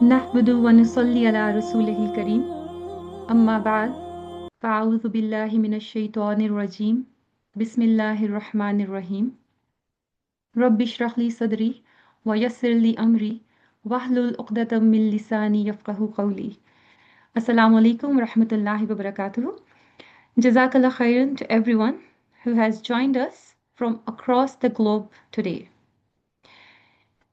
نحمد ونصلي على رسوله الكريم أما بعد فأعوذ بالله من الشيطان الرجيم بسم الله الرحمن الرحيم رب اشرح لي صدري ويسر لي أمري واحلل عقدة من لساني يفقهوا قولي. Assalamu alaikum wa rahmatullahi wa barakatuh. Jazakallah khairan to everyone who has joined us from across the globe today.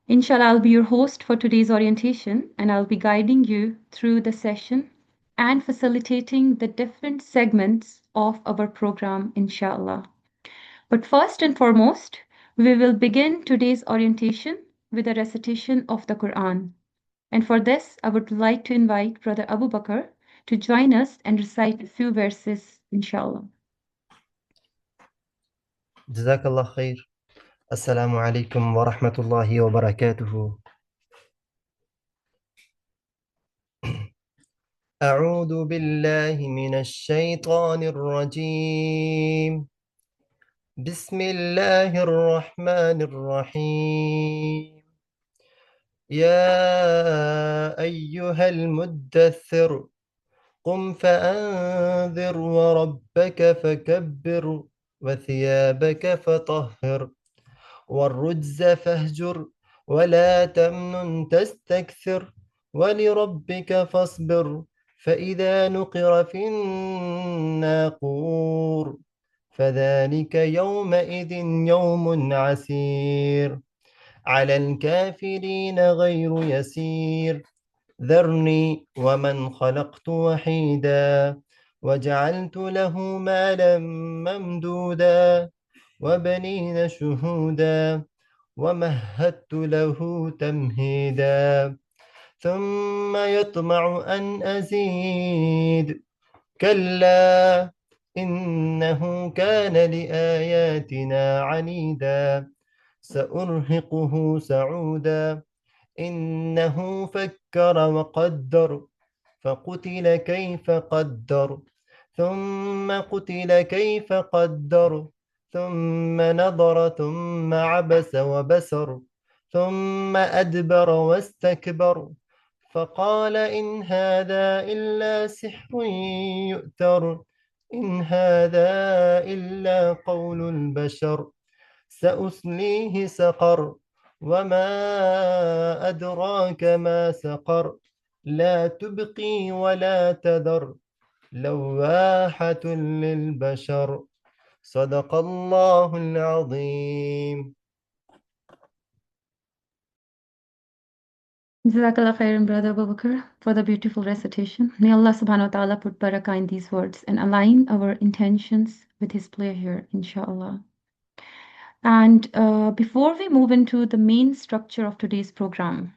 Inshallah, I'll be your host for today's orientation and I'll be guiding you through the session and facilitating the different segments of our program, inshallah. But first and foremost, we will begin today's orientation with a recitation of the Quran. And for this, I would like to invite Brother Abu Bakr to join us and recite a few verses, inshallah. جزاك الله خير. السلام عليكم ورحمة الله وبركاته. أعوذ بالله من الشيطان الرجيم. بسم الله الرحمن الرحيم. يا أيها المدثر قم فأنذر وربك فكبر وثيابك فطهر والرجز فاهجر ولا تمنن تستكثر ولربك فاصبر فإذا نقر في الناقور فذلك يومئذ يوم عسير على الكافرين غير يسير ذرني ومن خلقت وحيدا وجعلت له مالا ممدودا وبنين شهودا ومهدت له تمهيدا ثم يطمع أن أزيد كلا إنه كان لآياتنا عنيدا سأرهقه سعودا إنه فكر وقدر فقتل كيف قدر ثم قتل كيف قدر ثم نظر ثم عبس وبسر ثم أدبر واستكبر فقال إن هذا إلا سحر يؤثر إن هذا إلا قول البشر سأصليه سقر وما أدراك ما سقر لا تبقي ولا تذر لواحة للبشر صدق الله العظيم. Jazakallah khairan, Brother Abu Bakr, for the beautiful recitation. May Allah subhanahu wa ta'ala put barakah in these words and align our intentions with His pleasure, inshallah. And before we move into the main structure of today's program,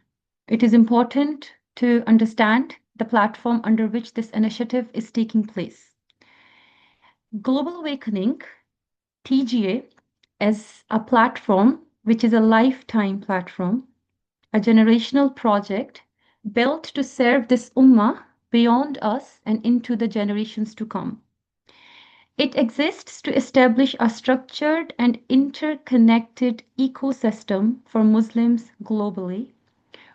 it is important to understand the platform under which this initiative is taking place. Global Awakening, TGA, is a platform which is a lifetime platform, a generational project built to serve this ummah beyond us and into the generations to come. It exists to establish a structured and interconnected ecosystem for Muslims globally,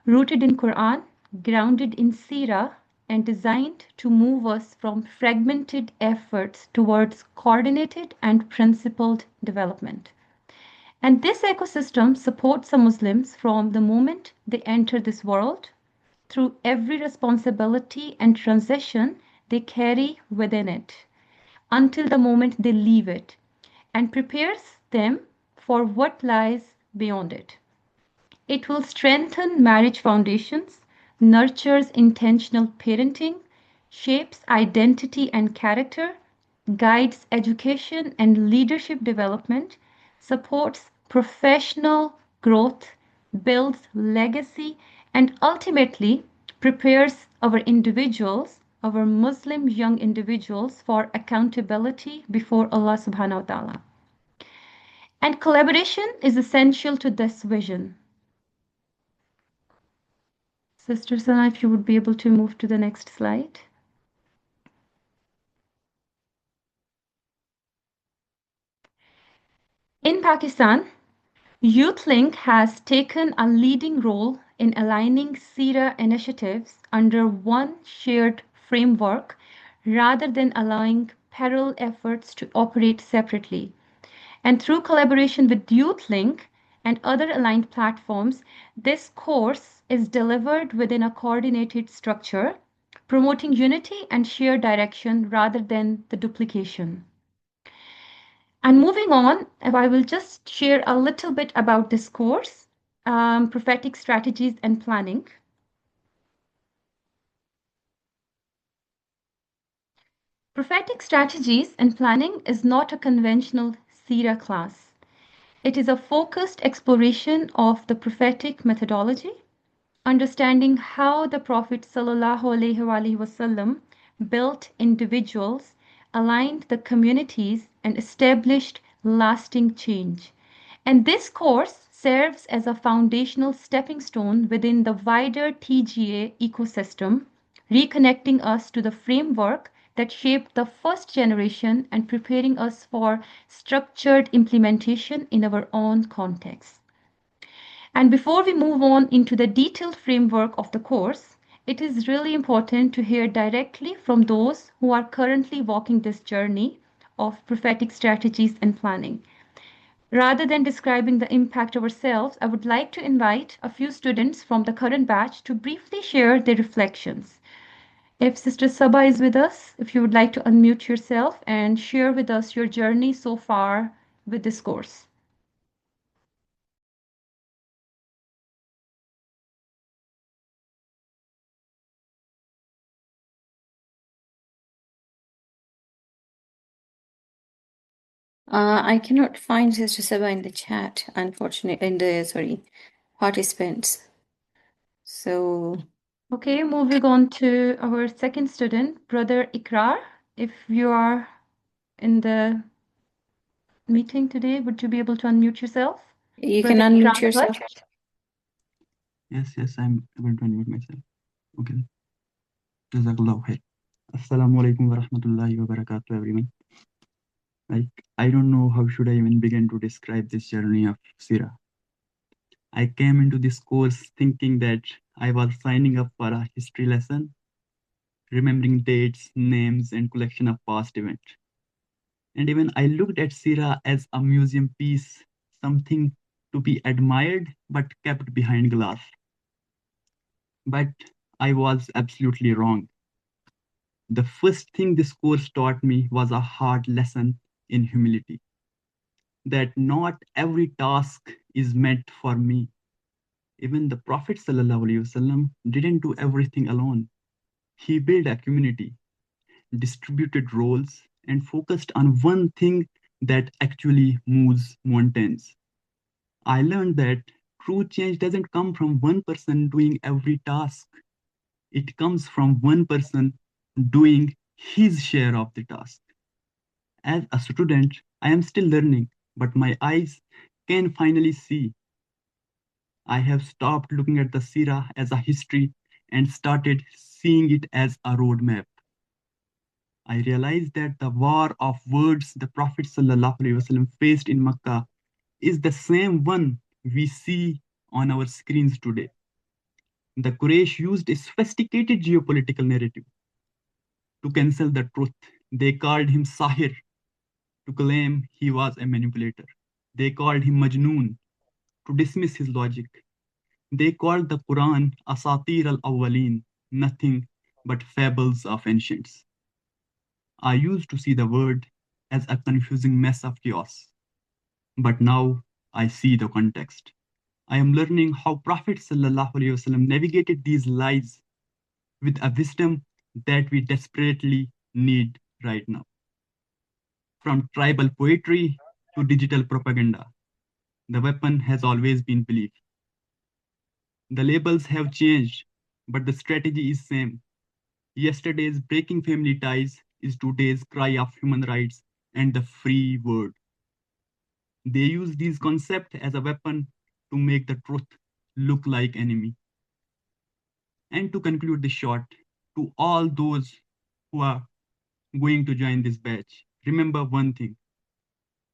rooted in Quran, grounded in Sirah, and designed to move us from fragmented efforts towards coordinated and principled development. And this ecosystem supports the Muslims from the moment they enter this world through every responsibility and transition they carry within it until the moment they leave it, and prepares them for what lies beyond it. It will strengthen marriage foundations, nurtures intentional parenting, shapes identity and character, guides education and leadership development, supports professional growth, builds legacy, and ultimately prepares our individuals, our Muslim young individuals, for accountability before Allah subhanahu wa ta'ala. And collaboration is essential to this vision. Sister Sana, if you would be able to move to the next slide. In Pakistan, YouthLink has taken a leading role in aligning SERA initiatives under one shared framework rather than allowing parallel efforts to operate separately. And through collaboration with YouthLink and other aligned platforms, this course is delivered within a coordinated structure, promoting unity and shared direction rather than the duplication. And moving on, I will just share a little bit about this course, prophetic strategies and planning. Prophetic strategies and planning is not a conventional Sira class. It is a focused exploration of the prophetic methodology, understanding how the Prophet ﷺ built individuals, aligned the communities, and established lasting change. And this course serves as a foundational stepping stone within the wider TGA ecosystem, reconnecting us to the framework that shaped the first generation and preparing us for structured implementation in our own context. And before we move on into the detailed framework of the course, it is really important to hear directly from those who are currently walking this journey of prophetic strategies and planning. Rather than describing the impact ourselves, I would like to invite a few students from the current batch to briefly share their reflections. If Sister Saba is with us, if you would like to unmute yourself and share with us your journey so far with this course. I cannot find Sister Saba in the chat, unfortunately, participants. So, Okay, moving on to our second student, Brother Ikrar. If you are in the meeting today, would you be able to unmute yourself? you Brother can unmute Ikram yourself. Bhatt. Yes, I'm able to unmute myself. Okay. Jazakallah khair. Assalamu alaikum wa rahmatullahi wa barakatuh, everyone. I don't know how should I even begin to describe this journey of Sira. I came into this course thinking that I was signing up for a history lesson, remembering dates, names, and collection of past events. And even I looked at Sira as a museum piece, something to be admired but kept behind glass. But I was absolutely wrong. The first thing this course taught me was a hard lesson in humility. That not every task is meant for me. Even the Prophet ﷺ didn't do everything alone. He built a community, distributed roles, and focused on one thing that actually moves mountains. I learned that true change doesn't come from one person doing every task. It comes from one person doing his share of the task. As a student, I am still learning, but my eyes can finally see. I have stopped looking at the Sira as a history and started seeing it as a roadmap. I realized that the war of words the Prophet ﷺ faced in Makkah is the same one we see on our screens today. The Quraysh used a sophisticated geopolitical narrative to cancel the truth. They called him Sahir to claim he was a manipulator. They called him Majnoon to dismiss his logic. They called the Quran Asatir al-Awwaleen, nothing but fables of ancients. I used to see the word as a confusing mess of chaos, but now I see the context. I am learning how Prophet ﷺ navigated these lies with a wisdom that we desperately need right now. From tribal poetry to digital propaganda, the weapon has always been belief. The labels have changed, but the strategy is same. Yesterday's breaking family ties is today's cry of human rights and the free word. They use these concepts as a weapon to make the truth look like enemy. And to conclude this short, to all those who are going to join this batch, remember one thing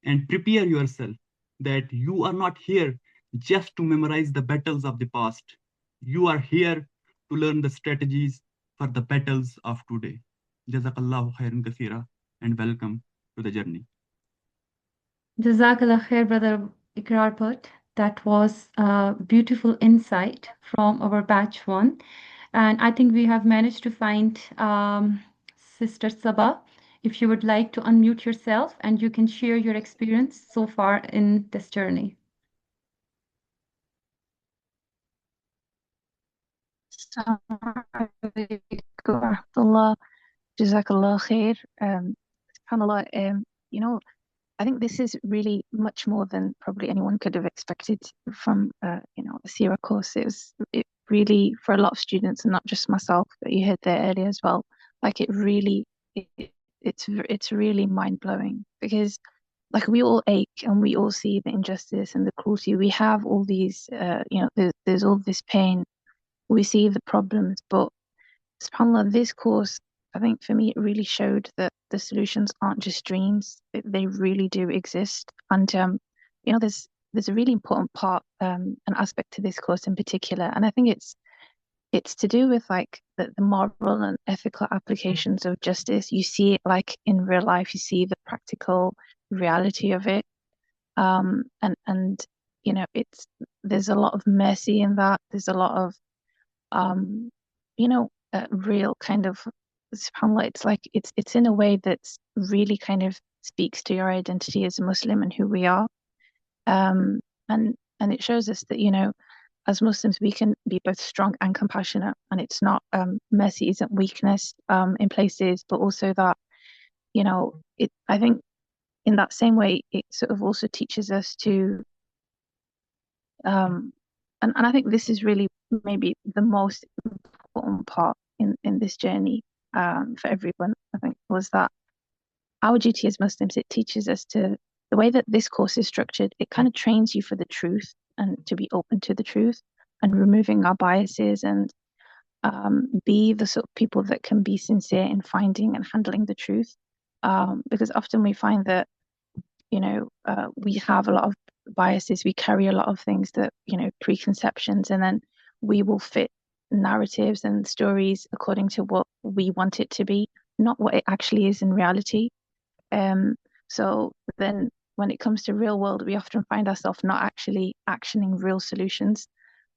and prepare yourself. that you are not here just to memorize the battles of the past. You are here to learn the strategies for the battles of today. Jazakallahu khairan kaseera and welcome to the journey. Jazakallah khair, Brother Ikrar Bhatt. That was a beautiful insight from our batch one. And I think we have managed to find Sister Sabah. If you would like to unmute yourself and you can share your experience so far in this journey. Alhamdulillah, Jazakallah khair. SubhanAllah, I think this is really much more than probably anyone could have expected from, a Seerah course. It really, for a lot of students, and not just myself, that you heard there earlier as well, like it's really mind-blowing, because like we all ache and we all see the injustice and the cruelty. We have all these, there's all this pain. We see the problems, but SubhanAllah, this course, I think for me, it really showed that the solutions aren't just dreams; they really do exist. And there's a really important part, an aspect to this course in particular, and I think it's to do with like the moral and ethical applications of justice. You see it like in real life. You see the practical reality of it, and there's a lot of mercy in that. There's a lot of real kind of, subhanAllah, it's in a way that's really kind of speaks to your identity as a Muslim and who we are. And it shows us that, as Muslims, we can be both strong and compassionate, and it's not, mercy isn't weakness in places, but also that, I think in that same way, it sort of also teaches us to, and I think this is really maybe the most important part in this journey for everyone, I think, was that our duty as Muslims, it teaches us the way that this course is structured, it kind of trains you for the truth and to be open to the truth and removing our biases and be the sort of people that can be sincere in finding and handling the truth. Because often we find that, we have a lot of biases, we carry a lot of things that, preconceptions, and then we will fit narratives and stories according to what we want it to be, not what it actually is in reality. So then when it comes to real world, we often find ourselves not actually actioning real solutions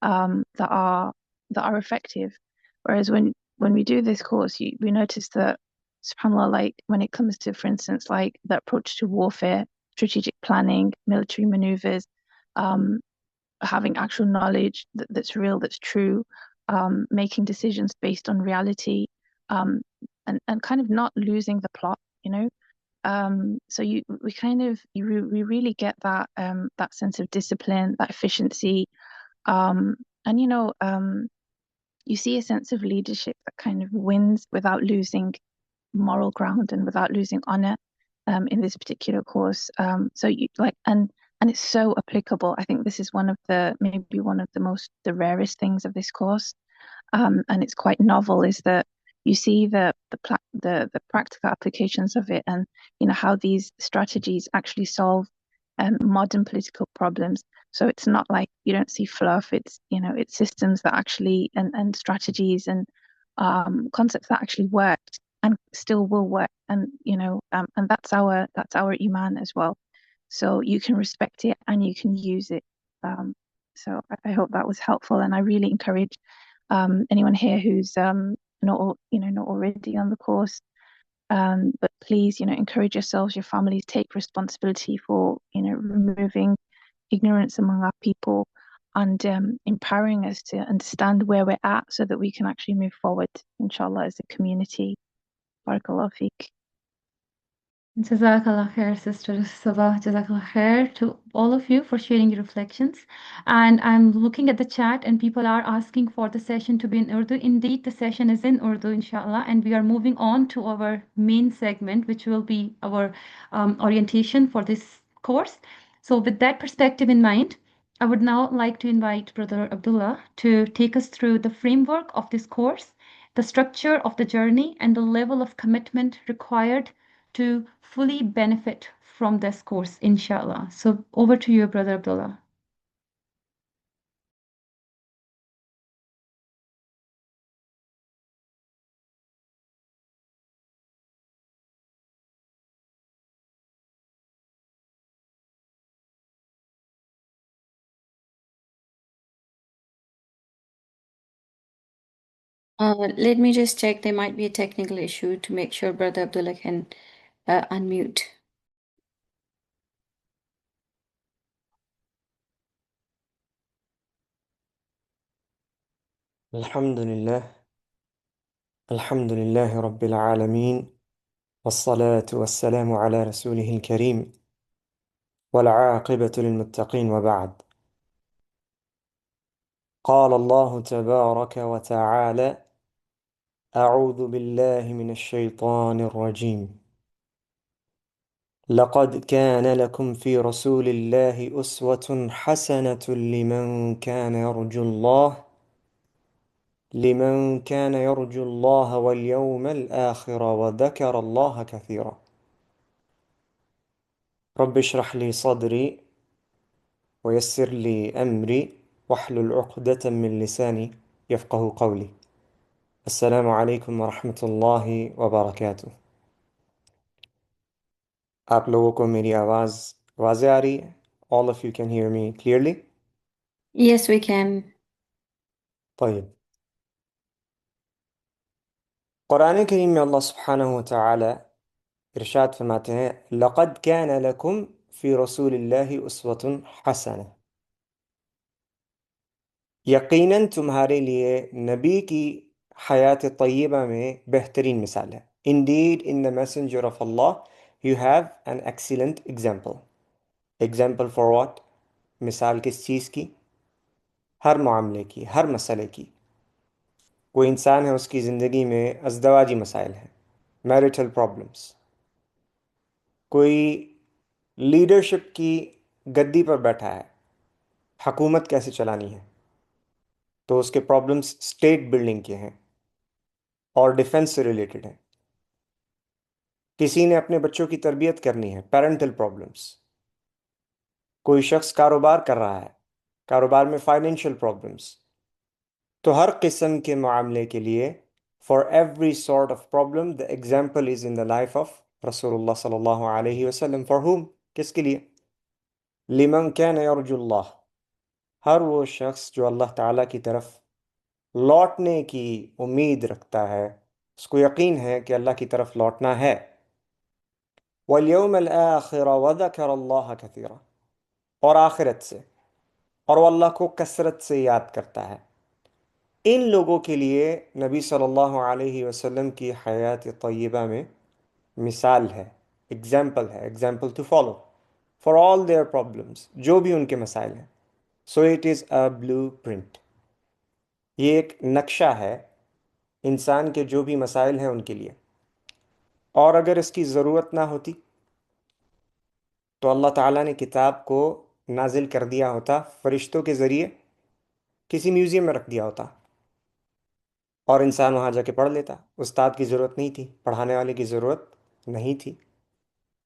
that are effective. Whereas when we do this course, we notice that, subhanAllah, like when it comes to, for instance, like the approach to warfare, strategic planning, military maneuvers, having actual knowledge that's real, that's true, making decisions based on reality, and kind of not losing the plot, so we really get that that sense of discipline, that efficiency, and you see a sense of leadership that kind of wins without losing moral ground and without losing honor in this particular course. So you like, and it's so applicable. I think this is maybe one of the rarest things of this course, and it's quite novel, is that you see the practical applications of it, and how these strategies actually solve modern political problems. So it's not like you don't see fluff. It's it's systems that actually and strategies and concepts that actually worked and still will work, and and that's our iman as well. So you can respect it and you can use it. So I hope that was helpful, and I really encourage anyone here who's not already on the course, but please encourage yourselves, your families, take responsibility for removing ignorance among our people and empowering us to understand where we're at so that we can actually move forward, inshallah, as a community. Barakallah feek. Jazakallah khair, Sister Sabah. Jazakallah khair to all of you for sharing your reflections. And I'm looking at the chat, and people are asking for the session to be in Urdu. Indeed, the session is in Urdu, inshallah, and we are moving on to our main segment, which will be our orientation for this course. So, with that perspective in mind, I would now like to invite Brother Abdullah to take us through the framework of this course, the structure of the journey, and the level of commitment required to fully benefit from this course, inshallah. So over to you, Brother Abdullah. Let me just check. There might be a technical issue to make sure Brother Abdullah can unmute. الحمد لله رب العالمين والصلاة والسلام على رسوله الكريم والعاقبة للمتقين وبعد. قال الله تبارك وتعالى: أعوذ بالله من الشيطان الرجيم. لقد كان لكم في رسول الله أسوة حسنة لمن كان يرجو الله واليوم الآخر وذكر الله كثيرا. رب اشرح لي صدري ويسر لي أمري واحلل عقدة من لساني يفقه قولي. السلام علیکم ورحمۃ اللہ وبرکاتہ. آپ لوگوں کو میری آواز واضح آ رہی ہے؟ All of you can hear me clearly? Yes, we can. طيب. قرآن کریم میں اللہ سبحانہ وتعالی ارشاد فرماتے ہیں: لقد كان لكم في رسول اللہ اسوۃ حسنہ. یقیناً تمہارے لیے نبی کی حیات طیبہ میں بہترین مثال ہے. Indeed, in the messenger of Allah, you have an excellent example. Example for what? مثال کس چیز کی؟ ہر معاملے کی، ہر مسئلے کی. کوئی انسان ہے، اس کی زندگی میں ازدواجی مسائل ہیں، میرٹل پرابلمس. کوئی لیڈرشپ کی گدی پر بیٹھا ہے، حکومت کیسے چلانی ہے، تو اس کے پرابلمس اسٹیٹ بلڈنگ کے ہیں اور ڈیفنس سے ریلیٹڈ ہیں. کسی نے اپنے بچوں کی تربیت کرنی ہے، پیرنٹل پرابلمس. کوئی شخص کاروبار کر رہا ہے، کاروبار میں فائنینشیل پرابلمس. تو ہر قسم کے معاملے کے لیے for every sort of problem the example is in the life of رسول اللہ صلی اللہ علیہ وسلم. for whom؟ کس کے لیے؟ لمن كان يرجو اللہ. ہر وہ شخص جو اللہ تعالیٰ کی طرف لوٹنے کی امید رکھتا ہے، اس کو یقین ہے کہ اللہ کی طرف لوٹنا ہے. واليوم الآخر وذكر اللہ كثيرا. اور آخرت سے، اور وہ اللہ کو کثرت سے یاد کرتا ہے. ان لوگوں کے لیے نبی صلی اللہ علیہ وسلم کی حیات طیبہ میں مثال ہے، ایگزامپل ہے، example to follow for all their problems, جو بھی ان کے مسائل ہیں. So it is a blueprint. یہ ایک نقشہ ہے انسان کے جو بھی مسائل ہیں ان کے لیے. اور اگر اس کی ضرورت نہ ہوتی تو اللہ تعالیٰ نے کتاب کو نازل کر دیا ہوتا فرشتوں کے ذریعے، کسی میوزیم میں رکھ دیا ہوتا اور انسان وہاں جا کے پڑھ لیتا. استاد کی ضرورت نہیں تھی، پڑھانے والے کی ضرورت نہیں تھی.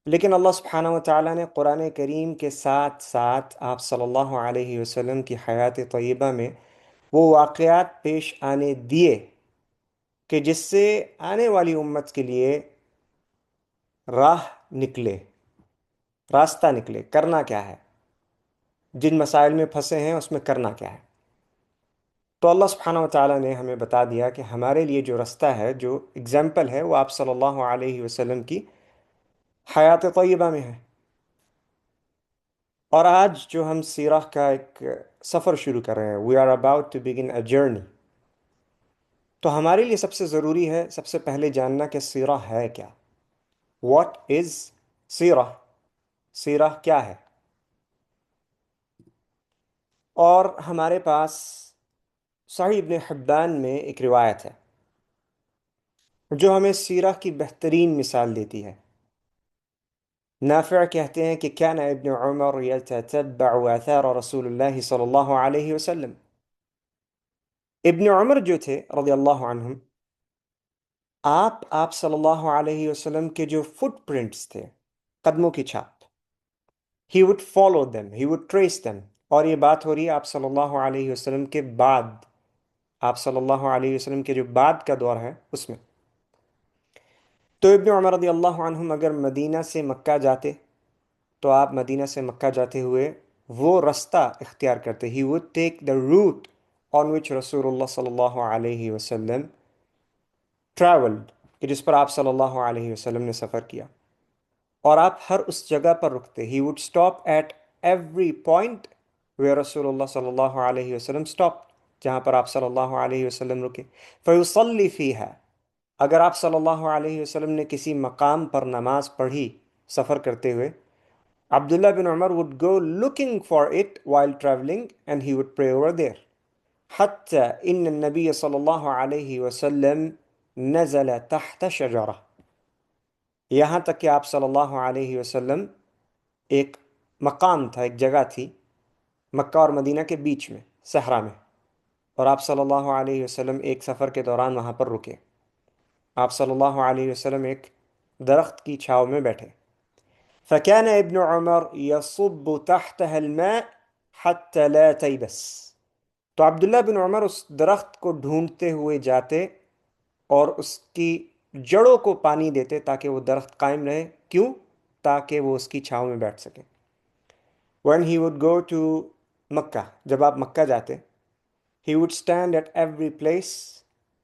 لیکن اللہ سبحانہ و تعالیٰ نے قرآن کریم کے ساتھ ساتھ آپ صلی اللہ علیہ وسلم کی حیات طیبہ میں وہ واقعات پیش آنے دیے کہ جس سے آنے والی امت کے لیے راہ نکلے، راستہ نکلے، کرنا کیا ہے، جن مسائل میں پھنسے ہیں اس میں کرنا کیا ہے. تو اللہ سبحانہ و تعالیٰ نے ہمیں بتا دیا کہ ہمارے لیے جو رستہ ہے، جو اگزامپل ہے، وہ آپ صلی اللہ علیہ وسلم کی حیات طیبہ میں ہے. اور آج جو ہم سیرہ کا ایک سفر شروع کر رہے ہیں، we are about to begin a journey. تو ہمارے لیے سب سے ضروری ہے سب سے پہلے جاننا کہ سیرہ ہے کیا. What is سیرہ؟ سیرہ کیا ہے؟ اور ہمارے پاس صحیح ابن حبان میں ایک روایت ہے جو ہمیں سیرہ کی بہترین مثال دیتی ہے. نافع کہتے ہیں کہ کان ابن عمر یتتبع آثار رسول اللہ صلی اللہ علیہ وسلم. ابن عمر جو تھے رضی اللہ عنہم، آپ صلی اللہ علیہ وسلم کے جو فٹ پرنٹس تھے، قدموں کی چھاپ، he would follow them, he would trace them. اور یہ بات ہو رہی ہے آپ صلی اللہ علیہ وسلم کے بعد، آپ صلی اللہ علیہ وسلم کے جو بعد کا دور ہے اس میں. تو ابن عمر رضی اللہ عنہم اگر مدینہ سے مکہ جاتے تو آپ مدینہ سے مکہ جاتے ہوئے وہ رستہ اختیار کرتے. He would take the root آن وچ رسول اللہ صلی اللہ علیہ وسلم ٹریولڈ، کہ جس پر آپ صلی اللہ علیہ وسلم نے سفر کیا. اور آپ ہر اس جگہ پر رکتے. He would stop at every point where رسول اللہ صلی اللہ علیہ وسلم اسٹاپ، جہاں پر آپ صلی اللہ علیہ وسلم رکے. فیصلی فیہا، اگر آپ صلی اللہ علیہ وسلم نے کسی مقام پر نماز پڑھی سفر کرتے ہوئے، عبداللہ بن عمر would go looking for it while traveling and he would pray over there. حتى إن النبي صلى الله عليه وسلم نزل تحت شجرة، یہاں تک کہ آپ صلی اللہ علیہ وسلم ایک مقام تھا، ایک جگہ تھی مکہ اور مدینہ کے بیچ میں صحرا میں، اور آپ صلی اللہ علیہ وسلم ایک سفر کے دوران وہاں پر رکے. آپ صلی اللہ علیہ وسلم ایک درخت کی چھاؤں میں بیٹھے. فكان ابن عمر يصب تحتها الماء حتى لا تيبس، تو عبداللہ بن عمر اس درخت کو ڈھونڈتے ہوئے جاتے اور اس کی جڑوں کو پانی دیتے تاکہ وہ درخت قائم رہے. کیوں؟ تاکہ وہ اس کی چھاؤں میں بیٹھ سکے. when he would go to مکہ، جب آپ مکہ جاتے، he would stand at every place،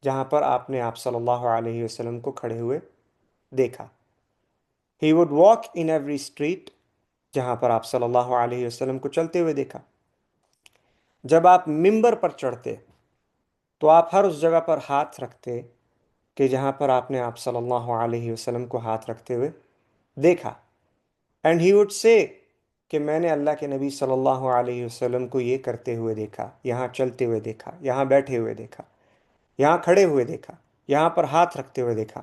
جہاں پر آپ نے آپ صلی اللہ علیہ وسلم کو کھڑے ہوئے دیکھا. he would walk in every street، جہاں پر آپ صلی اللہ علیہ وسلم کو چلتے ہوئے دیکھا. جب آپ ممبر پر چڑھتے تو آپ ہر اس جگہ پر ہاتھ رکھتے کہ جہاں پر آپ نے آپ صلی اللہ علیہ وسلم کو ہاتھ رکھتے ہوئے دیکھا. اینڈ ہی وڈ سے کہ میں نے اللہ کے نبی صلی اللہ علیہ وسلم کو یہ کرتے ہوئے دیکھا، یہاں چلتے ہوئے دیکھا، یہاں بیٹھے ہوئے دیکھا، یہاں کھڑے ہوئے دیکھا، یہاں پر ہاتھ رکھتے ہوئے دیکھا.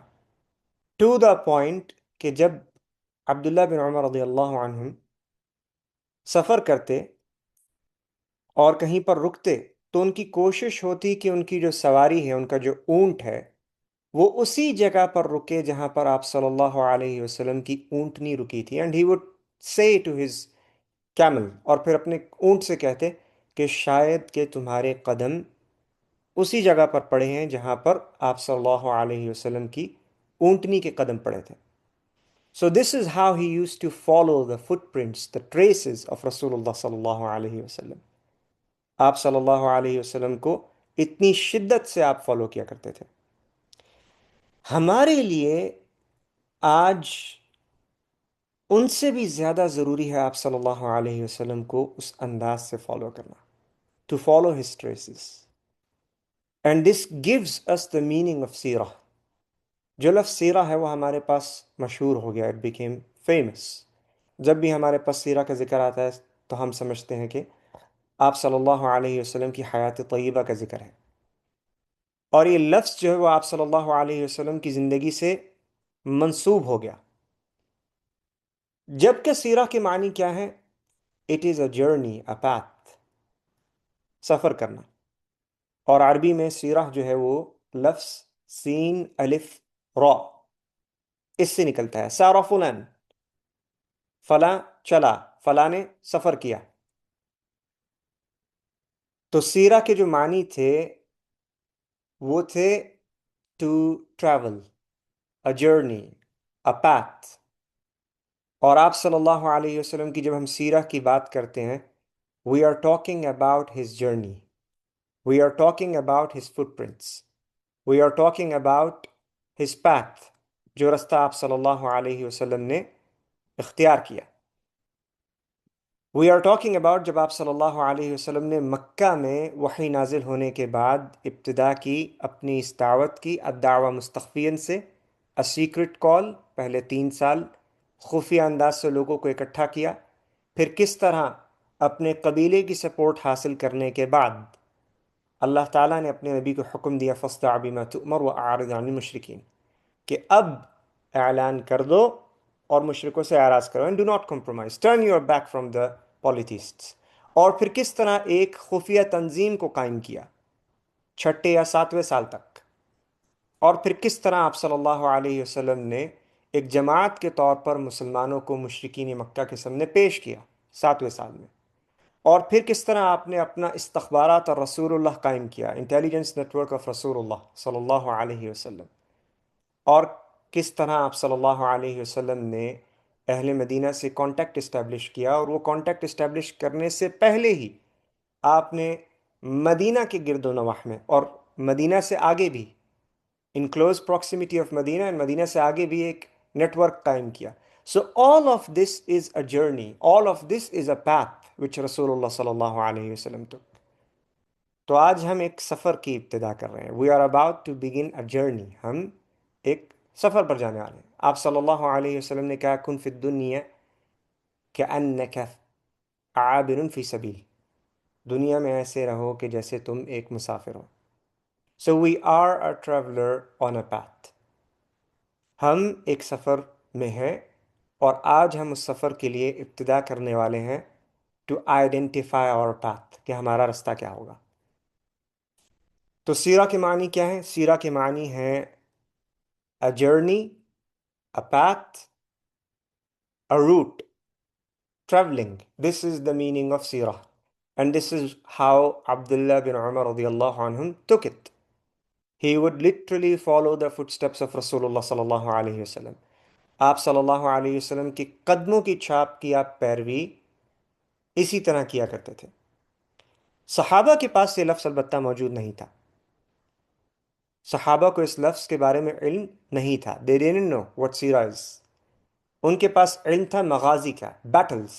ٹو دا پوائنٹ کہ جب عبداللہ بن عمر رضی اللہ عنہم سفر کرتے اور کہیں پر رکتے تو ان کی کوشش ہوتی کہ ان کی جو سواری ہے، ان کا جو اونٹ ہے، وہ اسی جگہ پر رکے جہاں پر آپ صلی اللہ علیہ وسلم کی اونٹنی رکی تھی. And he would say to his camel, اور پھر اپنے اونٹ سے کہتے کہ شاید کہ تمہارے قدم اسی جگہ پر پڑے ہیں جہاں پر آپ صلی اللہ علیہ وسلم کی اونٹنی کے قدم پڑے تھے. So this is how he used to follow the footprints, the traces of Rasulullah صلی اللہ علیہ وسلم. آپ صلی اللہ علیہ وسلم کو اتنی شدت سے آپ فالو کیا کرتے تھے. ہمارے لیے آج ان سے بھی زیادہ ضروری ہے آپ صلی اللہ علیہ وسلم کو اس انداز سے فالو کرنا، to follow his traces. And this gives us the meaning of سیرہ. جو لفظ سیرہ ہے وہ ہمارے پاس مشہور ہو گیا، it became famous. جب بھی ہمارے پاس سیرہ کا ذکر آتا ہے تو ہم سمجھتے ہیں کہ آپ صلی اللہ علیہ وسلم کی حیات طیبہ کا ذکر ہے، اور یہ لفظ جو ہے وہ آپ صلی اللہ علیہ وسلم کی زندگی سے منسوب ہو گیا. جبکہ سیرہ کے معنی کیا ہے؟ It is a journey, a path, سفر کرنا. اور عربی میں سیرہ جو ہے وہ لفظ سین الف را اس سے نکلتا ہے. سارا فلان، فلاں چلا، فلاں نے سفر کیا. تو سیرہ کے جو معنی تھے وہ تھے to travel, a journey, a path. اور آپ صلی اللہ علیہ وسلم کی جب ہم سیرہ کی بات کرتے ہیں، we are talking about his journey, we are talking about his footprints, we are talking about his path، جو رستہ آپ صلی اللہ علیہ وسلم نے اختیار کیا. we are talking about جب آپ صلی اللہ علیہ وسلم نے مکہ میں وحی نازل ہونے کے بعد ابتدا کی اپنی اس دعوت کی، الدعوہ مستخفیاً سے، a secret call، پہلے 3 سال خفیہ انداز سے لوگوں کو اکٹھا کیا. پھر کس طرح اپنے قبیلے کی سپورٹ حاصل کرنے کے بعد اللہ تعالیٰ نے اپنے نبی کو حکم دیا فاصدع بما تؤمر واعرض عن المشرکین، کہ اب اعلان کر دو اور مشرکوں سے اعراض کرو. and do not compromise، turn your back from the polytheists. اور پھر کس طرح ایک خفیہ تنظیم کو قائم کیا 6 یا 7 سال تک. اور پھر کس طرح آپ صلی اللہ علیہ وسلم نے ایک جماعت کے طور پر مسلمانوں کو مشرکین مکہ کے سامنے پیش کیا 7ویں سال میں، اور پھر کس طرح آپ نے اپنا استخبارات اور رسول اللہ قائم کیا، انٹیلیجنس نیٹ ورک آف رسول اللہ صلی اللہ علیہ وسلم، اور کس طرح آپ صلی اللہ علیہ وسلم نے اہل مدینہ سے کانٹیکٹ اسٹیبلش کیا، اور وہ کانٹیکٹ اسٹیبلش کرنے سے پہلے ہی آپ نے مدینہ کے گرد و نواح میں اور مدینہ سے آگے بھی، ان کلوز پراکسیمیٹی آف مدینہ، اور مدینہ سے آگے بھی ایک نیٹ ورک قائم کیا. So all of this is a journey, all of this is a path which رسول اللہ صلی اللہ علیہ وسلم took. تو آج ہم ایک سفر کی ابتدا کر رہے ہیں. We are about to begin a journey. ہم ایک سفر پر جانے والے ہیں. آپ صلی اللہ علیہ وسلم نے کہا کن فی الدنیا کأنک عابر فی سبیل، دنیا میں ایسے رہو کہ جیسے تم ایک مسافر ہو. So we are a traveler on a path. ہم ایک سفر میں ہیں، اور آج ہم اس سفر کے لیے ابتدا کرنے والے ہیں to identify our path، کہ ہمارا رستہ کیا ہوگا. تو سیرہ کے معنی کیا ہیں؟ سیرہ کے معنی ہیں a journey, a path, a route, traveling. This is the meaning of سیرہ. And this is how Abdullah bin Umar radiallahu anhum took it. He would literally follow the footsteps of Rasulullah sallallahu alayhi wasallam. آپ صلی اللہ علیہ وسلم کی قدموں کی چھاپ کی آپ پیروی اسی طرح کیا کرتے تھے. صحابہ کے پاس یہ لفظ البتہ موجود نہیں تھا. صحابہ کو اس لفظ کے بارے میں علم نہیں تھا. They didn't know what سیرہ is. ان کے پاس علم تھا مغازی کا، بیٹلز،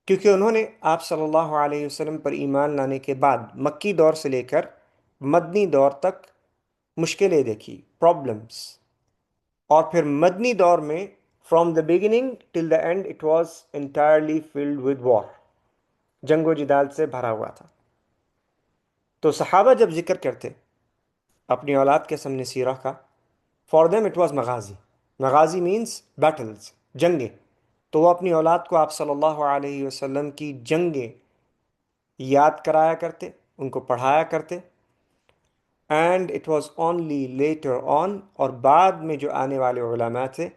کیونکہ انہوں نے آپ صلی اللہ علیہ وسلم پر ایمان لانے کے بعد مکی دور سے لے کر مدنی دور تک مشکلیں دیکھی، پرابلمز، اور پھر مدنی دور میں from the beginning till the end it was entirely filled with war, جنگ و جدال سے بھرا ہوا تھا. تو صحابہ جب ذکر کرتے اپنی اولاد کے سامنے سیرہ کا، فار دیم اٹ واز مغازی. مغازی مینس بیٹلز، جنگیں. تو وہ اپنی اولاد کو آپ صلی اللہ علیہ وسلم کی جنگیں یاد کرایا کرتے، ان کو پڑھایا کرتے. And it was only later on, اور بعد میں جو آنے والے علماء تھے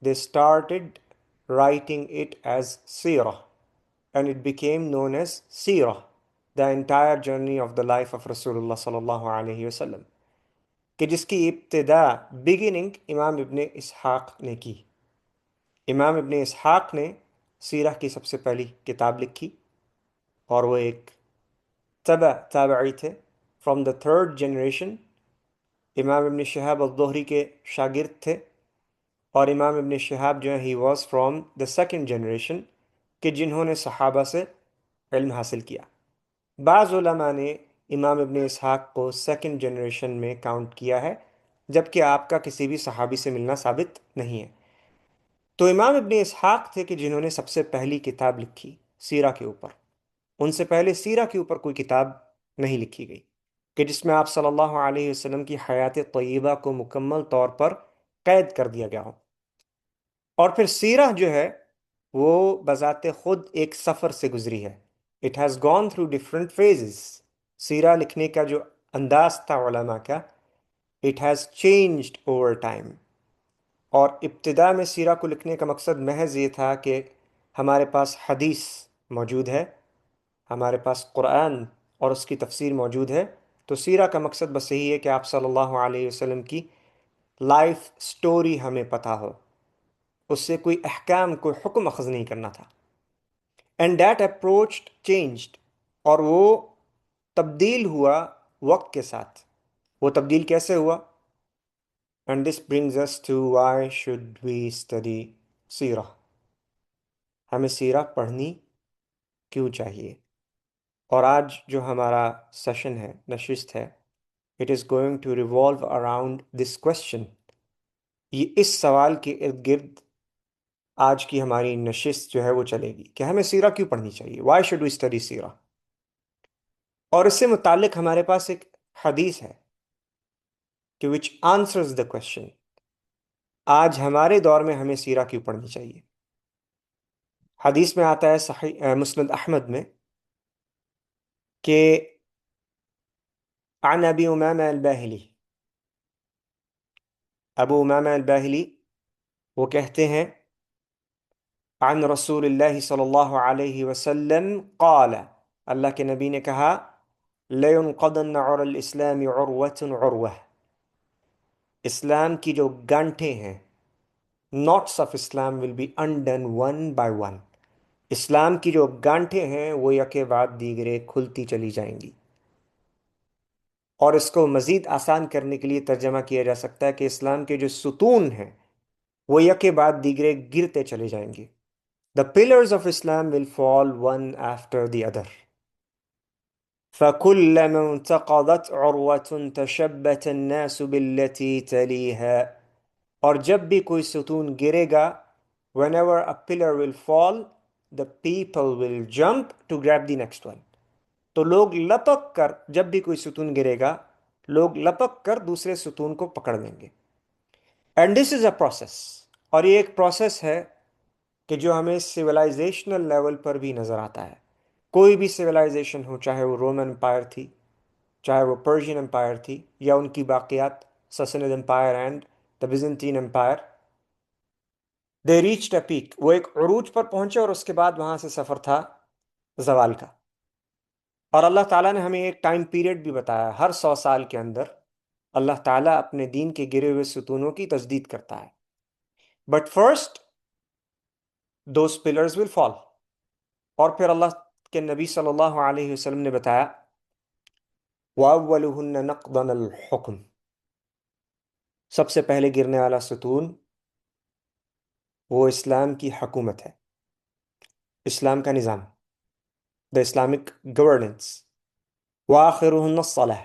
they started writing it as سیرہ، and it became known as سیرہ، the entire journey of the life of رسول اللہ صلی اللہ علیہ وسلم، کہ جس کی ابتدا بگننگ امام ابن اسحاق نے کی. امام ابن اسحاق نے سیرہ کی سب سے پہلی کتاب لکھی، اور وہ ایک تابعی تھے فرام دا 3rd جنریشن. امام ابن شہاب الظہری کے شاگرد تھے، اور امام ابن شہاب جو ہے he was from the 2nd generation, کہ جنہوں نے صحابہ سے علم حاصل کیا. بعض علماء نے امام ابن اسحاق کو 2nd جنریشن میں کاؤنٹ کیا ہے، جبکہ آپ کا کسی بھی صحابی سے ملنا ثابت نہیں ہے. تو امام ابن اسحاق تھے کہ جنہوں نے سب سے پہلی کتاب لکھی سیرہ کے اوپر. ان سے پہلے سیرہ کے اوپر کوئی کتاب نہیں لکھی گئی کہ جس میں آپ صلی اللہ علیہ وسلم کی حیات طیبہ کو مکمل طور پر قید کر دیا گیا ہو. اور پھر سیرہ جو ہے وہ بذات خود ایک سفر سے گزری ہے. It has gone through different phases. سیرہ لکھنے کا جو انداز تھا علماء کا، it has changed over time. اور ابتدا میں سیرہ کو لکھنے کا مقصد محض یہ تھا کہ ہمارے پاس حدیث موجود ہے، ہمارے پاس قرآن اور اس کی تفسیر موجود ہے، تو سیرہ کا مقصد بس یہی ہے کہ آپ صلی اللہ علیہ وسلم کی لائف سٹوری ہمیں پتہ ہو، اس سے کوئی احکام، کوئی حکم اخذ نہیں کرنا تھا. اینڈ دیٹ اپروچ چینجڈ، اور وہ تبدیل ہوا وقت کے ساتھ. وہ تبدیل کیسے ہوا؟ And this brings us to why should we study سیرہ. ہمیں سیرہ پڑھنی کیوں چاہیے؟ اور آج جو ہمارا سیشن ہے، نشست ہے، it is going to revolve around this question. یہ اس سوال کے ارد گرد آج کی ہماری نشست جو ہے وہ چلے گی کہ ہمیں سیرہ کیوں پڑھنی چاہیے. وائی شوڈ وی اسٹڈی سیرہ؟ اور اس سے متعلق ہمارے پاس ایک حدیث ہے کہ وچ آنسرز دا کوشچن. آج ہمارے دور میں ہمیں سیرہ کیوں پڑھنی چاہیے؟ حدیث میں آتا ہے صحیح مسند احمد میں کہ عن ابی امامہ الباہلی ابو امامہ الباہلی وہ کہتے ہیں عن رسول اللہ صلی اللہ علیہ وسلم قال، اللہ کے نبی نے کہا لَيُنْقَضَنَّ عُرَى الْإِسْلَامِ عُرْوَةٌ عُرْوَةٌ، اسلام کی جو گانٹھیں ہیں knots of Islam will be undone one by one. اسلام کی جو گانٹھیں ہیں وہ یکے بعد دیگرے کھلتی چلی جائیں گی. اور اس کو مزید آسان کرنے کے لیے ترجمہ کیا جا سکتا ہے کہ اسلام کے جو ستون ہیں وہ یکے بعد دیگرے گرتے چلے جائیں گے. The pillars of Islam will fall one after the other. فَكُلَّمَا انتقضت عُرْوَةٌ تَشَبَّتَ النَّاسُ بِالَّتِي تَلِيهَا، اور جب بھی کوئی ستون گرے گا whenever a pillar will fall the people will jump to grab the next one. تو لوگ لپک کر، جب بھی کوئی ستون گرے گا لوگ لپک کر دوسرے ستون کو پکڑ لیں گے. And this is a process, اور یہ ایک پروسیس ہے کہ جو ہمیں سویلائزیشنل لیول پر بھی نظر آتا ہے. کوئی بھی سویلائزیشن ہو، چاہے وہ رومن امپائر تھی، چاہے وہ پرشین امپائر تھی، یا ان کی باقیات Sassanid empire and the Byzantine empire, they reached a peak, وہ ایک عروج پر پہنچے اور اس کے بعد وہاں سے سفر تھا زوال کا. اور اللہ تعالیٰ نے ہمیں ایک ٹائم پیریڈ بھی بتایا، ہر 100 سال کے اندر اللہ تعالیٰ اپنے دین کے گرے ہوئے ستونوں کی تجدید کرتا ہے. بٹ فرسٹ دوز پلرز ول فال. اور پھر اللہ کے نبی صلی اللہ علیہ وسلم نے بتایا وَأَوَّلُهُنَّ نَقْضًا الْحُكْمِ، سب سے پہلے گرنے والا ستون وہ اسلام کی حکومت ہے، اسلام کا نظام، دا اسلامک گورننس. وَآخِرُهُنَّ الصَّلَاةِ،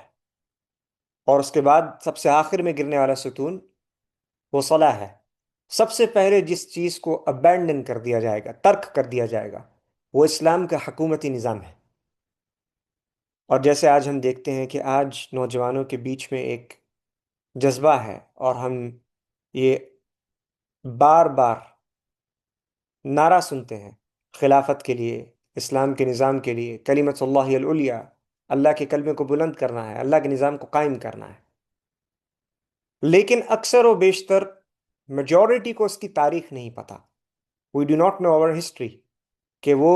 اور اس کے بعد سب سے آخر میں گرنے والا ستون وہ صلاح ہے. سب سے پہلے جس چیز کو ابینڈن کر دیا جائے گا، ترک کر دیا جائے گا، وہ اسلام کا حکومتی نظام ہے. اور جیسے آج ہم دیکھتے ہیں کہ آج نوجوانوں کے بیچ میں ایک جذبہ ہے، اور ہم یہ بار بار نعرہ سنتے ہیں خلافت کے لیے، اسلام کے نظام کے لیے، کلمۃ اللہ العلیٰ، اللہ کے کلمے کو بلند کرنا ہے، اللہ کے نظام کو قائم کرنا ہے. لیکن اکثر و بیشتر میجورٹی کو اس کی تاریخ نہیں پتہ. We do not know our history, کہ وہ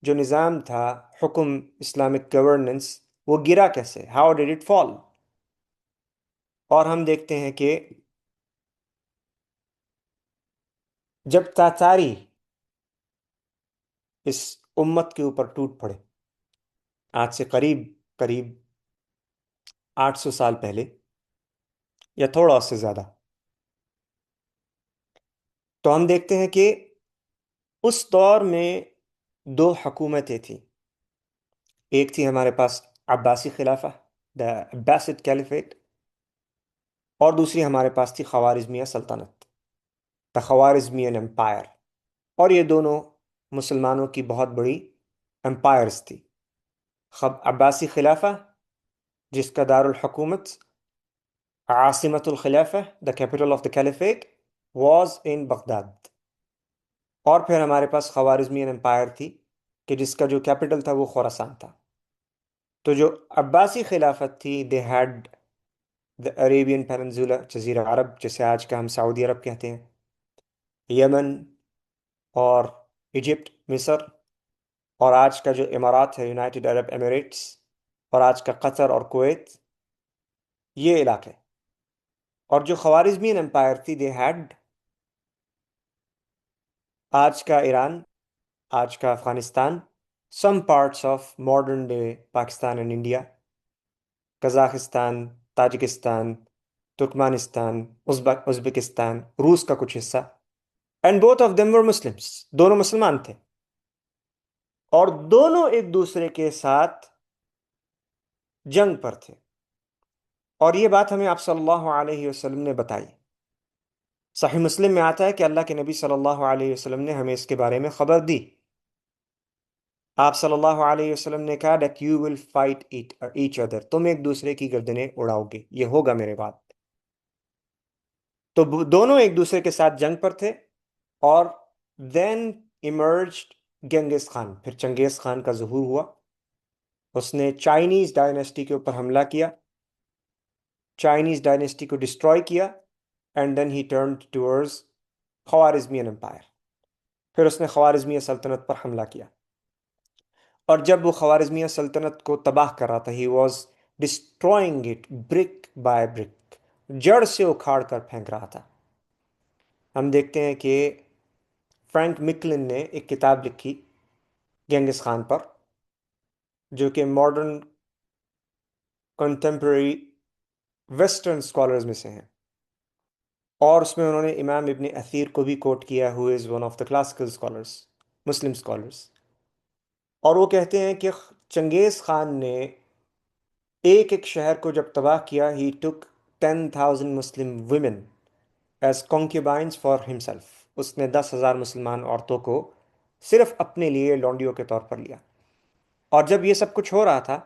جو نظام تھا، حکم، اسلامک گورننس، وہ گرا کیسے، ہاؤ ڈیڈ اٹ فال. اور ہم دیکھتے ہیں کہ جب تاتاری اس امت کے اوپر ٹوٹ پڑے، آج سے قریب 800 سال پہلے یا تھوڑا اس سے زیادہ، تو ہم دیکھتے ہیں کہ اس دور میں 2 حکومتیں تھیں. ایک تھی ہمارے پاس عباسی خلافہ، دا عباسد کیلیفیٹ، اور دوسری ہمارے پاس تھی خوارزمیہ سلطنت، دا خوارزمیان امپائر. اور یہ دونوں مسلمانوں کی بہت بڑی امپائرز تھی. عباسی خلافہ جس کا دارالحکومت عاصمت الخلافہ، the capital of the caliphate, was in Baghdad. اور پھر ہمارے پاس خوارزمیان امپائر تھی کہ جس کا جو کیپٹل تھا وہ خراسان تھا. تو جو عباسی خلافت تھی، they had the Arabian peninsula, جزیرہ عرب، جسے آج کا ہم سعودی عرب کہتے ہیں، یمن اور ایجپٹ، مصر، اور آج کا جو امارات ہے، یونائٹڈ عرب ایمریٹس، اور آج کا قطر اور کویت، یہ علاقے. اور جو خوارزمین امپائر تھی، دے ہیڈ آج کا ایران، آج کا Afghanistan, some parts of modern day Pakistan and India, Kazakhstan, Tajikistan, Turkmenistan, Uzbekistan, روس کا کچھ حصہ. And both of them were Muslims, دونوں مسلمان تھے، اور دونوں ایک دوسرے کے ساتھ جنگ پر تھے. اور یہ بات ہمیں آپ صلی اللہ علیہ وسلم نے بتائی. صحیح مسلم میں آتا ہے کہ اللہ کے نبی صلی اللہ علیہ وسلم نے ہمیں اس کے بارے میں خبر دی. آپ صلی اللہ علیہ وسلم نے کہا that you will fight each other، تم ایک دوسرے کی گردنیں اڑاؤ گے، یہ ہوگا میرے بعد. تو دونوں ایک دوسرے کے ساتھ جنگ پر تھے. اور then emerged گنگس خان، پھر چنگیز خان کا ظہور ہوا. اس نے چائنیز ڈائنیسٹی کے اوپر حملہ کیا، چائنیز ڈائنیسٹی کو ڈسٹروائے کیا، and then he turned towards خوارزمیان empire. پھر اس نے خوارزمیہ سلطنت پر حملہ کیا، اور جب وہ خوارزمیہ سلطنت کو تباہ کر رہا تھا he was destroying it brick by brick، جڑ سے اکھاڑ کر پھینک رہا تھا۔ ہم دیکھتے ہیں کہ فرینک مکلن نے ایک کتاب لکھی گینگس خان پر، جو کہ ماڈرن کنٹمپرری ویسٹرن اسکالرز میں سے ہیں، اور اس میں انہوں نے امام ابن اثیر کو بھی کوٹ کیا who is one of the classical scholars Muslim scholars، اور وہ کہتے ہیں کہ چنگیز خان نے ایک ایک شہر کو جب تباہ کیا he took 10,000 Muslim women as concubines for himself، اس نے 10,000 مسلمان عورتوں کو صرف اپنے لیے لونڈیوں کے طور پر لیا۔ اور جب یہ سب کچھ ہو رہا تھا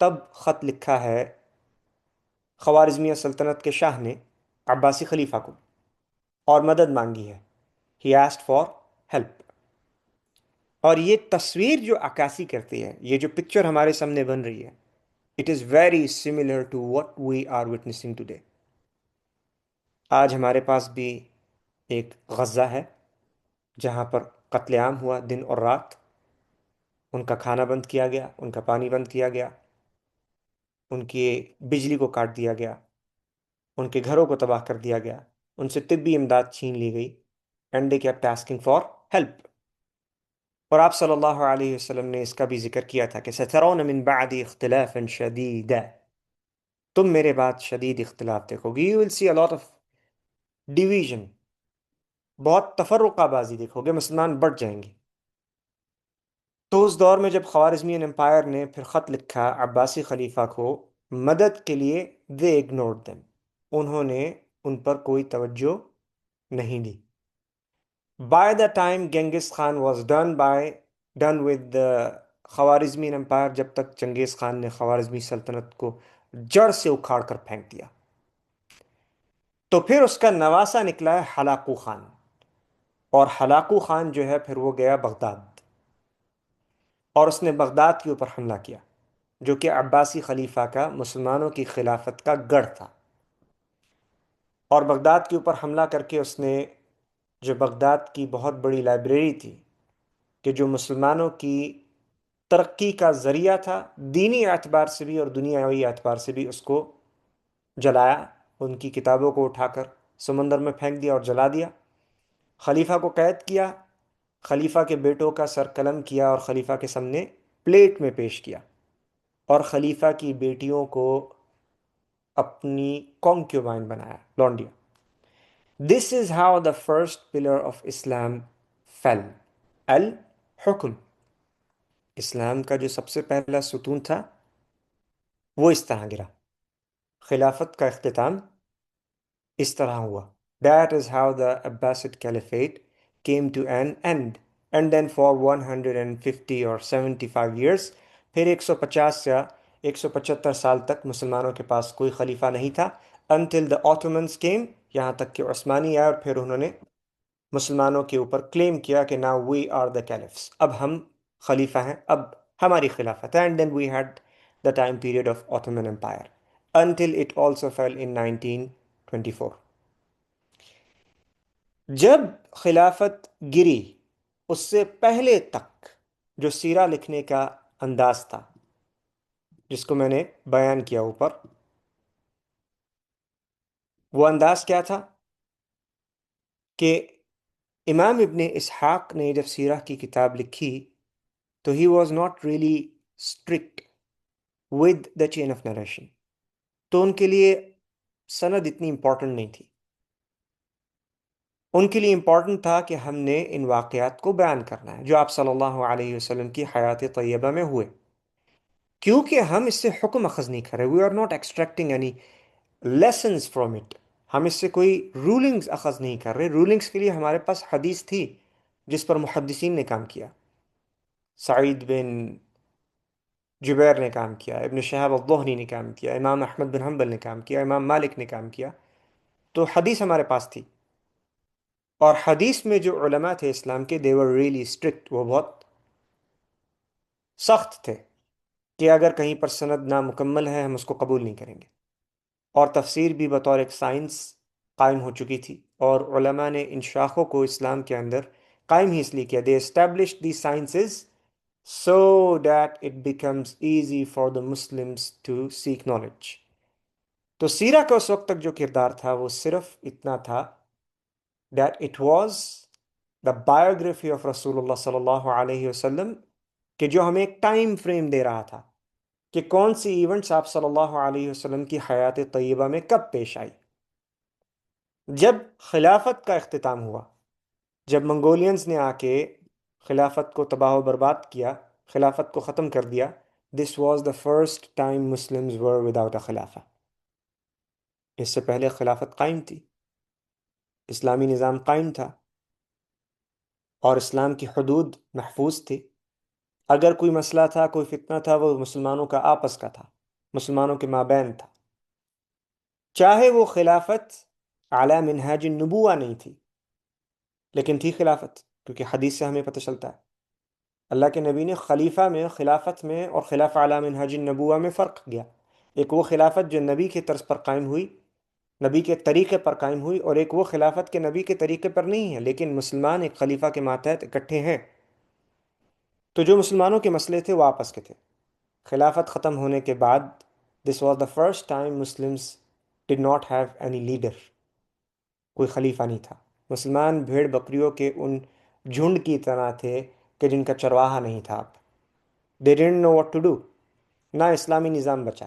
تب خط لکھا ہے خوارزمیہ سلطنت کے شاہ نے عباسی خلیفہ کو، اور مدد مانگی ہے، he asked for help۔ اور یہ تصویر جو عکاسی کرتی ہے، یہ جو پکچر ہمارے سامنے بن رہی ہے، it is very similar to what we are witnessing today۔ آج ہمارے پاس بھی ایک غزہ ہے جہاں پر قتل عام ہوا دن اور رات، ان کا کھانا بند کیا گیا، ان کا پانی بند کیا گیا، ان کی بجلی کو کاٹ دیا گیا، ان کے گھروں کو تباہ کر دیا گیا، ان سے طبی امداد چھین لی گئی، and they kept asking for help۔ اور آپ صلی اللہ علیہ وسلم نے اس کا بھی ذکر کیا تھا کہ سترون من بعد اختلافا شدیدا، تم میرے بعد شدید اختلاف دیکھو گے، you will see a lot of division، بہت تفرقہ بازی دیکھو گے، مسلمان بٹ جائیں گے۔ تو اس دور میں جب خوارزمیان امپائر نے پھر خط لکھا عباسی خلیفہ کو مدد کے لیے، they ignored them، انہوں نے ان پر کوئی توجہ نہیں دی۔ By the time Genghis Khan was done with the Khwarazmian empire, جب تک چنگیز خان نے خوارزمی سلطنت کو جڑ سے اکھاڑ کر پھینک دیا، تو پھر اس کا نواسا نکلا ہے ہلاکو خان، اور ہلاکو خان جو ہے پھر وہ گیا بغداد، اور اس نے بغداد کے اوپر حملہ کیا، جو کہ عباسی خلیفہ کا مسلمانوں کی خلافت کا گڑھ تھا، اور بغداد کے اوپر حملہ کر کے اس نے جو بغداد کی بہت بڑی لائبریری تھی، کہ جو مسلمانوں کی ترقی کا ذریعہ تھا دینی اعتبار سے بھی اور دنیاوی اعتبار سے بھی، اس کو جلایا، ان کی کتابوں کو اٹھا کر سمندر میں پھینک دیا اور جلا دیا، خلیفہ کو قید کیا، خلیفہ کے بیٹوں کا سر قلم کیا اور خلیفہ کے سامنے پلیٹ میں پیش کیا، اور خلیفہ کی بیٹیوں کو اپنی کونکیوبائن بنایا، لونڈیا۔ This is how the first pillar of Islam fell، الحکم۔ اسلام کا جو سب سے پہلا ستون تھا وہ اس طرح گرا، خلافت کا اختتام اس طرح ہوا۔ That is how the Abbasid Caliphate came to an end، and then for 150 or 75 years، پھر 150 یا 175 سال تک مسلمانوں کے پاس کوئی خلیفہ نہیں تھا، until the Ottomans came، یہاں تک کہ عثمانی آئے اور پھر انہوں نے مسلمانوں کے اوپر کلیم کیا کہ now we are the caliphs، اب ہم خلیفہ ہیں، اب ہماری خلافت ہے، and then we had the time period of Ottoman Empire until it also fell in 1924۔ جب خلافت گری اس سے پہلے تک جو سیرہ لکھنے کا انداز تھا، جس کو میں نے بیان کیا اوپر، وہ انداز کیا تھا کہ امام ابن اسحاق نے جب سیرہ کی کتاب لکھی تو he was not really strict with the chain of narration، تو ان کے لیے سند اتنی امپورٹنٹ نہیں تھی، ان کے لیے امپورٹنٹ تھا کہ ہم نے ان واقعات کو بیان کرنا ہے جو آپ صلی اللہ علیہ وسلم کی حیات طیبہ میں ہوئے، کیونکہ ہم اس سے حکم اخذ نہیں کر رہے، we are not extracting any lessons from it، ہم اس سے کوئی رولنگز اخذ نہیں کر رہے، رولنگز کے لیے ہمارے پاس حدیث تھی جس پر محدثین نے کام کیا، سعید بن جبیر نے کام کیا، ابن شہاب الظہری نے کام کیا، امام احمد بن حنبل نے کام کیا، امام مالک نے کام کیا، تو حدیث ہمارے پاس تھی، اور حدیث میں جو علماء تھے اسلام کے they were really strict، وہ بہت سخت تھے کہ اگر کہیں پر سند نامکمل ہے ہم اس کو قبول نہیں کریں گے، اور تفسیر بھی بطور ایک سائنس قائم ہو چکی تھی، اور علماء نے ان شاخوں کو اسلام کے اندر قائم ہی اس لیے کیا. They established these sciences so that it becomes easy for the Muslims to seek knowledge. تو سیرہ کا اس وقت تک جو کردار تھا وہ صرف اتنا تھا that it was the biography of رسول اللہ صلی اللہ علیہ وسلم، کہ جو ہمیں ایک ٹائم فریم دے رہا تھا کہ کون سی ایونٹس آپ صلی اللہ علیہ وسلم کی حیات طیبہ میں کب پیش آئی. جب خلافت کا اختتام ہوا، جب منگولینز نے آ کے خلافت کو تباہ و برباد کیا، خلافت کو ختم کر دیا، this was the first time Muslims were without a خلافہ. اس سے پہلے خلافت قائم تھی، اسلامی نظام قائم تھا، اور اسلام کی حدود محفوظ تھی. اگر کوئی مسئلہ تھا، کوئی فتنہ تھا، وہ مسلمانوں کا آپس کا تھا، مسلمانوں کے مابین تھا، چاہے وہ خلافت علی منہاج النبوہ نہیں تھی، لیکن تھی خلافت، کیونکہ حدیث سے ہمیں پتہ چلتا ہے اللہ کے نبی نے خلیفہ میں، خلافت میں اور خلافہ علی منہاج النبوہ میں فرق کیا. ایک وہ خلافت جو نبی کے طرز پر قائم ہوئی، نبی کے طریقے پر قائم ہوئی، اور ایک وہ خلافت کے نبی کے طریقے پر نہیں ہے لیکن مسلمان ایک خلیفہ کے ماتحت اکٹھے ہیں. تو جو مسلمانوں کے مسئلے تھے وہ آپس کے تھے. خلافت ختم ہونے کے بعد this was the first time Muslims did not have any leader. کوئی خلیفہ نہیں تھا. مسلمان بھیڑ بکریوں کے ان جھنڈ کی طرح تھے کہ جن کا چرواہا نہیں تھا. They didn't know what to do. نہ اسلامی نظام بچا،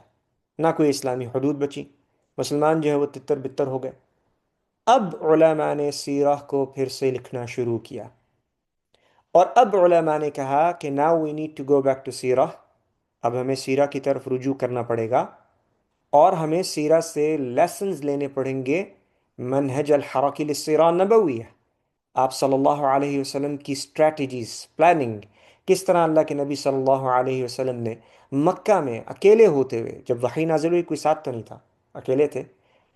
نہ کوئی اسلامی حدود بچی. مسلمان جو ہے وہ تتر بتر ہو گئے. اب علماء نے سیرہ کو پھر سے لکھنا شروع کیا، اور اب علماء نے کہا کہ now we need to go back to سیرہ. اب ہمیں سیرہ کی طرف رجوع کرنا پڑے گا، اور ہمیں سیرہ سے لیسنز لینے پڑیں گے. منہج الحرکی للسیرہ النبویہ، آپ صلی اللہ علیہ وسلم کی اسٹریٹجیز، پلاننگ، کس طرح اللہ کے نبی صلی اللہ علیہ وسلم نے مکہ میں اکیلے ہوتے ہوئے، جب وحی نازل ہوئی کوئی ساتھ تو نہیں تھا، اکیلے تھے.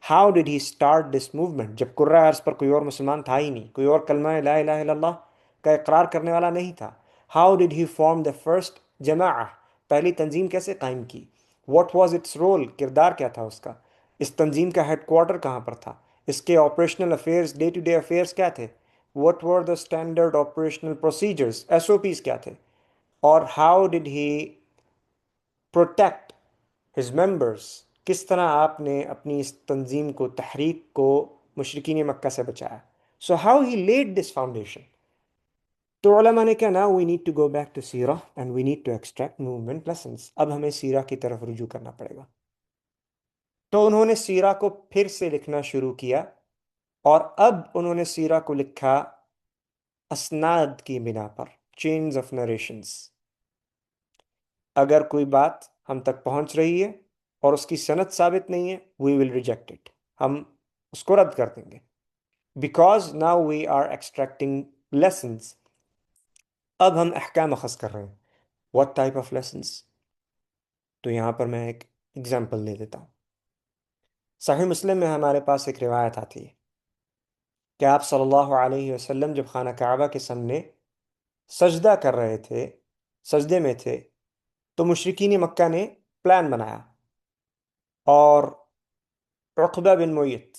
How did he start this movement, جب کرۂ ارض پر کوئی اور مسلمان تھا ہی نہیں، کوئی اور کلمہ لا الہ الا اللہ کا اقرار کرنے والا نہیں تھا. How did he form the first جماعہ، پہلی تنظیم کیسے قائم کی. واٹ واز اٹس رول، کردار کیا تھا اس کا. اس تنظیم کا ہیڈ کوارٹر کہاں پر تھا، اس کے operational affairs, day to day affairs کیا تھے. what were the standard operational procedures، SOPs کیا تھے. اور how did he protect his members، کس طرح آپ نے اپنی اس تنظیم کو، تحریک کو مشرکین مکہ سے بچایا. so how he laid this foundation. تو علماء نے کہا now we need to go back to سیرہ and we need to extract movement lessons. اب ہمیں سیرہ کی طرف رجوع کرنا پڑے گا. تو انہوں نے سیرہ کو پھر سے لکھنا شروع کیا، اور اب انہوں نے سیرہ کو لکھا اسناد کی بنا پر، چینز آف نریشنز. اگر کوئی بات ہم تک پہنچ رہی ہے اور اس کی سند ثابت نہیں ہے، وی ول ریجیکٹ اٹ، ہم اس کو رد کر دیں گے. Because now we are extracting lessons. اب ہم احکام اخذ کر رہے ہیں. What type of lessons? تو یہاں پر میں ایک ایگزامپل دے دیتا ہوں. صحیح مسلم میں ہمارے پاس ایک روایت آتی ہے کہ آپ صلی اللہ علیہ وسلم جب خانہ کعبہ کے سامنے سجدہ کر رہے تھے، سجدے میں تھے، تو مشرکین مکہ نے پلان بنایا، اور عقبہ بن معیط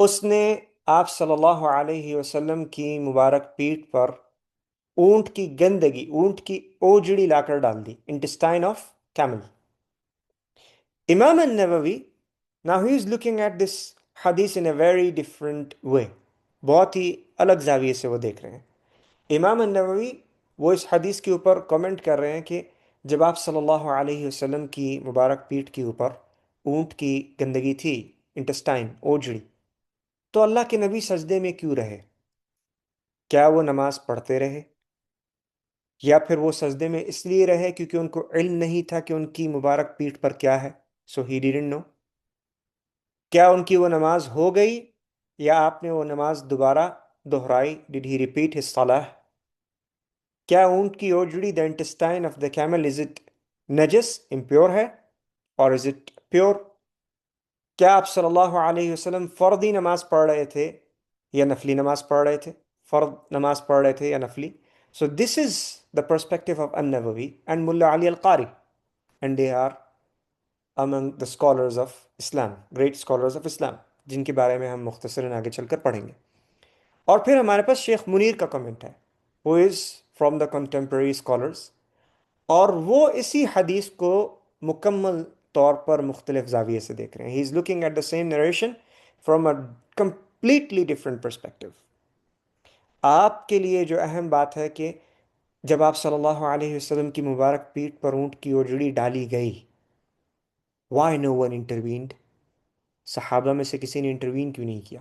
اس نے آپ صلی اللہ علیہ وسلم کی مبارک پیٹھ پر اونٹ کی گندگی، اونٹ کی اوجڑی لا کر ڈال دی، انٹسٹائن آف کیمل. امام النووی now he is looking at this hadith in a very different way، بہت ہی الگ زاویے سے وہ دیکھ رہے ہیں. امام النووی وہ اس حدیث کے اوپر کمنٹ کر رہے ہیں کہ جب آپ صلی اللہ علیہ وسلم کی مبارک پیٹھ کے اوپر اونٹ کی گندگی تھی، انٹسٹائن، اوجڑی، تو اللہ کے نبی سجدے میں کیوں رہے؟ کیا وہ نماز پڑھتے رہے، یا پھر وہ سجدے میں اس لیے رہے کیونکہ ان کو علم نہیں تھا کہ ان کی مبارک پیٹھ پر کیا ہے؟ سو ہی ڈیڈنٹ نو. کیا ان کی وہ نماز ہو گئی، یا آپ نے وہ نماز دوبارہ دہرائی؟ ڈیڈ ہی ریپیٹ ہز صلاح؟ کیا اونٹ کی اوجڑی، the intestine of the camel, is it نجس، امپیور ہے، اور از اٹ پیور؟ کیا آپ صلی اللہ علیہ وسلم فردی نماز پڑھ رہے تھے یا نفلی نماز پڑھ رہے تھے؟ فرد نماز پڑھ رہے تھے یا نفلی؟ So this is the perspective of النووی اینڈ ملا علی القاری، and they are among the scholars of Islam, great scholars of Islam. جن کے بارے میں ہم مختصراً آگے چل کر پڑھیں گے. اور پھر ہمارے پاس شیخ منیر کا کمنٹ ہے who is from the contemporary scholars, اور وہ اسی حدیث کو مکمل طور پر مختلف زاویے سے دیکھ رہے ہیں. he is looking at the same narration from a completely different perspective. آپ کے لیے جو اہم بات ہے کہ جب آپ صلی اللہ علیہ وسلم کی مبارک پیٹھ پر اونٹ کی اوجڑی ڈالی گئی, why no one intervened؟ صحابہ میں سے کسی نے انٹروین کیوں نہیں کیا؟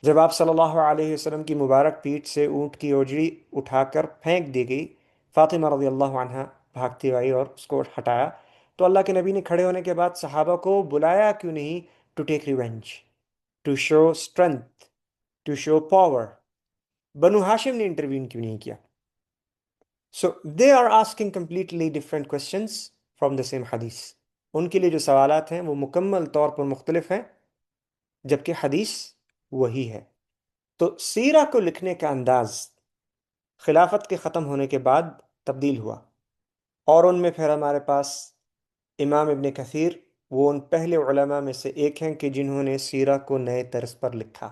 جب آپ صلی اللہ علیہ وسلم کی مبارک پیٹھ سے اونٹ کی اوجڑی اٹھا کر پھینک دی گئی, فاطمہ رضی اللہ عنہا بھاگتی آئی اور اس کو ہٹایا, تو اللہ کے نبی نے کھڑے ہونے کے بعد صحابہ کو بلایا کیوں نہیں to take revenge, to show strength, to show power? بنو ہاشم نے انٹروین کیوں نہیں کیا؟ So they are asking completely different questions from the same حدیث. ان کے لیے جو سوالات ہیں وہ مکمل طور پر مختلف ہیں, جبکہ حدیث وہی ہے. تو سیرہ کو لکھنے کا انداز خلافت کے ختم ہونے کے بعد تبدیل ہوا, اور ان میں پھر ہمارے پاس امام ابن کثیر, وہ ان پہلے علماء میں سے ایک ہیں کہ جنہوں نے سیرہ کو نئے طرز پر لکھا,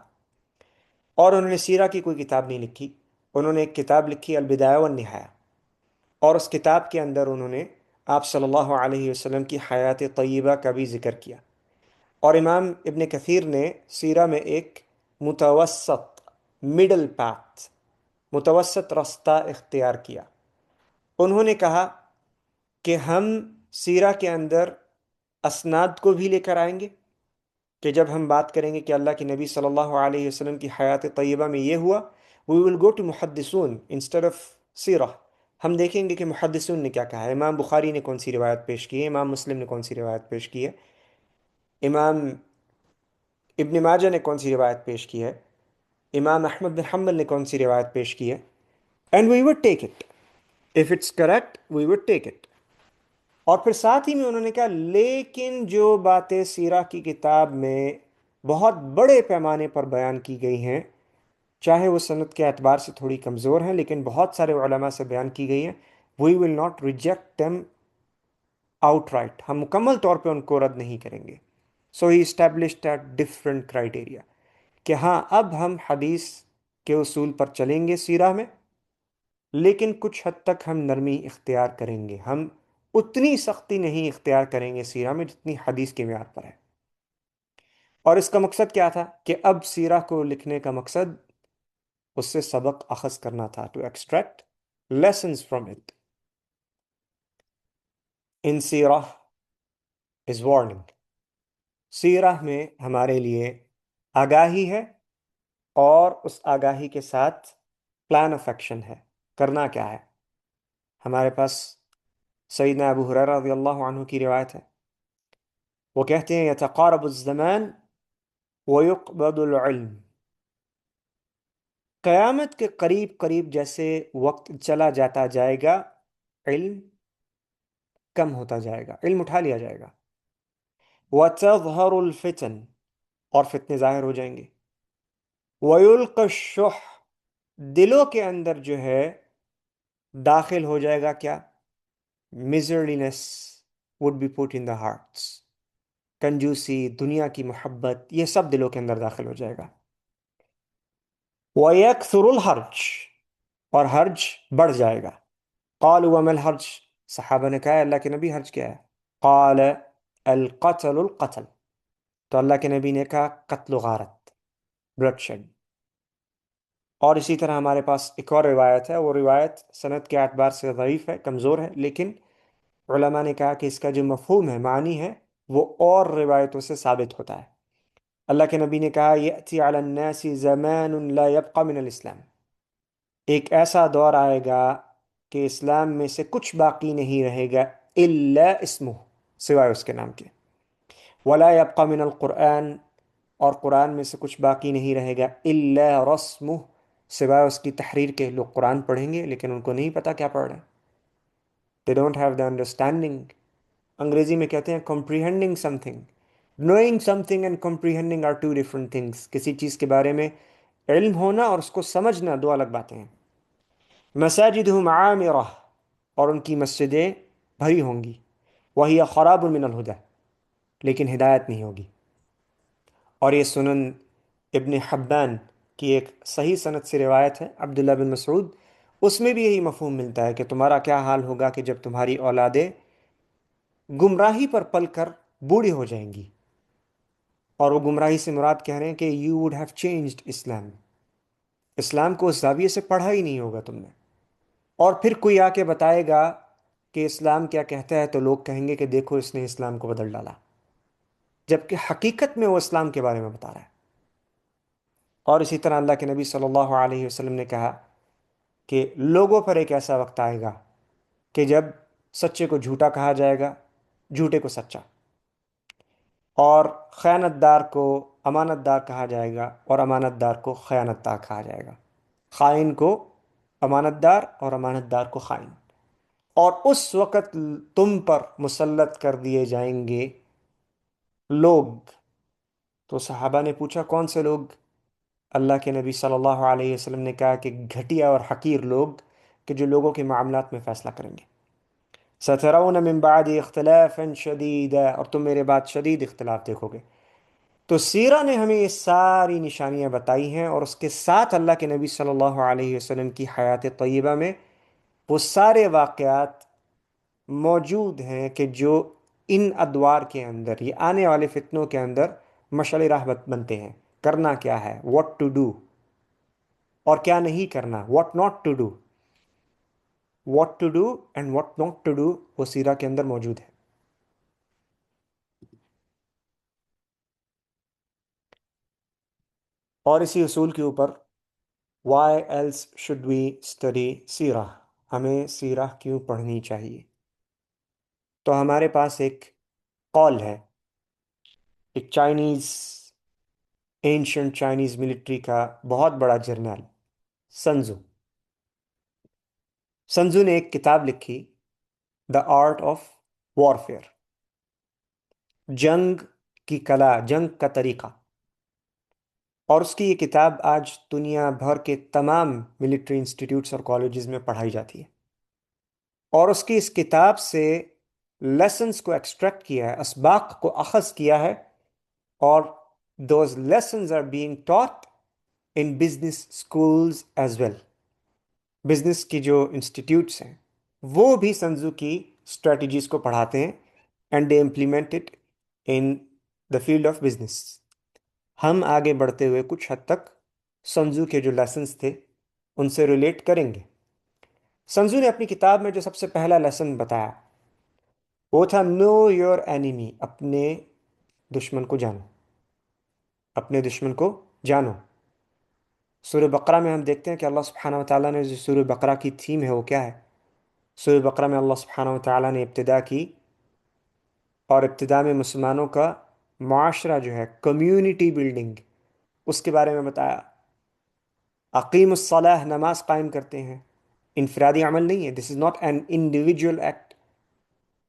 اور انہوں نے سیرہ کی کوئی کتاب نہیں لکھی. انہوں نے ایک کتاب لکھی البدایہ والنہایہ, اور اس کتاب کے اندر انہوں نے آپ صلی اللہ علیہ وسلم کی حیات طیبہ کا بھی ذکر کیا. اور امام ابن کثیر نے سیرہ میں ایک متوسط مڈل پاتھ, متوسط رستہ اختیار کیا. انہوں نے کہا کہ ہم سیرہ کے اندر اسناد کو بھی لے کر آئیں گے, کہ جب ہم بات کریں گے کہ اللہ کے نبی صلی اللہ علیہ وسلم کی حیات طیبہ میں یہ ہوا, we will go to محدثون instead of سیرہ. ہم دیکھیں گے کہ محدثون نے کیا کہا ہے. امام بخاری نے کون سی روایت پیش کی ہے, امام مسلم نے کون سی روایت پیش کی ہے, امام ابن ماجہ نے کون سی روایت پیش کی ہے, امام احمد بن حنبل نے کون سی روایت پیش کی ہے. And we would take it if it's correct, we would take it. اور پھر ساتھ ہی میں انہوں نے کہا لیکن جو باتیں سیرہ کی کتاب میں بہت بڑے پیمانے پر بیان کی گئی ہیں, چاہے وہ سند کے اعتبار سے تھوڑی کمزور ہیں لیکن بہت سارے علماء سے بیان کی گئی ہیں, we will not reject them outright, ہم مکمل طور پہ ان کو رد نہیں کریں گے. So he established a different criteria کہ ہاں اب ہم حدیث کے اصول پر چلیں گے سیرہ میں, لیکن کچھ حد تک ہم نرمی اختیار کریں گے, ہم اتنی سختی نہیں اختیار کریں گے سیرہ میں جتنی حدیث کے معیار پر ہے. اور اس کا مقصد کیا تھا کہ اب سیرہ کو لکھنے کا مقصد اس سے سبق اخذ کرنا تھا, to extract lessons from it. In سیرہ is warning, سیرہ میں ہمارے لیے آگاہی ہے, اور اس آگاہی کے ساتھ پلان آف ایکشن ہے. کرنا کیا ہے؟ ہمارے پاس سیدنا ابو ہریرہ رضی اللہ عنہ کی روایت ہے, وہ کہتے ہیں یتقارب الزمان ویقبض العلم, قیامت کے قریب قریب جیسے وقت چلا جاتا جائے گا, علم کم ہوتا جائے گا, علم اٹھا لیا جائے گا. وَتَظْهَرُ الْفِتَنِ, اور فتنے ظاہر ہو جائیں گے. وَيُلْقَ الشُّحْ, دلوں کے اندر جو ہے داخل ہو جائے گا کیا؟ miserliness would be put in the hearts, کنجوسی, دنیا کی محبت, یہ سب دلوں کے اندر داخل ہو جائے گا. وَيَكْثُرُ الْحَرْجِ, اور حرج بڑھ جائے گا. قالوا وما الحرج, صحابہ نے کہا اللہ کے نبی حرج کیا ہے؟ قال القتل القتل, تو اللہ کے نبی نے کہا قتل و غارت, بلڈ شیڈ. اور اسی طرح ہمارے پاس ایک اور روایت ہے, وہ روایت سند کے اعتبار سے ضعیف ہے, کمزور ہے, لیکن علماء نے کہا کہ اس کا جو مفہوم ہے, معنی ہے, وہ اور روایتوں سے ثابت ہوتا ہے. اللہ کے نبی نے کہا یأتی علی الناس زمان لا يبقى من الاسلام, ایک ایسا دور آئے گا کہ اسلام میں سے کچھ باقی نہیں رہے گا, الا اسمہ, سوائے اس کے نام کے. ولا يبقى من القرآن, اور قرآن میں سے کچھ باقی نہیں رہے گا, الا رسمہ, سوائے اس کی تحریر کے. لوگ قرآن پڑھیں گے لیکن ان کو نہیں پتا کیا پڑھ رہے ہیں. They don't have the understanding. انگریزی میں کہتے ہیں comprehending something. Knowing something and comprehending are two different things. کسی چیز کے بارے میں علم ہونا اور اس کو سمجھنا دو الگ باتیں ہیں. مساجدہم عامرہ, اور ان کی مسجدیں بھری ہوں گی. وہی خراب من الہدی, لیکن ہدایت نہیں ہوگی. اور یہ سنن ابن حبان کی ایک صحیح سند سے روایت ہے عبداللہ بن مسعود، اس میں بھی یہی مفہوم ملتا ہے کہ تمہارا کیا حال ہوگا کہ جب تمہاری اولادیں گمراہی پر پل کر بوڑھی ہو جائیں گی. اور وہ گمراہی سے مراد کہہ رہے ہیں کہ یو وڈ ہیو چینجڈ اسلام، اسلام کو اس زاویے سے پڑھا ہی نہیں ہوگا تم نے. اور پھر کوئی آ کے بتائے گا کہ اسلام کیا کہتا ہے تو لوگ کہیں گے کہ دیکھو اس نے اسلام کو بدل ڈالا، جبکہ حقیقت میں وہ اسلام کے بارے میں بتا رہا ہے. اور اسی طرح اللہ کے نبی صلی اللہ علیہ وسلم نے کہا کہ لوگوں پر ایک ایسا وقت آئے گا کہ جب سچے کو جھوٹا کہا جائے گا، جھوٹے کو سچا، اور خیانت دار کو امانت دار کہا جائے گا اور امانت دار کو خیانت دار کہا جائے گا، خائن کو امانت دار اور امانت دار کو خائن. اور اس وقت تم پر مسلط کر دیے جائیں گے لوگ. تو صحابہ نے پوچھا کون سے لوگ؟ اللہ کے نبی صلی اللہ علیہ وسلم نے کہا کہ گھٹیا اور حقیر لوگ کہ جو لوگوں کے معاملات میں فیصلہ کریں گے. سترون من بعد اختلافا شدیدا، اور تم میرے بعد شدید اختلاف دیکھو گے. تو سیرہ نے ہمیں یہ ساری نشانیاں بتائی ہیں، اور اس کے ساتھ اللہ کے نبی صلی اللہ علیہ وسلم کی حیات طیبہ میں وہ سارے واقعات موجود ہیں کہ جو ان ادوار کے اندر، یہ آنے والے فتنوں کے اندر مشعل راہ بنتے ہیں. کرنا کیا ہے، what to do، اور کیا نہیں کرنا، what not to do. what to do and what not to do وہ سیرہ کے اندر موجود ہے. اور اسی اصول کے اوپر why else should we study سیرہ، ہمیں سیرہ کیوں پڑھنی چاہیے؟ تو ہمارے پاس ایک قول ہے، ایک اینشنٹ چائنیز ملٹری کا بہت بڑا جرنیل سنزو نے ایک کتاب لکھی، دا آرٹ آف وارفیئر، جنگ کی کلا، جنگ کا طریقہ. اور اس کی یہ کتاب آج دنیا بھر کے تمام ملٹری انسٹیٹیوٹس اور کالجز میں پڑھائی جاتی ہے. اور اس کی اس کتاب سے لیسنز کو ایکسٹریکٹ کیا ہے، اسباق کو اخذ کیا ہے، اور those lessons are being taught in business schools as well. Business کی جو انسٹیٹیوٹس ہیں وہ بھی سنزو کی اسٹریٹجیز کو پڑھاتے ہیں، and they implement it in the field of business. ہم آگے بڑھتے ہوئے کچھ حد تک سنزو کے جو لیسنز تھے ان سے ریلیٹ کریں گے. سنزو نے اپنی کتاب میں جو سب سے پہلا لیسن بتایا وہ تھا نو یور اینیمی، اپنے دشمن کو جانو، اپنے دشمن کو جانو. سورہ بقرہ میں ہم دیکھتے ہیں کہ اللہ سبحانہ وتعالیٰ نے جو سورہ بقرہ کی تھیم ہے وہ کیا ہے؟ سورہ بقرہ میں اللہ سبحانہ وتعالیٰ نے ابتدا کی، اور ابتدا میں مسلمانوں کا معاشرہ جو ہے، کمیونٹی بلڈنگ، اس کے بارے میں بتایا. اقیم الصلاح، نماز قائم کرتے ہیں، انفرادی عمل نہیں ہے، this is not an individual act.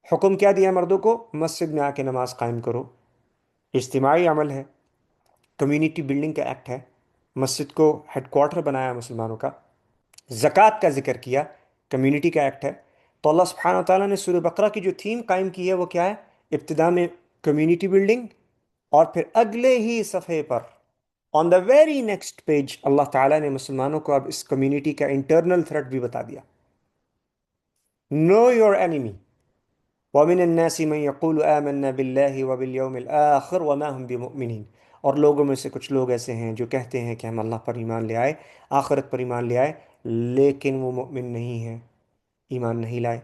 حکم کیا دیا مردوں کو؟ مسجد میں آ کے نماز قائم کرو، اجتماعی عمل ہے، کمیونٹی بلڈنگ کا ایکٹ ہے. مسجد کو ہیڈ کوارٹر بنایا مسلمانوں کا. زکوٰۃ کا ذکر کیا، کمیونٹی کا ایکٹ ہے. تو اللہ سبحانہ وتعالیٰ نے سورہ بقرہ کی جو تھیم قائم کی ہے وہ کیا ہے؟ ابتدا میں کمیونٹی بلڈنگ، اور پھر اگلے ہی صفحے پر آن دا ویری نیکسٹ پیج اللہ تعالیٰ نے مسلمانوں کو اب اس کمیونٹی کا انٹرنل تھریٹ بھی بتا دیا. نو یور اینیمی وَمِنَ النَّاسِ مَن يَقُولُ آمَنَّا بِاللَّهِ وَبِالْيَوْمِ الْآخِرِ وَمَا هُمْ بِمُؤْمِنِينَ. اور لوگوں میں سے کچھ لوگ ایسے ہیں جو کہتے ہیں کہ ہم اللہ پر ایمان لے آئے، آخرت پر ایمان لے آئے، لیکن وہ مؤمن نہیں ہیں، ایمان نہیں لائے.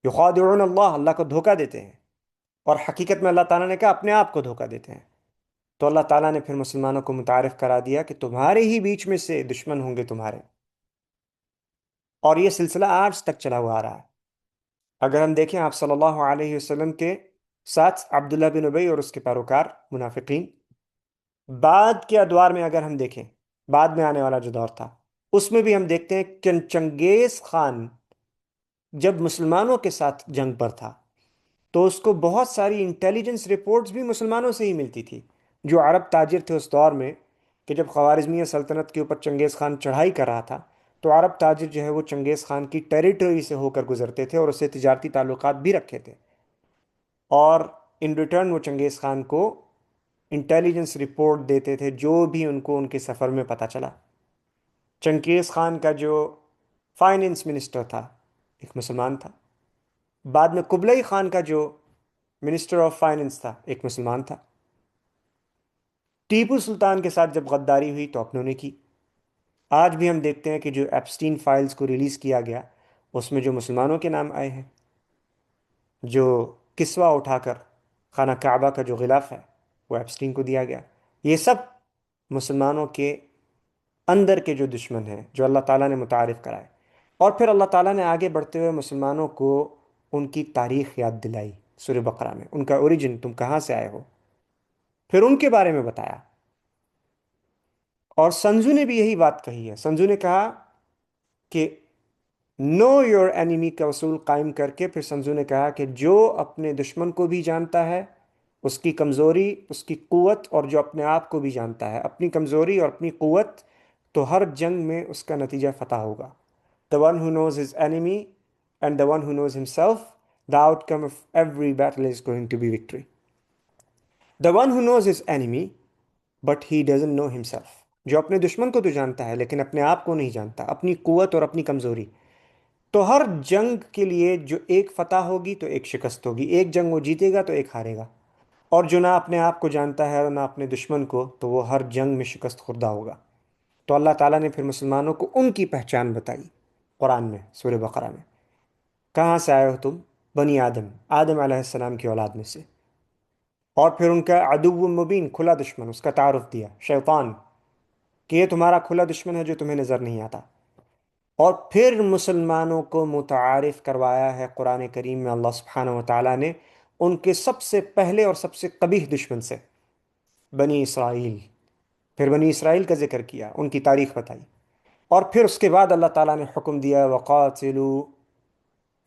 یخادعون اللہ، اللہ کو دھوکہ دیتے ہیں، اور حقیقت میں اللہ تعالیٰ نے کہا اپنے آپ کو دھوکہ دیتے ہیں. تو اللہ تعالیٰ نے پھر مسلمانوں کو متعارف کرا دیا کہ تمہارے ہی بیچ میں سے دشمن ہوں گے تمہارے. اور یہ سلسلہ آج تک چلا ہوا آ رہا ہے. اگر ہم دیکھیں آپ صلی اللہ علیہ وسلم کے ساتھ عبداللہ بن ابی اور اس کے پیروکار منافقین، بعد کے ادوار میں اگر ہم دیکھیں، بعد میں آنے والا جو دور تھا اس میں بھی ہم دیکھتے ہیں کہ چنگیز خان جب مسلمانوں کے ساتھ جنگ پر تھا تو اس کو بہت ساری انٹیلیجنس رپورٹس بھی مسلمانوں سے ہی ملتی تھی. جو عرب تاجر تھے اس دور میں، کہ جب خوارزمیہ سلطنت کے اوپر چنگیز خان چڑھائی کر رہا تھا تو عرب تاجر جو ہے وہ چنگیز خان کی ٹیریٹری سے ہو کر گزرتے تھے اور اس سے تجارتی تعلقات بھی رکھے تھے، اور ان ریٹرن وہ چنگیز خان کو انٹیلیجنس رپورٹ دیتے تھے جو بھی ان کو ان کے سفر میں پتہ چلا۔ چنگیز خان کا جو فائننس منسٹر تھا ایک مسلمان تھا، بعد میں قبلئی خان کا جو منسٹر آف فائننس تھا ایک مسلمان تھا۔ ٹیپو سلطان کے ساتھ جب غداری ہوئی تو اپنوں نے کی۔ آج بھی ہم دیکھتے ہیں کہ جو ایپسٹین فائلز کو ریلیز کیا گیا اس میں جو مسلمانوں کے نام آئے ہیں، جو کسوہ اٹھا کر خانہ کعبہ کا جو غلاف ہے وہ ایپسٹین کو دیا گیا، یہ سب مسلمانوں کے اندر کے جو دشمن ہیں جو اللہ تعالیٰ نے متعارف کرائے۔ اور پھر اللہ تعالیٰ نے آگے بڑھتے ہوئے مسلمانوں کو ان کی تاریخ یاد دلائی سورہ بقرہ میں، ان کا اوریجن، تم کہاں سے آئے ہو، پھر ان کے بارے میں بتایا۔ اور سنزو نے بھی یہی بات کہی ہے، سنزو نے کہا کہ نو یور اینیمی کا اصول قائم کر کے پھر سنزو نے کہا کہ جو اپنے دشمن کو بھی جانتا ہے، اس کی کمزوری، اس کی قوت، اور جو اپنے آپ کو بھی جانتا ہے، اپنی کمزوری اور اپنی قوت، تو ہر جنگ میں اس کا نتیجہ فتح ہوگا۔ The one who knows his enemy and the one who knows himself, the outcome of every battle is going to be victory. The one who knows his enemy but he doesn't know himself، جو اپنے دشمن کو تو جانتا ہے لیکن اپنے آپ کو نہیں جانتا، اپنی قوت اور اپنی کمزوری، تو ہر جنگ کے لیے جو ایک فتح ہوگی تو ایک شکست ہوگی، ایک جنگ وہ جیتے گا تو ایک ہارے گا۔ اور جو نہ اپنے آپ کو جانتا ہے اور نہ اپنے دشمن کو، تو وہ ہر جنگ میں شکست خوردہ ہوگا۔ تو اللہ تعالیٰ نے پھر مسلمانوں کو ان کی پہچان بتائی قرآن میں، سورہ بقرہ میں، کہاں سے آئے ہو تم؟ بنی آدم، آدم علیہ السلام کی اولاد میں سے۔ اور پھر ان کا عدو مبین، کھلا دشمن، اس کا تعارف دیا، شیطان، کہ یہ تمہارا کھلا دشمن ہے جو تمہیں نظر نہیں آتا۔ اور پھر مسلمانوں کو متعارف کروایا ہے قرآن کریم میں اللہ سبحانہ و تعالیٰ نے ان کے سب سے پہلے اور سب سے قبیح دشمن سے، بنی اسرائیل۔ پھر بنی اسرائیل کا ذکر کیا، ان کی تاریخ بتائی، اور پھر اس کے بعد اللہ تعالیٰ نے حکم دیا وَقَاتِلُوا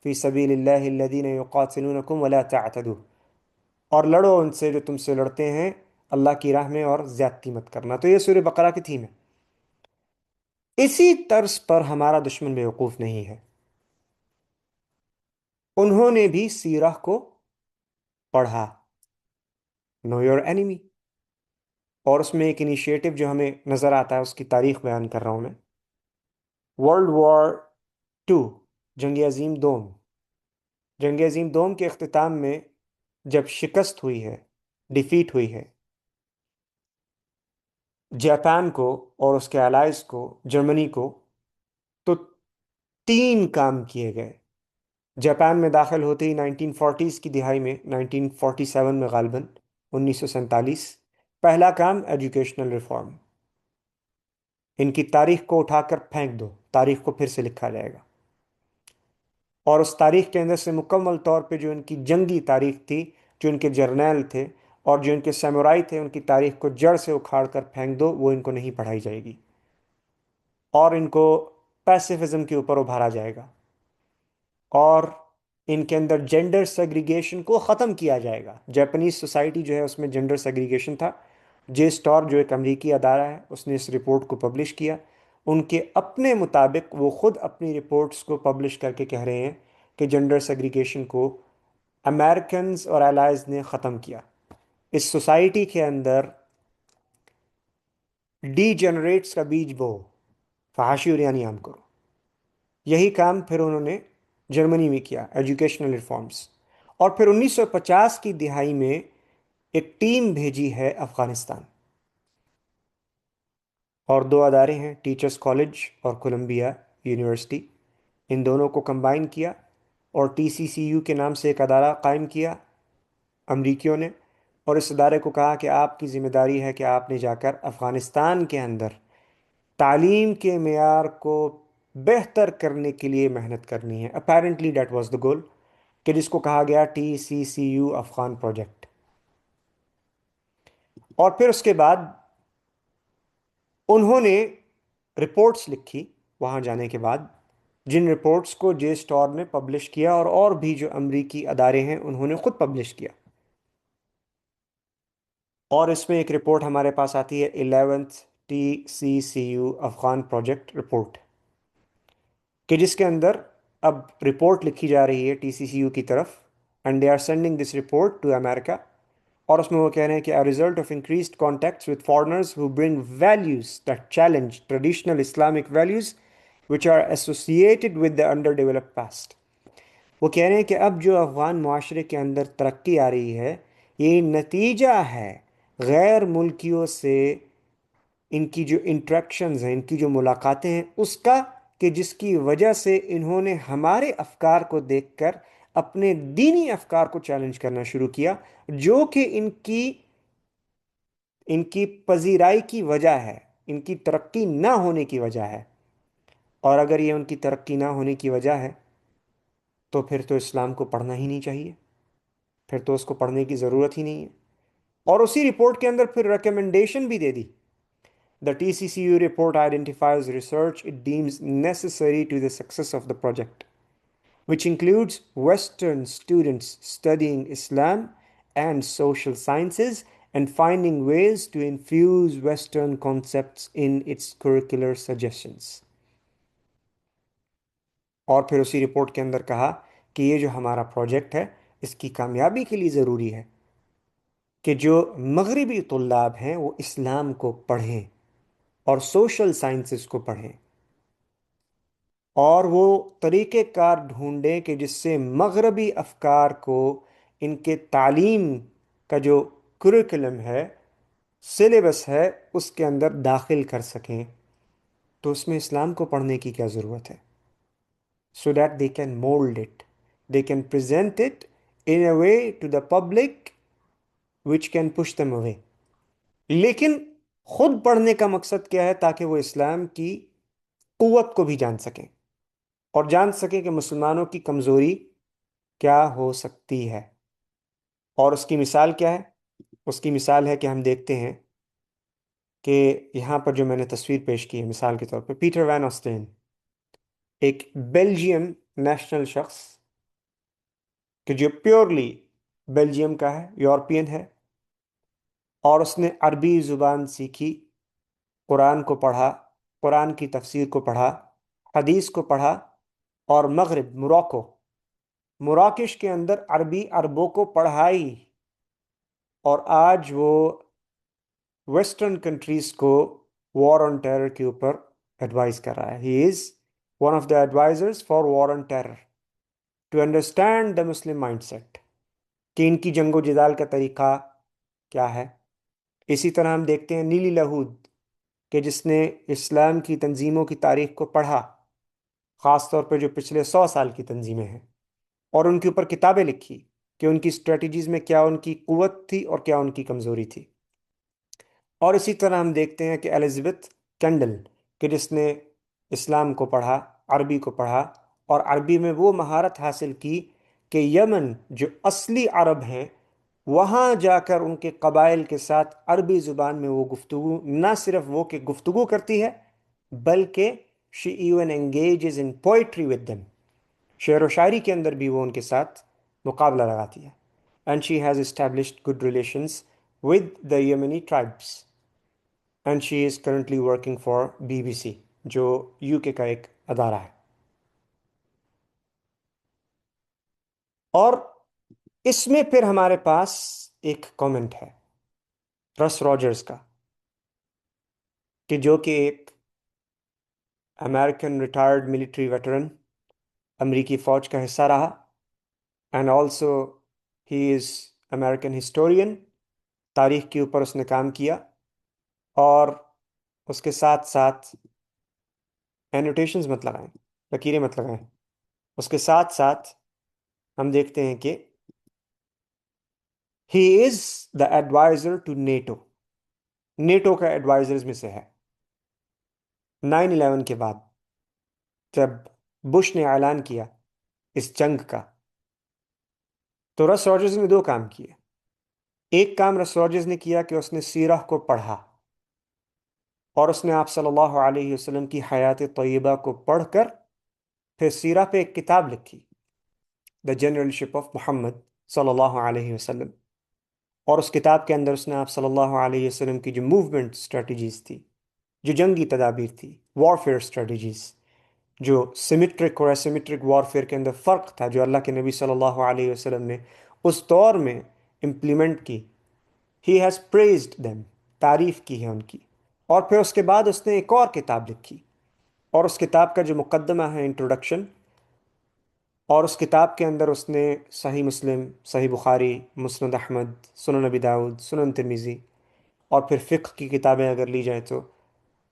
فِي سَبِيلِ اللَّهِ الَّذِينَ يُقَاتِلُونَكُمْ وَلَا تَعْتَدُوا، اور لڑو ان سے جو تم سے لڑتے ہیں اللہ کی راہ میں، اور زیادتی مت کرنا۔ تو یہ سورہ بقرہ کی تھیم ہے۔ اسی طرز پر ہمارا دشمن بیوقوف نہیں ہے، انہوں نے بھی سیرہ کو پڑھا، نو یور اینیمی، اور اس میں ایک انیشیٹو جو ہمیں نظر آتا ہے، اس کی تاریخ بیان کر رہا ہوں میں۔ ورلڈ وار ٹو، جنگ عظیم دوم، جنگ عظیم دوم کے اختتام میں جب شکست ہوئی ہے، ڈیفیٹ ہوئی ہے، جاپان کو اور اس کے الائز کو، جرمنی کو، تو 3 کام کیے گئے۔ جاپان میں داخل ہوتے ہی 1940s کی دہائی میں، 1947 میں غالباً، 1947، پہلا کام ایجوکیشنل ریفارم۔ ان کی تاریخ کو اٹھا کر پھینک دو، تاریخ کو پھر سے لکھا جائے گا، اور اس تاریخ کے اندر سے مکمل طور پہ جو ان کی جنگی تاریخ تھی، جو ان کے جرنیل تھے اور جو ان کے سامورائی تھے، ان کی تاریخ کو جڑ سے اکھاڑ کر پھینک دو، وہ ان کو نہیں پڑھائی جائے گی، اور ان کو پیسیفزم کے اوپر ابھارا جائے گا، اور ان کے اندر جینڈر سیگریگیشن کو ختم کیا جائے گا۔ جاپنیز سوسائٹی جو ہے اس میں جینڈر سیگریگیشن تھا۔ جے اسٹار جو ایک امریکی ادارہ ہے، اس نے اس رپورٹ کو پبلش کیا۔ ان کے اپنے مطابق وہ خود اپنی رپورٹس کو پبلش کر کے کہہ رہے ہیں کہ جینڈر سیگریگیشن کو امریکنز اور الائز نے ختم کیا۔ اس سوسائٹی کے اندر ڈی جنریٹس کا بیج بو، فحاشی اور یعنی عام کرو۔ یہی کام پھر انہوں نے جرمنی میں کیا، ایجوکیشنل ریفارمز۔ اور پھر 1950 کی دہائی میں ایک ٹیم بھیجی ہے افغانستان، اور 2 ادارے ہیں، ٹیچرز کالج اور کولمبیا یونیورسٹی، ان دونوں کو کمبائن کیا اور TCCU کے نام سے ایک ادارہ قائم کیا امریکیوں نے، اور اس ادارے کو کہا کہ آپ کی ذمہ داری ہے کہ آپ نے جا کر افغانستان کے اندر تعلیم کے معیار کو بہتر کرنے کے لیے محنت کرنی ہے۔ اپیرنٹلی دیٹ واز دا گول، کہ جس کو کہا گیا TCCU افغان پروجیکٹ۔ اور پھر اس کے بعد انہوں نے رپورٹس لکھی وہاں جانے کے بعد، جن رپورٹس کو جے اسٹار نے پبلش کیا، اور بھی جو امریکی ادارے ہیں انہوں نے خود پبلش کیا۔ اور اس میں ایک رپورٹ ہمارے پاس آتی ہے 11th TCCU Afghan project report, کہ جس کے اندر اب رپورٹ لکھی جا رہی ہے TCCU کی طرف، and they are sending this report to America, اور اس میں وہ کہہ رہے ہیں کہ a result of increased contacts with foreigners who bring values that challenge traditional Islamic values which are associated with the underdeveloped past. وہ کہہ رہے ہیں کہ اب جو افغان معاشرے کے اندر ترقی آ رہی ہے یہ نتیجہ ہے غیر ملکیوں سے ان کی جو انٹریکشنز ہیں، ان کی جو ملاقاتیں ہیں اس کا، کہ جس کی وجہ سے انہوں نے ہمارے افکار کو دیکھ کر اپنے دینی افکار کو چیلنج کرنا شروع کیا، جو کہ ان کی پذیرائی کی وجہ ہے، ان کی ترقی نہ ہونے کی وجہ ہے۔ اور اگر یہ ان کی ترقی نہ ہونے کی وجہ ہے تو پھر تو اسلام کو پڑھنا ہی نہیں چاہیے، پھر تو اس کو پڑھنے کی ضرورت ہی نہیں ہے۔ اور اسی رپورٹ کے اندر پھر ریکمنڈیشن بھی دے دی۔ The TCCU report identifies research it deems necessary to the success of the project, which includes Western students studying Islam and social sciences and finding ways to infuse Western concepts in its curricular suggestions. اور پھر اسی report کے اندر کہا کہ یہ جو ہمارا project ہے اس کی کامیابی کے لیے ضروری ہے کہ جو مغربی طلاب ہیں وہ اسلام کو پڑھیں اور سوشل سائنسز کو پڑھیں، اور وہ طریقہ کار ڈھونڈیں کہ جس سے مغربی افکار کو ان کے تعلیم کا جو کریکولم ہے، سلیبس ہے، اس کے اندر داخل کر سکیں۔ تو اس میں اسلام کو پڑھنے کی کیا ضرورت ہے؟ so that they can mold it, they can present it in a way to the public which can push them away. لیکن خود پڑھنے کا مقصد کیا ہے؟ تاکہ وہ اسلام کی قوت کو بھی جان سکیں اور جان سکیں کہ مسلمانوں کی کمزوری کیا ہو سکتی ہے۔ اور اس کی مثال کیا ہے؟ اس کی مثال ہے کہ ہم دیکھتے ہیں کہ یہاں پر جو میں نے تصویر پیش کی ہے مثال کے طور پر، پیٹر وین آسٹین، ایک بیلجیم نیشنل شخص کہ جو پیورلی بیلجیم کا ہے، یورپین ہے، اور اس نے عربی زبان سیکھی، قرآن کو پڑھا، قرآن کی تفسیر کو پڑھا، حدیث کو پڑھا، اور مغرب مراکش کے اندر عربی عربوں کو پڑھائی، اور آج وہ ویسٹرن کنٹریز کو وار آن ٹیرر کے اوپر ایڈوائز کر رہا ہے۔ He is one of the advisors for war on terror to understand the Muslim mindset, کہ ان کی جنگ و جدال کا طریقہ کیا ہے۔ اسی طرح ہم دیکھتے ہیں نیلی لاہود کہ جس نے اسلام کی تنظیموں کی تاریخ کو پڑھا، خاص طور پہ جو پچھلے 100 سال کی تنظیمیں ہیں، اور ان کے اوپر کتابیں لکھی کہ ان کی اسٹریٹجیز میں کیا ان کی قوت تھی اور کیا ان کی کمزوری تھی۔ اور اسی طرح ہم دیکھتے ہیں کہ الزبتھ کینڈل کہ جس نے اسلام کو پڑھا، عربی کو پڑھا، اور عربی میں وہ مہارت حاصل کی کہ یمن جو اصلی عرب ہیں وہاں جا کر ان کے قبائل کے ساتھ عربی زبان میں وہ گفتگو، نہ صرف وہ کہ گفتگو کرتی ہے بلکہ she even engages in poetry with them، شعر و شاعری کے اندر بھی وہ ان کے ساتھ مقابلہ لگاتی ہے۔ and she has established good relations with the Yemeni tribes and she is currently working for BBC جو UK کا ایک ادارہ ہے۔ اور اس میں پھر ہمارے پاس ایک کامنٹ ہے رس راجرز کا، کہ جو کہ ایک امریکن ریٹائرڈ ملٹری ویٹرن، امریکی فوج کا حصہ رہا، and also he is American historian, تاریخ کے اوپر اس نے کام کیا، اور اس کے ساتھ ساتھ اینوٹیشنز مت لگائیں، لکیریں مت لگائیں، اس کے ساتھ ساتھ ہم دیکھتے ہیں کہ ہی از دا ایڈوائزر ٹو نیٹو، نیٹو کا ایڈوائزرز میں سے ہے۔ 9/11 کے بعد جب بش نے اعلان کیا اس جنگ کا، تو رس راجرز نے 2 کام کیے۔ ایک کام رس راجرز نے کیا کہ اس نے سیرہ کو پڑھا، اور اس نے آپ صلی اللہ علیہ وسلم کی حیات طیبہ کو پڑھ کر پھر سیرہ پہ ایک کتاب لکھی، دا جنرلشپ آف محمد صلی اللہ علیہ وسلم، اور اس کتاب کے اندر اس نے آپ صلی اللہ علیہ وسلم کی جو موومنٹ اسٹریٹجیز تھی، جو جنگی تدابیر تھی، وارفیئر اسٹریٹجیز، جو سیمیٹرک اور ایسیمیٹرک وارفیئر کے اندر فرق تھا جو اللہ کے نبی صلی اللہ علیہ وسلم نے اس دور میں امپلیمنٹ کی، He has praised them. تعریف کی ہے ان کی. اور پھر اس کے بعد اس نے ایک اور کتاب لکھی، اور اس کتاب کا جو مقدمہ ہے انٹروڈکشن، اور اس کتاب کے اندر اس نے صحیح مسلم، صحیح بخاری، مسند احمد، سنن نبی داؤد، سنن ترمذی، اور پھر فقہ کی کتابیں اگر لی جائیں تو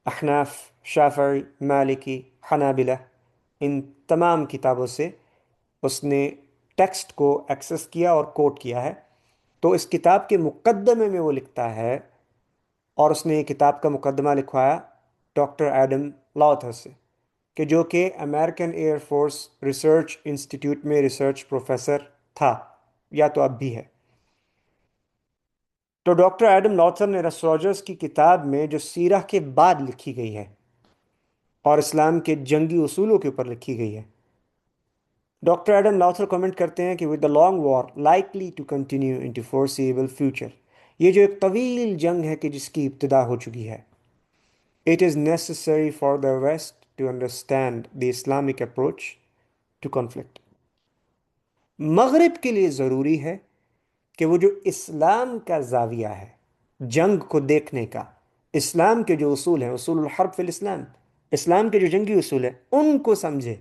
احناف، شافعی، مالکی، حنابلہ، ان تمام کتابوں سے اس نے ٹیکسٹ کو ایکسس کیا اور کوٹ کیا ہے. تو اس کتاب کے مقدمے میں وہ لکھتا ہے، اور اس نے یہ کتاب کا مقدمہ لکھوایا ڈاکٹر ایڈم لاؤتھر سے، کہ جو کہ American air force research institute میں ریسرچ پروفیسر تھا، یا تو اب بھی ہے. تو ڈاکٹر ایڈم لاؤتھر نے رس روجرز کی کتاب میں جو سیرہ کے بعد لکھی گئی ہے اور اسلام کے جنگی اصولوں کے اوپر لکھی گئی ہے، ڈاکٹر ایڈم لاؤتھر کمنٹ کرتے ہیں کہ with the long war likely to continue into foreseeable future, یہ جو ایک طویل جنگ ہے کہ جس کی ابتدا ہو چکی ہے، it is necessary for the west to understand the Islamic approach to conflict. مغرب کے لیے ضروری ہے کہ وہ جو اسلام کا زاویہ ہے جنگ کو دیکھنے کا، اسلام کے جو اصول ہیں، اصول الحرب فی الاسلام، اسلام کے جو جنگی اصول ہیں ان کو سمجھے.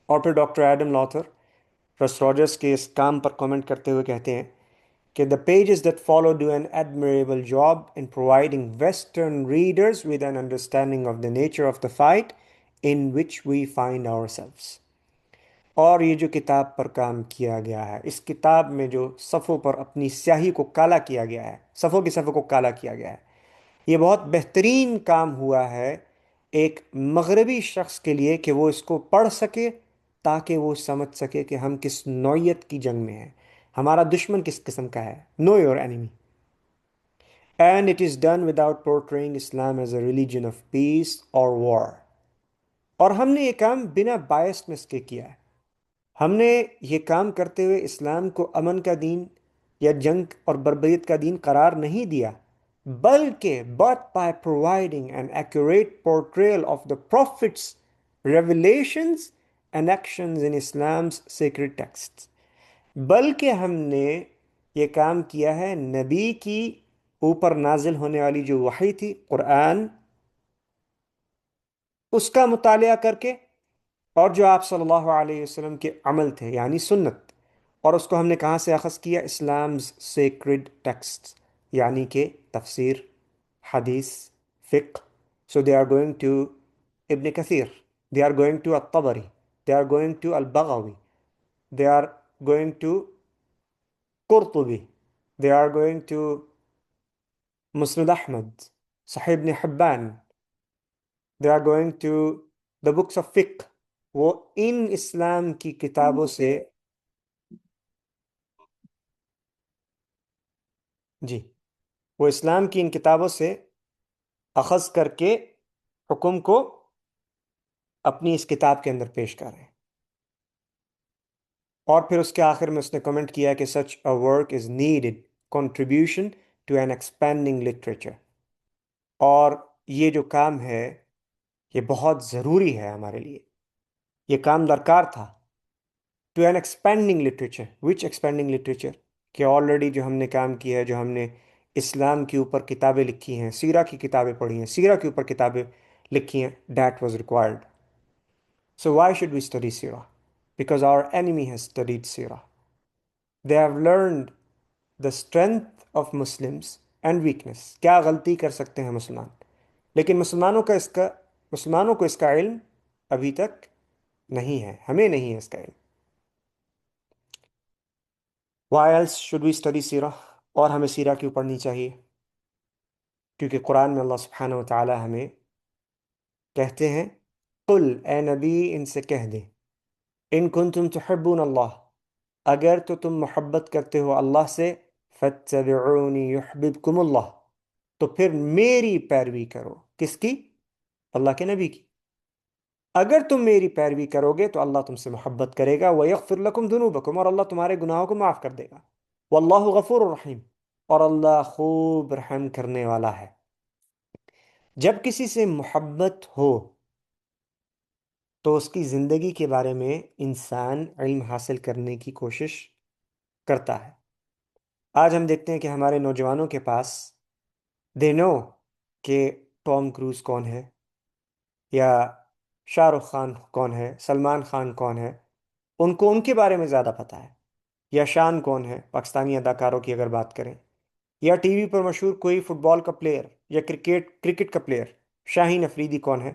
اور پھر ڈاکٹر ایڈم لاؤتھر رس روجرز کے اس کام پر کامنٹ کرتے ہوئے کہتے ہیں کہ the pages that follow do an admirable job in providing Western readers with an understanding of the nature of the fight in which we find ourselves. اور یہ جو کتاب پر کام کیا گیا ہے، اس کتاب میں جو صفوں پر اپنی سیاہی کو کالا کیا گیا ہے، صفوں کی صفوں کو کالا کیا گیا ہے، یہ بہت بہترین کام ہوا ہے ایک مغربی شخص کے لیے کہ وہ اس کو پڑھ سکے، تاکہ وہ سمجھ سکے کہ ہم کس نوعیت کی جنگ میں ہیں، ہمارا دشمن کس قسم کا ہے. Know your enemy. And it is done without portraying Islam as a religion of peace or war. اور ہم نے یہ کام بنا بائسنس کے کیا ہے. ہم نے یہ کام کرتے ہوئے اسلام کو امن کا دین یا جنگ اور بربریت کا دین قرار نہیں دیا، بلکہ but by providing an accurate portrayal of the Prophet's revelations and actions in Islam's sacred texts. بلکہ ہم نے یہ کام کیا ہے نبی کی اوپر نازل ہونے والی جو وحی تھی قرآن، اس کا مطالعہ کر کے، اور جو آپ صلی اللہ علیہ وسلم کے عمل تھے یعنی سنت، اور اس کو ہم نے کہاں سے اخذ کیا؟ اسلامز سیکرڈ ٹیکسٹ، یعنی کہ تفسیر، حدیث، فقہ. So they are going to ابن کثیر، دے آر گوئنگ ٹو الطبری، دے آر گوئنگ ٹو البغوی، دے آر گوئنگ ٹو قرطبی، they are going to مسند احمد، صحیح ابن حبان، they are going to the books of fiqh. وہ ان اسلام کی کتابوں سے جی وہ اسلام کی ان کتابوں سے اخذ کر کے حکم کو اپنی اس کتاب کے اندر پیش کر رہے ہیں. اور پھر اس کے آخر میں اس نے کمنٹ کیا کہ such a work is needed contribution to an expanding literature. اور یہ جو کام ہے یہ بہت ضروری ہے ہمارے لیے، یہ کام درکار تھا. To an expanding literature, which expanding literature, کہ آلریڈی جو ہم نے کام کیا ہے، جو ہم نے اسلام کے اوپر کتابیں لکھی ہیں، سیرہ کی کتابیں پڑھی ہیں، سیرہ کے اوپر کتابیں لکھی ہیں، that was required. So why should we study سیرہ؟ Because our enemy has studied سیرہ. They have learned the strength of Muslims and weakness. کیا غلطی کر سکتے ہیں مسلمان، لیکن مسلمانوں کو اس کا علم ابھی تک نہیں ہے، ہمیں نہیں ہے اس کا علم. Why else should we study سیرہ؟ اور ہمیں سیرہ کیوں پڑھنی چاہیے؟ کیونکہ قرآن میں اللہ سبحانہ و تعالی ہمیں کہتے ہیں، قل، اے نبی ان سے کہہ دیں، ان کنتم تحبون اللہ، اگر تو تم محبت کرتے ہو اللہ سے، فاتبعونی یحببکم اللہ، تو پھر میری پیروی کرو. کس کی؟ اللہ کے نبی کی. اگر تم میری پیروی کرو گے تو اللہ تم سے محبت کرے گا، وَيَغْفِرْ لَكُمْ ذُنُوبَكُمْ، اور اللہ تمہارے گناہوں کو معاف کر دے گا. وَاللَّهُ غَفُورٌ رَحِيمٌ، اور اللہ خوب رحم کرنے والا ہے. جب کسی سے محبت ہو تو اس کی زندگی کے بارے میں انسان علم حاصل کرنے کی کوشش کرتا ہے. آج ہم دیکھتے ہیں کہ ہمارے نوجوانوں کے پاس دے نو کہ ٹام کروز کون ہے، یا شاہ رخ خان کون ہے، سلمان خان کون ہے، ان کو ان کے بارے میں زیادہ پتہ ہے، یا شان کون ہے پاکستانی اداکاروں کی اگر بات کریں، یا ٹی وی پر مشہور کوئی فٹ بال کا پلیئر یا کرکٹ کا پلیئر شاہین افریدی کون ہے،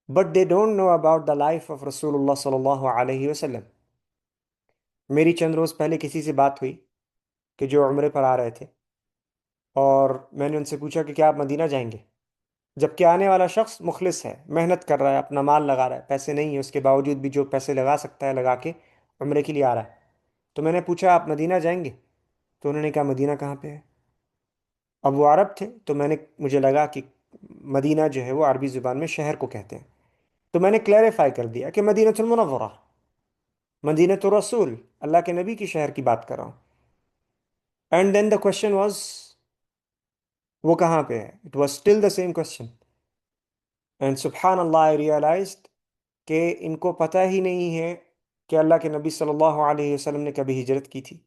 but they don't know about the life of رسول اللہ صلی اللہ علیہ وسلم۔ میری چند روز پہلے کسی سے بات ہوئی کہ جو عمرے پر آ رہے تھے، اور میں نے ان سے پوچھا کہ کیا آپ مدینہ جائیں گے، جبکہ آنے والا شخص مخلص ہے، محنت کر رہا ہے، اپنا مال لگا رہا ہے، پیسے نہیں ہیں اس کے باوجود بھی جو پیسے لگا سکتا ہے لگا کے عمرے کے لیے آ رہا ہے۔ تو میں نے پوچھا آپ مدینہ جائیں گے؟ تو انہوں نے کہا مدینہ کہاں پہ ہے؟ اب وہ عرب تھے تو مجھے لگا کہ مدینہ جو ہے وہ عربی زبان میں شہر کو کہتے ہیں، تو میں نے کلیریفائی کر دیا کہ مدینہ المنورہ، مدینہ الرسول، اللہ کے نبی کی شہر کی بات کر رہا ہوں۔ And then the question was وہ کہاں پہ ہے، it was still the same question, and سبحان اللہ آئی ریئلائزڈ کہ ان کو پتہ ہی نہیں ہے کہ اللہ کے نبی صلی اللہ علیہ وسلم نے کبھی ہجرت کی تھی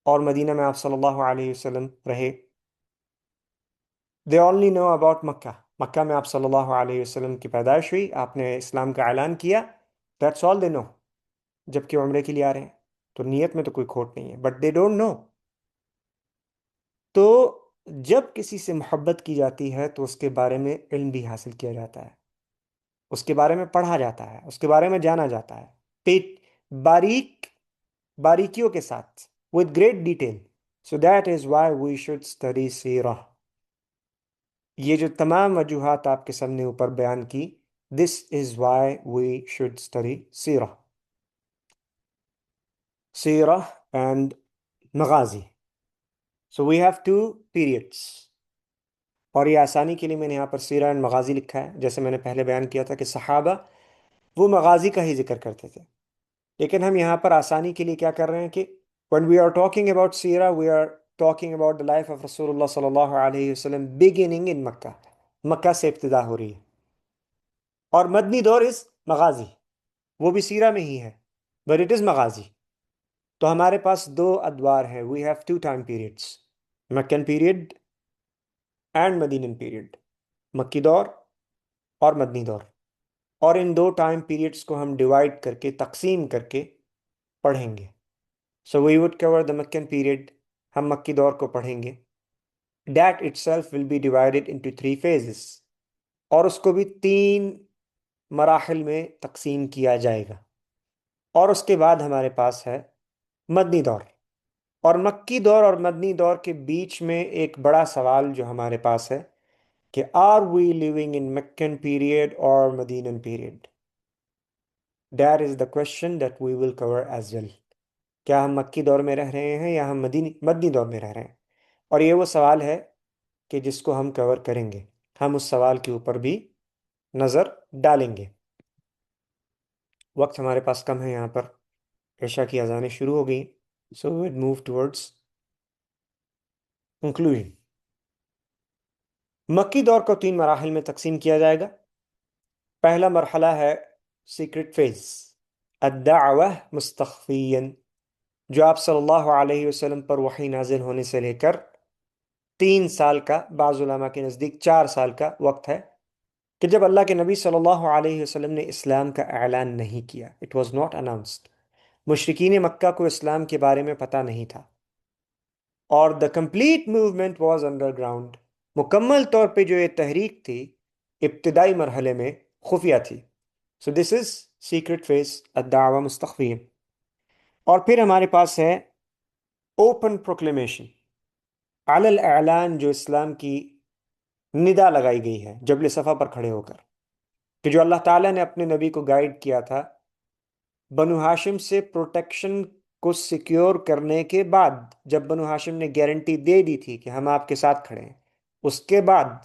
اور مدینہ میں آپ صلی اللہ علیہ وسلم رہے۔ دے اونلی نو اباؤٹ مکہ، مکہ میں آپ صلی اللہ علیہ وسلم کی پیدائش ہوئی، آپ نے اسلام کا اعلان کیا، دیٹس آل دے نو، جبکہ عمرے کے لیے آ رہے ہیں، تو نیت میں تو کوئی کھوٹ نہیں ہے، بٹ دے ڈونٹ نو۔ تو جب کسی سے محبت کی جاتی ہے تو اس کے بارے میں علم بھی حاصل کیا جاتا ہے، اس کے بارے میں پڑھا جاتا ہے، اس کے بارے میں جانا جاتا ہے، باریکیوں کے ساتھ، with great detail. So that is why we should study سیرہ۔ یہ جو تمام وجوہات آپ کے سامنے اوپر بیان کی، this is why we should study سیرہ، سیرہ and مغازی۔ So we have two periods، اور یہ آسانی کے لیے میں نے یہاں پر سیرہ and مغازی لکھا ہے، جیسے میں نے پہلے بیان کیا تھا کہ صحابہ وہ مغازی کا ہی ذکر کرتے تھے، لیکن ہم یہاں پر آسانی کے لیے کیا کر رہے ہیں کہ when we are talking about سیرہ we are talking about the life of رسول اللہ صلی اللہ علیہ وسلم beginning in مکہ، مکہ سے ابتدا ہو رہی ہے، اور مدنی دور از مغازی، وہ بھی سیرہ میں ہی ہے but it is مغازی۔ تو ہمارے پاس دو ادوار ہیں، we have two time periods، Meccan period and Medinan period, مکی دور اور مدنی دور، اور ان دو ٹائم پیریڈز کو ہم ڈیوائڈ کر کے تقسیم کر کے پڑھیں گے۔ So we would cover the Meccan period، ہم مکی دور کو پڑھیں گے، that itself will be divided into 3 phases، اور اس کو بھی 3 مراحل میں تقسیم کیا جائے گا، اور اس کے بعد ہمارے پاس ہے مدنی دور، اور مکی دور اور مدنی دور کے بیچ میں ایک بڑا سوال جو ہمارے پاس ہے کہ are we living in Meccan period or Medinan period؟ That is the question that we will cover as well۔ کیا ہم مکی دور میں رہ رہے ہیں یا ہم مدنی دور میں رہ رہے ہیں؟ اور یہ وہ سوال ہے کہ جس کو ہم کور کریں گے، ہم اس سوال کے اوپر بھی نظر ڈالیں گے۔ وقت ہمارے پاس کم ہے، یہاں پر عشاء کی اذانیں شروع ہو گئی، سو ویڈ موو ٹورڈز کنکلوژن۔ مکی دور کو 3 مراحل میں تقسیم کیا جائے گا۔ پہلا مرحلہ ہے سیکرٹ فیز، الدعوہ مستخفیا، جو آپ صلی اللہ علیہ وسلم پر وحی نازل ہونے سے لے کر 3 سال کا، بعض علماء کے نزدیک 4 سال کا وقت ہے، کہ جب اللہ کے نبی صلی اللہ علیہ وسلم نے اسلام کا اعلان نہیں کیا، اٹ واز ناٹ اناؤنسڈ، مشرکین مکہ کو اسلام کے بارے میں پتہ نہیں تھا، اور the complete movement was under ground, مکمل طور پہ جو یہ تحریک تھی ابتدائی مرحلے میں خفیہ تھی۔ سو دس از سیکرٹ فیز، الدعوہ مستخفیہ۔ اور پھر ہمارے پاس ہے اوپن پروکلیمیشن، علی الاعلان، جو اسلام کی ندا لگائی گئی ہے جبل صفا پر کھڑے ہو کر، کہ جو اللہ تعالیٰ نے اپنے نبی کو گائیڈ کیا تھا بنو ہاشم سے پروٹیکشن کو سیکیور کرنے کے بعد، جب بنو ہاشم نے گارنٹی دے دی تھی کہ ہم آپ کے ساتھ کھڑے ہیں، اس کے بعد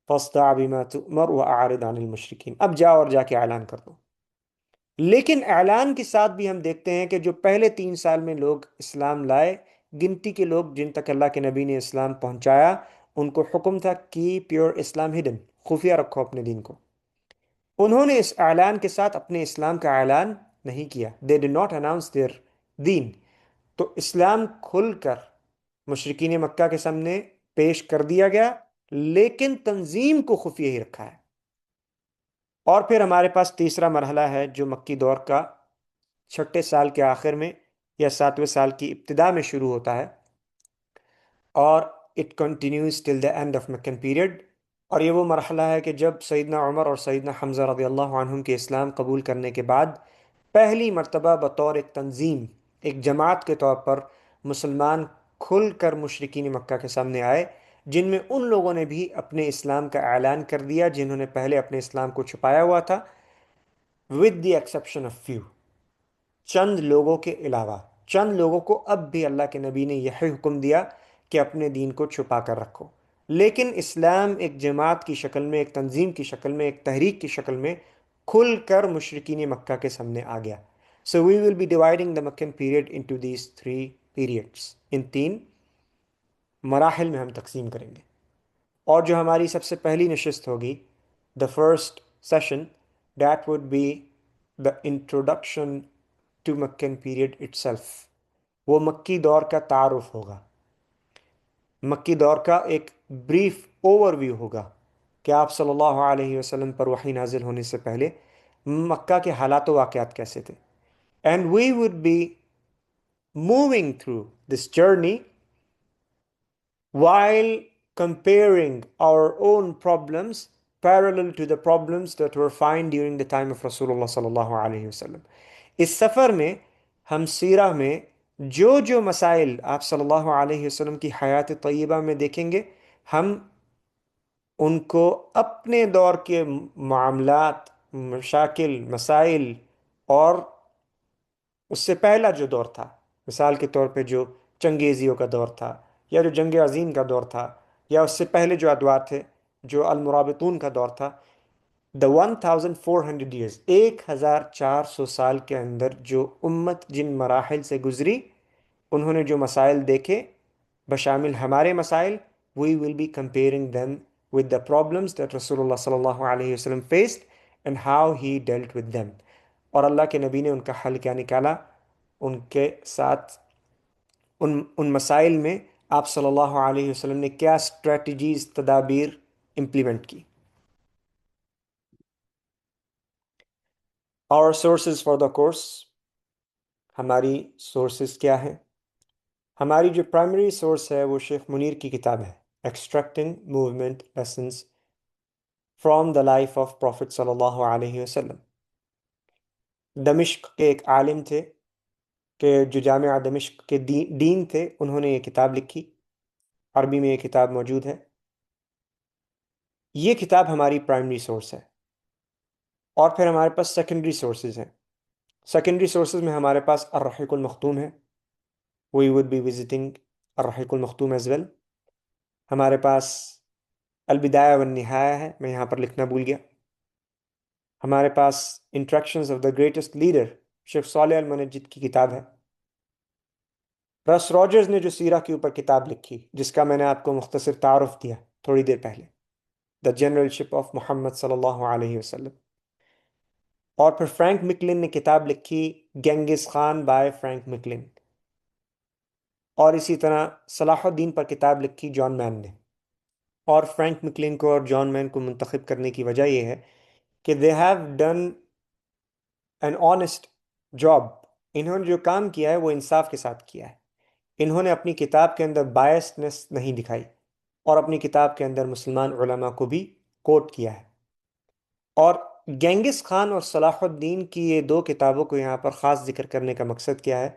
فاصدع بما تؤمر واعرض عن المشرکین، اب جاؤ اور جا کے اعلان کر دو۔ لیکن اعلان کے ساتھ بھی ہم دیکھتے ہیں کہ جو پہلے 3 سال میں لوگ اسلام لائے، گنتی کے لوگ جن تک اللہ کے نبی نے اسلام پہنچایا، ان کو حکم تھا کیپ یور اسلام ہڈن، خفیہ رکھو اپنے دین کو۔ انہوں نے اس اعلان کے ساتھ اپنے اسلام کا اعلان نہیں کیا، they did not announce their دین۔ تو اسلام کھل کر مشرکین مکہ کے سامنے پیش کر دیا گیا، لیکن تنظیم کو خفیہ ہی رکھا ہے۔ اور پھر ہمارے پاس تیسرا مرحلہ ہے جو مکی دور کا 6 سال کے آخر میں یا 7ویں سال کی ابتدا میں شروع ہوتا ہے، اور it continues till the end of Meccan period. اور یہ وہ مرحلہ ہے کہ جب سیدنا عمر اور سیدنا حمزہ رضی اللہ عنہم کے اسلام قبول کرنے کے بعد پہلی مرتبہ بطور ایک تنظیم، ایک جماعت کے طور پر مسلمان کھل کر مشرکین مکہ کے سامنے آئے، جن میں ان لوگوں نے بھی اپنے اسلام کا اعلان کر دیا جنہوں نے پہلے اپنے اسلام کو چھپایا ہوا تھا، with the exception of few، چند لوگوں کے علاوہ۔ چند لوگوں کو اب بھی اللہ کے نبی نے یہی حکم دیا کہ اپنے دین کو چھپا کر رکھو، لیکن اسلام ایک جماعت کی شکل میں، ایک تنظیم کی شکل میں، ایک تحریک کی شکل میں کھل کر مشرکین مکہ کے سامنے آ گیا۔ So we will be dividing the Meccan period into these 3 periods، ان 3 مراحل میں ہم تقسیم کریں گے۔ اور جو ہماری سب سے پہلی نشست ہوگی، the first session، that would be the introduction to Meccan period itself، وہ مکی دور کا تعارف ہوگا، مکی دور کا ایک بریف اوور ویو ہوگا کہ آپ صلی اللہ علیہ وسلم پر وحی نازل ہونے سے پہلے مکہ کے حالات و واقعات کیسے تھے۔ And we would be moving through this journey while comparing our own problems parallel to the problems that were found during the time of Rasulullah sallallahu alaihi wasallam۔ اس سفر میں ہم سیرہ میں جو مسائل آپ صلی اللہ علیہ وسلم کی حیات طیبہ میں دیکھیں گے، ہم ان کو اپنے دور کے معاملات، مشاکل، مسائل اور اس سے پہلا جو دور تھا، مثال کے طور پہ جو چنگیزیوں کا دور تھا، یا جو جنگ عظیم کا دور تھا، یا اس سے پہلے جو ادوار تھے، جو المرابطون کا دور تھا، the 1400 years، 1400 سال کے اندر جو امت جن مراحل سے گزری، انہوں نے جو مسائل دیکھے بشامل ہمارے مسائل، we will be comparing them with the problems that Rasulullah صلی اللہ علیہ وسلم faced and how he dealt with them، اور اللہ کے نبی نے ان کا حل کیا نکالا، ان کے ساتھ ان مسائل میں آپ صلی اللہ علیہ وسلم نے کیا اسٹریٹجیز، تدابیر امپلیمنٹ کی۔ Our sources for the course، ہماری سورسز کیا ہیں؟ ہماری جو پرائمری سورس ہے وہ شیخ منیر کی کتاب ہے، extracting movement lessons from the life of prophet صلی اللہ علیہ وسلم۔ دمشق کے ایک عالم تھے کہ جو جامعہ دمشق کے دین تھے، انہوں نے یہ کتاب لکھی، عربی میں یہ کتاب موجود ہے۔ یہ کتاب ہماری پرائمری سورس ہے، اور پھر ہمارے پاس سیکنڈری سورسز ہیں۔ سیکنڈری سورسز میں ہمارے پاس الرحیق المختوم ہے، we would be visiting Ar-Raheeq al-Makhtum as well۔ ہمارے پاس البدایہ والنہایہ ہے، میں یہاں پر لکھنا بھول گیا۔ ہمارے پاس interactions of the greatest leader شیخ صالح المنجد کی کتاب ہے۔ رس راجرز نے جو سیرہ کے اوپر کتاب لکھی، جس کا میں نے آپ کو مختصر تعارف دیا تھوڑی دیر پہلے، دا جنرلشپ آف محمد صلی اللہ علیہ وسلم۔ اور پھر فرینک مکلن نے کتاب لکھی گینگز خان بائے فرینک مکلن، اور اسی طرح صلاح الدین پر کتاب لکھی جان مین نے۔ اور فرینک مکلن کو اور جان مین کو منتخب کرنے کی وجہ یہ ہے کہ they have done an honest job، انہوں نے جو کام کیا ہے وہ انصاف کے ساتھ کیا ہے۔ انہوں نے اپنی کتاب کے اندر بائسنس نہیں دکھائی، اور اپنی کتاب کے اندر مسلمان علماء کو بھی کوٹ کیا ہے۔ اور گینگس خان اور صلاح الدین کی یہ 2 کتابوں کو یہاں پر خاص ذکر کرنے کا مقصد کیا ہے؟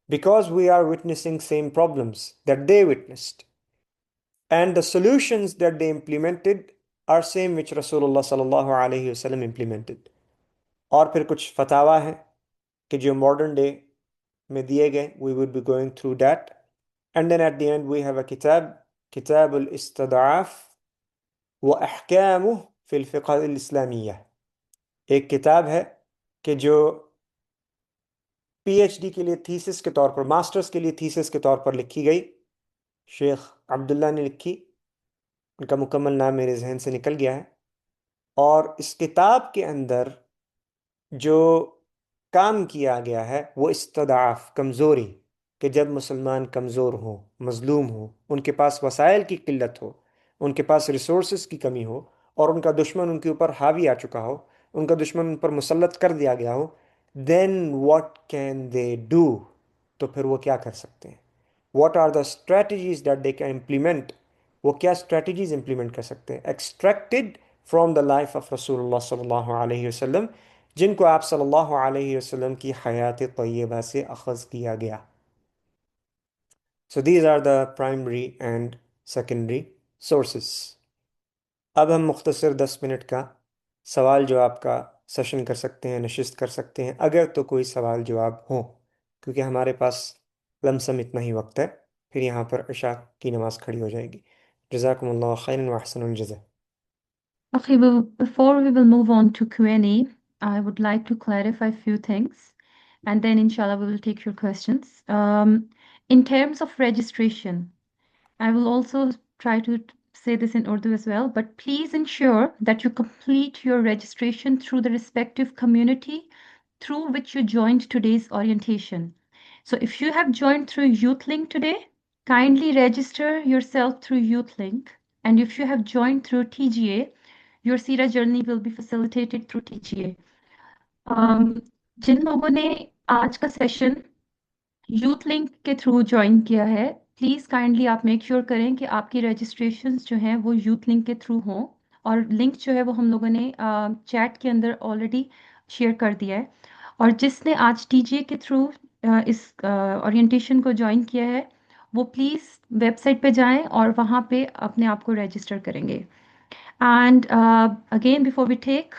Because we are witnessing same problems that they witnessed، and the solutions that they implemented are same which Rasulullah صلی اللہ علیہ وسلم implemented۔ اور پھر کچھ فتاویٰ ہیں کہ جو ماڈرن ڈے میں دیے گئے، we would be going through that، and then at the end we have a کتاب الاستضعاف وأحكامه في الفقه الإسلامية، ایک کتاب ہے کہ جو پی ایچ ڈی کے لیے تھیسس کے طور پر، ماسٹرز کے لیے تھیسس کے طور پر لکھی گئی، شیخ عبداللہ نے لکھی، ان کا مکمل نام میرے ذہن سے نکل گیا ہے۔ اور اس کتاب کے اندر جو کام کیا گیا ہے وہ استضعاف، کمزوری، کہ جب مسلمان کمزور ہوں، مظلوم ہوں، ان کے پاس وسائل کی قلت ہو، ان کے پاس ریسورسز کی کمی ہو، اور ان کا دشمن ان کے اوپر حاوی آ چکا ہو، ان کا دشمن ان پر مسلط کر دیا گیا ہو، then what can they do? تو پھر وہ کیا کر سکتے ہیں؟ What are the strategies that they can implement? وہ کیا اسٹریٹجیز امپلیمنٹ کر سکتے ہیں extracted from the life of رسول اللہ صلی اللہ علیہ وسلم، جن کو آپ صلی اللہ علیہ وسلم کی حیات طیبہ سے اخذ کیا گیا. So these are the primary and secondary sources. اب ہم مختصر 10 منٹ کا سوال جواب کا سیشن کر سکتے ہیں، نشست کر سکتے ہیں، اگر تو کوئی سوال جواب ہو، کیونکہ ہمارے پاس لمسم اتنا ہی وقت ہے، پھر یہاں پر عشاء کی نماز کھڑی ہو جائے گی. جزاکم اللہ خیرا واحسن الجزاء. Okay, well, before we will move on to Q&A, I would like to clarify a few things, and then inshallah we will take your questions. In terms of registration, I will also try to say this in Urdu as well, but please ensure that you complete your registration through the respective community through which you joined today's orientation. So if you have joined through YouthLink today, kindly register yourself through YouthLink. And if you have joined through TGA, your Sira journey will be facilitated through TGA. جن لوگوں نے آج کا session youth link کے through join کیا ہے، please kindly آپ make sure کریں کہ آپ کی رجسٹریشنز جو ہیں وہ یوتھ لنک کے تھرو ہوں، اور لنک جو ہے وہ ہم لوگوں نے چیٹ کے اندر آلریڈی شیئر کر دیا ہے. اور جس نے آج ٹی جی اے کے تھرو اس اورینٹیشن کو جوائن کیا ہے، وہ پلیز ویب سائٹ پہ جائیں اور وہاں پہ اپنے آپ کو رجسٹر کریں گے. And again, before we take,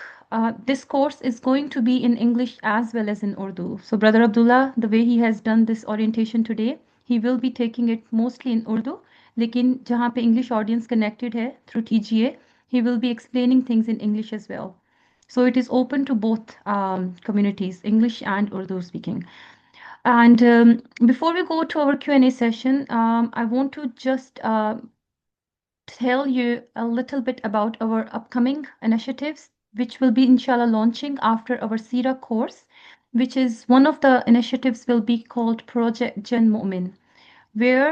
this course is going to be in English as well as in Urdu. So Brother Abdullah, the way he has done this orientation today, he will be taking it mostly in Urdu. Lekin jahan pe English audience connected hai through TGA, he will be explaining things in English as well. So it is open to both communities, English and Urdu speaking. And before we go to our Q&A session, I want to just tell you a little bit about our upcoming initiatives, which will be inshallah launching after our Sira course, which is one of the initiatives will be called Project Jan Mu'min, where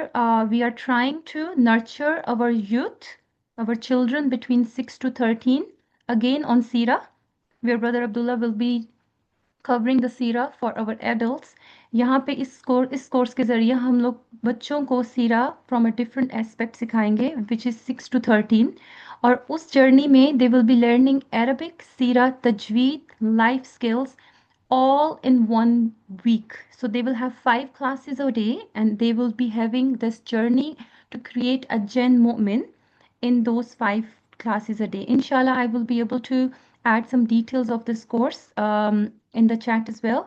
we are trying to nurture our youth, our children between 6 to 13, again on Sira, where Brother Abdullah will be covering the سیرہ for our adults. یہاں پہ اس course کے ذریعے ہم لوگ بچوں کو سیرہ from a different aspect سکھائیں گے which is 6 to 13. اور اس جرنی میں they will be learning Arabic, سیرہ, تجوید, life skills all in 1 week. So they will have 5 classes a day and they will be having this journey to create a Jan Mu'min in those 5 classes a day. Inshallah, I will be able to add some details of this course in the chat as well.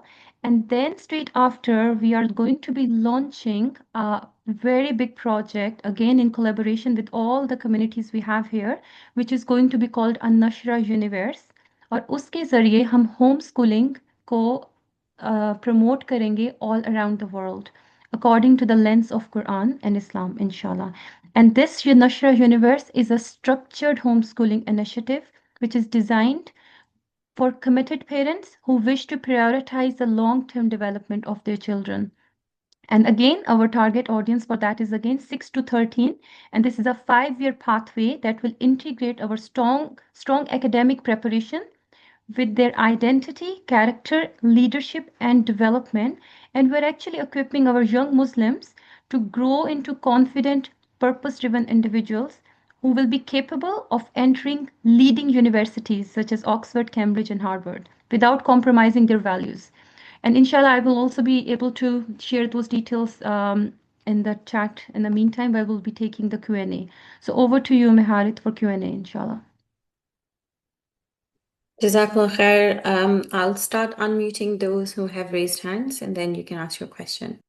And then straight after, we are going to be launching a very big project, again in collaboration with all the communities we have here, which is going to be called An-Nashra Universe. اور اس کے ذریعے ہم home schooling کو promote کریں گے all around the world according to the lens of Quran and Islam, inshallah. And this Nashra Universe is a structured homeschooling initiative which is designed for committed parents who wish to prioritize the long-term development of their children. And again, our target audience for that is again 6 to 13. And this is a 5-year pathway that will integrate our strong academic preparation with their identity, character, leadership, and development. And we're actually equipping our young Muslims to grow into confident, purpose-driven individuals who will be capable of entering leading universities such as Oxford, Cambridge, and Harvard without compromising their values. And inshallah, I will also be able to share those details in the chat. In the meantime, I will be taking the Q&A. So over to you, Meharit, for Q&A, inshallah. Jazakallah khair. I'll start unmuting those who have raised hands, and then you can ask your question.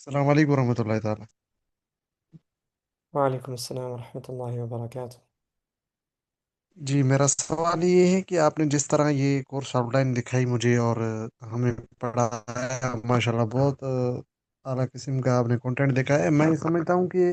السلام علیکم ورحمۃ اللہ تعالیٰ. وعلیکم السلام ورحمۃ اللہ وبرکاتہ. جی میرا سوال یہ ہے کہ آپ نے جس طرح یہ کورس آؤٹ لائن دکھائی مجھے اور ہمیں پڑھایا ماشاءاللہ بہت اعلیٰ قسم کا آپ نے کنٹینٹ دکھایا ہے. میں سمجھتا ہوں کہ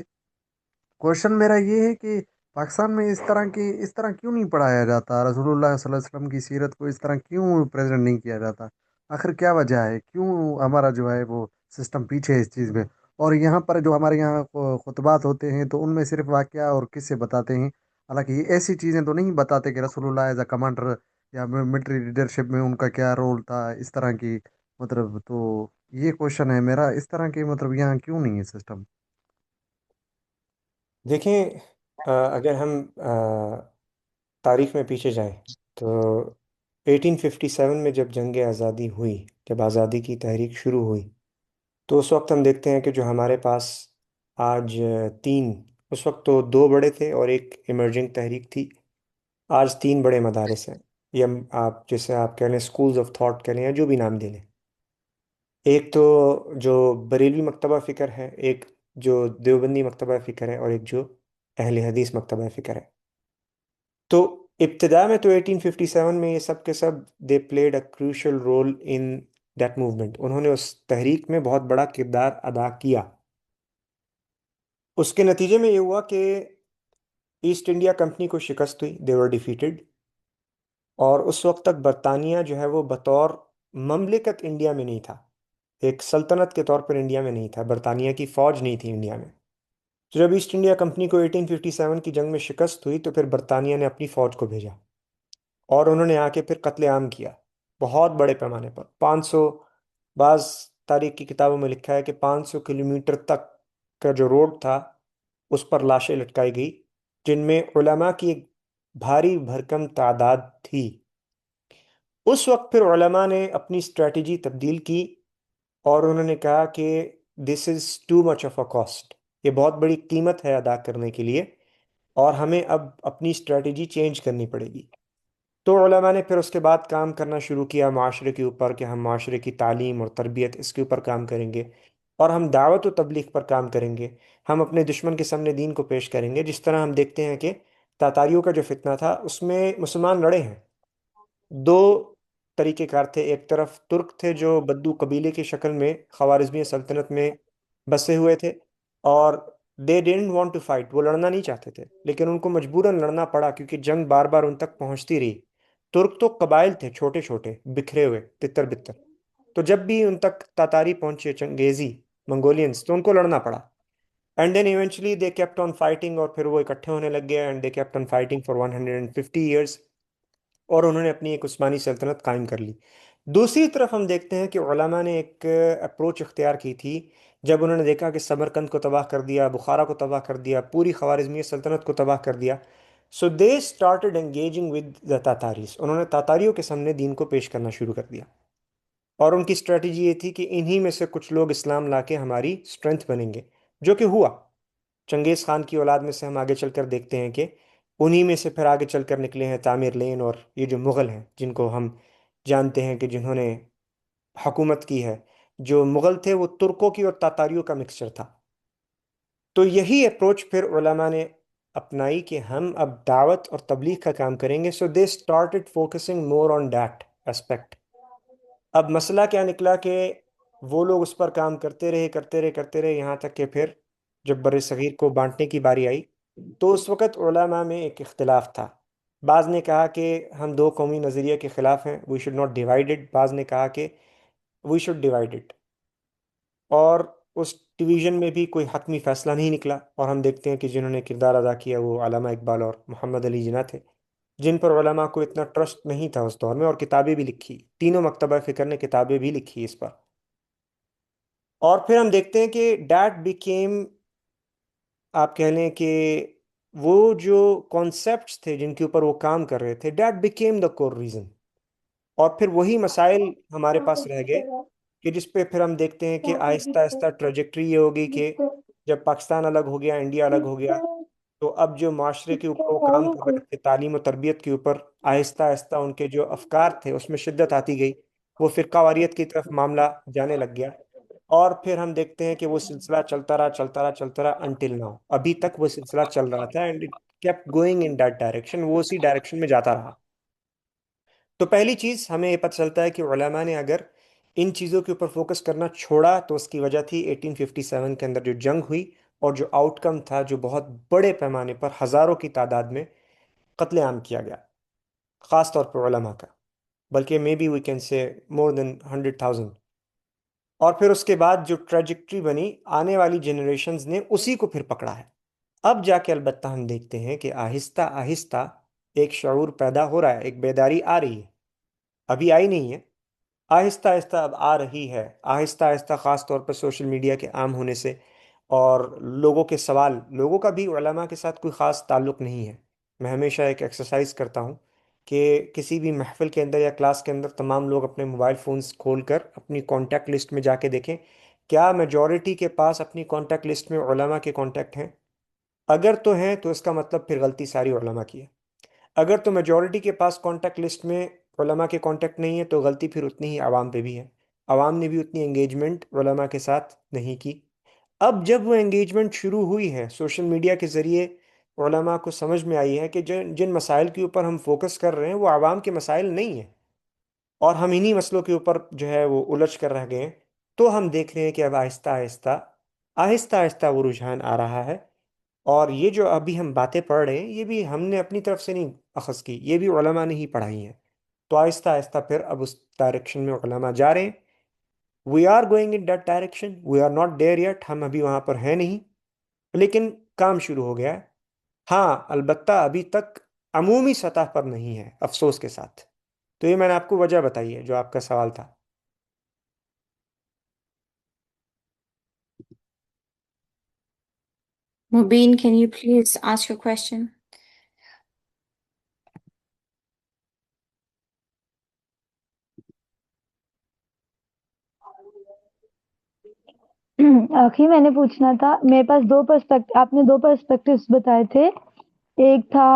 کوشچن میرا یہ ہے کہ پاکستان میں اس طرح کیوں نہیں پڑھایا جاتا؟ رسول اللہ صلی اللہ علیہ وسلم کی سیرت کو اس طرح کیوں پریزنٹ نہیں کیا جاتا؟ آخر کیا وجہ ہے؟ کیوں ہمارا جو ہے وہ سسٹم پیچھے ہے اس چیز میں؟ اور یہاں پر جو ہمارے یہاں خطبات ہوتے ہیں تو ان میں صرف واقعہ اور قصے بتاتے ہیں. حالانکہ یہ ایسی چیزیں تو نہیں بتاتے کہ رسول اللہ ایز اے کمانڈر یا ملٹری لیڈرشپ میں ان کا کیا رول تھا اس طرح کی. مطلب تو یہ کوشچن ہے میرا، اس طرح کی مطلب یہاں کیوں نہیں ہے سسٹم؟ دیکھیں، اگر ہم تاریخ میں پیچھے جائیں تو 1857 میں جب جنگ آزادی ہوئی، جب آزادی کی تحریک شروع ہوئی، تو اس وقت ہم دیکھتے ہیں کہ جو ہمارے پاس آج تین، اس وقت تو دو بڑے تھے اور ایک ایمرجنگ تحریک تھی، آج تین بڑے مدارس ہیں، یا آپ جیسے آپ کہہ لیں اسکولز آف تھاٹ کہہ لیں یا جو بھی نام دے لیں. ایک تو جو بریلوی مکتبہ فکر ہے، ایک جو دیوبندی مکتبہ فکر ہے، اور ایک جو اہل حدیث مکتبہ فکر ہے. تو ابتدا میں تو 1857 میں یہ سب کے سب they played a crucial role in that movement. انہوں نے اس تحریک میں بہت بڑا کردار ادا کیا. اس کے نتیجے میں یہ ہوا کہ ایسٹ انڈیا کمپنی کو شکست ہوئی، دے ور ڈیفیٹڈ. اور اس وقت تک برطانیہ جو ہے وہ بطور مملکت انڈیا میں نہیں تھا، ایک سلطنت کے طور پر انڈیا میں نہیں تھا، برطانیہ کی فوج نہیں تھی انڈیا میں. تو جب ایسٹ انڈیا کمپنی کو 1857 کی جنگ میں شکست ہوئی تو پھر برطانیہ نے اپنی فوج کو بھیجا اور انہوں نے آ کے پھر قتل عام کیا بہت بڑے پیمانے پر. 500، بعض تاریخ کی کتابوں میں لکھا ہے کہ 500 کلومیٹر تک کا جو روڈ تھا اس پر لاشیں لٹکائی گئی، جن میں علماء کی ایک بھاری بھرکم تعداد تھی. اس وقت پھر علماء نے اپنی اسٹریٹجی تبدیل کی اور انہوں نے کہا کہ this is too much of a cost, یہ بہت بڑی قیمت ہے ادا کرنے کے لیے، اور ہمیں اب اپنی اسٹریٹجی چینج کرنی پڑے گی. تو علماء نے پھر اس کے بعد کام کرنا شروع کیا معاشرے کے اوپر کہ ہم معاشرے کی تعلیم اور تربیت اس کے اوپر کام کریں گے، اور ہم دعوت و تبلیغ پر کام کریں گے. ہم اپنے دشمن کے سامنے دین کو پیش کریں گے. جس طرح ہم دیکھتے ہیں کہ تاتاریوں کا جو فتنہ تھا اس میں مسلمان لڑے ہیں. دو طریقہ کار تھے، ایک طرف ترک تھے جو بدو قبیلے کی شکل میں خوارزمی سلطنت میں بسے ہوئے تھے، اور دے ڈینٹ وانٹ ٹو فائٹ، وہ لڑنا نہیں چاہتے تھے، لیکن ان کو مجبوراً لڑنا پڑا کیونکہ جنگ بار بار ان تک پہنچتی رہی. ترک تو قبائل تھے چھوٹے چھوٹے بکھرے ہوئے تتر بتر، تو جب بھی ان تک تاتاری پہنچے، چنگیزی منگولینز، تو ان کو لڑنا پڑا. And then eventually they kept on fighting, اور پھر وہ اکٹھے ہونے لگ گئے، and they kept on fighting for 150 years, اور انہوں نے اپنی ایک عثمانی سلطنت قائم کر لی. دوسری طرف ہم دیکھتے ہیں کہ علماء نے ایک اپروچ اختیار کی تھی جب انہوں نے دیکھا کہ سمرقند کو تباہ کر دیا، بخارا کو تباہ کر دیا، پوری خوارزمی سلطنت کو تباہ کر دیا. So they started engaging with the Tatars, انہوں نے تاتاریوں کے سامنے دین کو پیش کرنا شروع کر دیا، اور ان کی اسٹریٹجی یہ تھی کہ انہی میں سے کچھ لوگ اسلام لا کے ہماری اسٹرینتھ بنیں گے، جو کہ ہوا. چنگیز خان کی اولاد میں سے ہم آگے چل کر دیکھتے ہیں کہ انہی میں سے پھر آگے چل کر نکلے ہیں تعمیر لین، اور یہ جو مغل ہیں جن کو ہم جانتے ہیں کہ جنہوں نے حکومت کی ہے. جو مغل تھے وہ ترکوں کی اور تاتاریوں کا مکسچر تھا. تو یہی اپروچ پھر علماء نے اپنائی کہ ہم اب دعوت اور تبلیغ کا کام کریں گے. So they started focusing more on that aspect. اب مسئلہ کیا نکلا کہ وہ لوگ اس پر کام کرتے رہے کرتے رہے کرتے رہے، یہاں تک کہ پھر جب بر صغیر کو بانٹنے کی باری آئی تو اس وقت علماء میں ایک اختلاف تھا. بعض نے کہا کہ ہم دو قومی نظریے کے خلاف ہیں، we should not divide it. بعض نے کہا کہ وی شوڈ ڈیوائڈ اٹ. اور اس ڈویژن میں بھی کوئی حتمی فیصلہ نہیں نکلا، اور ہم دیکھتے ہیں کہ جنہوں نے کردار ادا کیا وہ علامہ اقبال اور محمد علی جناح تھے، جن پر علماء کو اتنا ٹرسٹ نہیں تھا اس دور میں، اور کتابیں بھی لکھی، تینوں مکتبہ فکر نے کتابیں بھی لکھی اس پر. اور پھر ہم دیکھتے ہیں کہ ڈیٹ بیکیم، آپ کہہ لیں کہ وہ جو کانسیپٹس تھے جن کے اوپر وہ کام کر رہے تھے، that became the core reason. اور پھر وہی مسائل ہمارے پاس رہ گئے کہ جس پہ پھر ہم دیکھتے ہیں کہ آہستہ آہستہ ٹریجیکٹری یہ ہوگی کہ جب پاکستان الگ ہو گیا، انڈیا الگ ہو گیا، تو اب جو معاشرے کے اوپر وہ کام کر رہے تھے تعلیم و تربیت کے اوپر، آہستہ آہستہ ان کے جو افکار تھے اس میں شدت آتی گئی، وہ فرقہ واریت کی طرف معاملہ جانے لگ گیا. اور پھر ہم دیکھتے ہیں کہ وہ سلسلہ چلتا رہا چلتا رہا چلتا رہا انٹل ناؤ، ابھی تک وہ سلسلہ چل رہا تھا. And kept going in that direction, وہ اسی ڈائریکشن میں جاتا رہا. تو پہلی چیز ہمیں یہ پتہ چلتا ہے کہ علماء نے اگر ان چیزوں کے اوپر فوکس کرنا چھوڑا تو اس کی وجہ تھی 1857 کے اندر جو جنگ ہوئی اور جو آؤٹ کم تھا جو بہت بڑے پیمانے پر ہزاروں کی تعداد میں قتل عام کیا گیا، خاص طور پر علماء کا، بلکہ may be we can say مور دین 100,000. اور پھر اس کے بعد جو ٹریجیکٹری بنی آنے والی جنریشنز نے اسی کو پھر پکڑا ہے. اب جا کے البتہ ہم دیکھتے ہیں کہ آہستہ آہستہ ایک شعور پیدا ہو رہا ہے، ایک بیداری آ رہی ہے، ابھی آئی نہیں ہے، آہستہ آہستہ اب آ رہی ہے، آہستہ آہستہ، خاص طور پر سوشل میڈیا کے عام ہونے سے اور لوگوں کے سوال، لوگوں کا بھی علماء کے ساتھ کوئی خاص تعلق نہیں ہے. میں ہمیشہ ایک ایکسرسائز کرتا ہوں کہ کسی بھی محفل کے اندر یا کلاس کے اندر تمام لوگ اپنے موبائل فونز کھول کر اپنی کانٹیکٹ لسٹ میں جا کے دیکھیں کیا میجورٹی کے پاس اپنی کانٹیکٹ لسٹ میں علماء کے کانٹیکٹ ہیں. اگر تو ہیں تو اس کا مطلب پھر غلطی ساری علماء کی ہے. اگر تو میجورٹی کے پاس کانٹیکٹ لسٹ میں علماء کے کانٹیکٹ نہیں ہے تو غلطی پھر اتنی ہی عوام پہ بھی ہے. عوام نے بھی اتنی انگیجمنٹ علماء کے ساتھ نہیں کی. اب جب وہ انگیجمنٹ شروع ہوئی ہے سوشل میڈیا کے ذریعے، علماء کو سمجھ میں آئی ہے کہ جن مسائل کے اوپر ہم فوکس کر رہے ہیں وہ عوام کے مسائل نہیں ہیں اور ہم انہی مسئلوں کے اوپر جو ہے وہ الجھ کر رہ گئے ہیں. تو ہم دیکھ رہے ہیں کہ اب آہستہ آہستہ آہستہ آہستہ وہ رجحان آ رہا ہے. اور یہ جو ابھی ہم باتیں پڑھ رہے ہیں یہ بھی ہم نے اپنی طرف سے نہیں اخذ کی، یہ بھی علماء نے ہی پڑھائی ہیں. تو آہستہ آہستہ پھر اب اس ڈائریکشن میں علماء جا رہے ہیں. We are going in that direction, we are not there yet, ہم ابھی وہاں پر ہیں نہیں، لیکن کام شروع ہو گیا ہے. ہاں البتہ ابھی تک عمومی سطح پر نہیں ہے افسوس کے ساتھ. تو یہ میں نے آپ کو وجہ بتائی ہے جو آپ کا سوال تھا. Mubin, can you please ask your question? آخری میں نے پوچھنا تھا، میرے پاس آپ نے دو پرسپیکٹیوز بتائے تھے. ایک تھا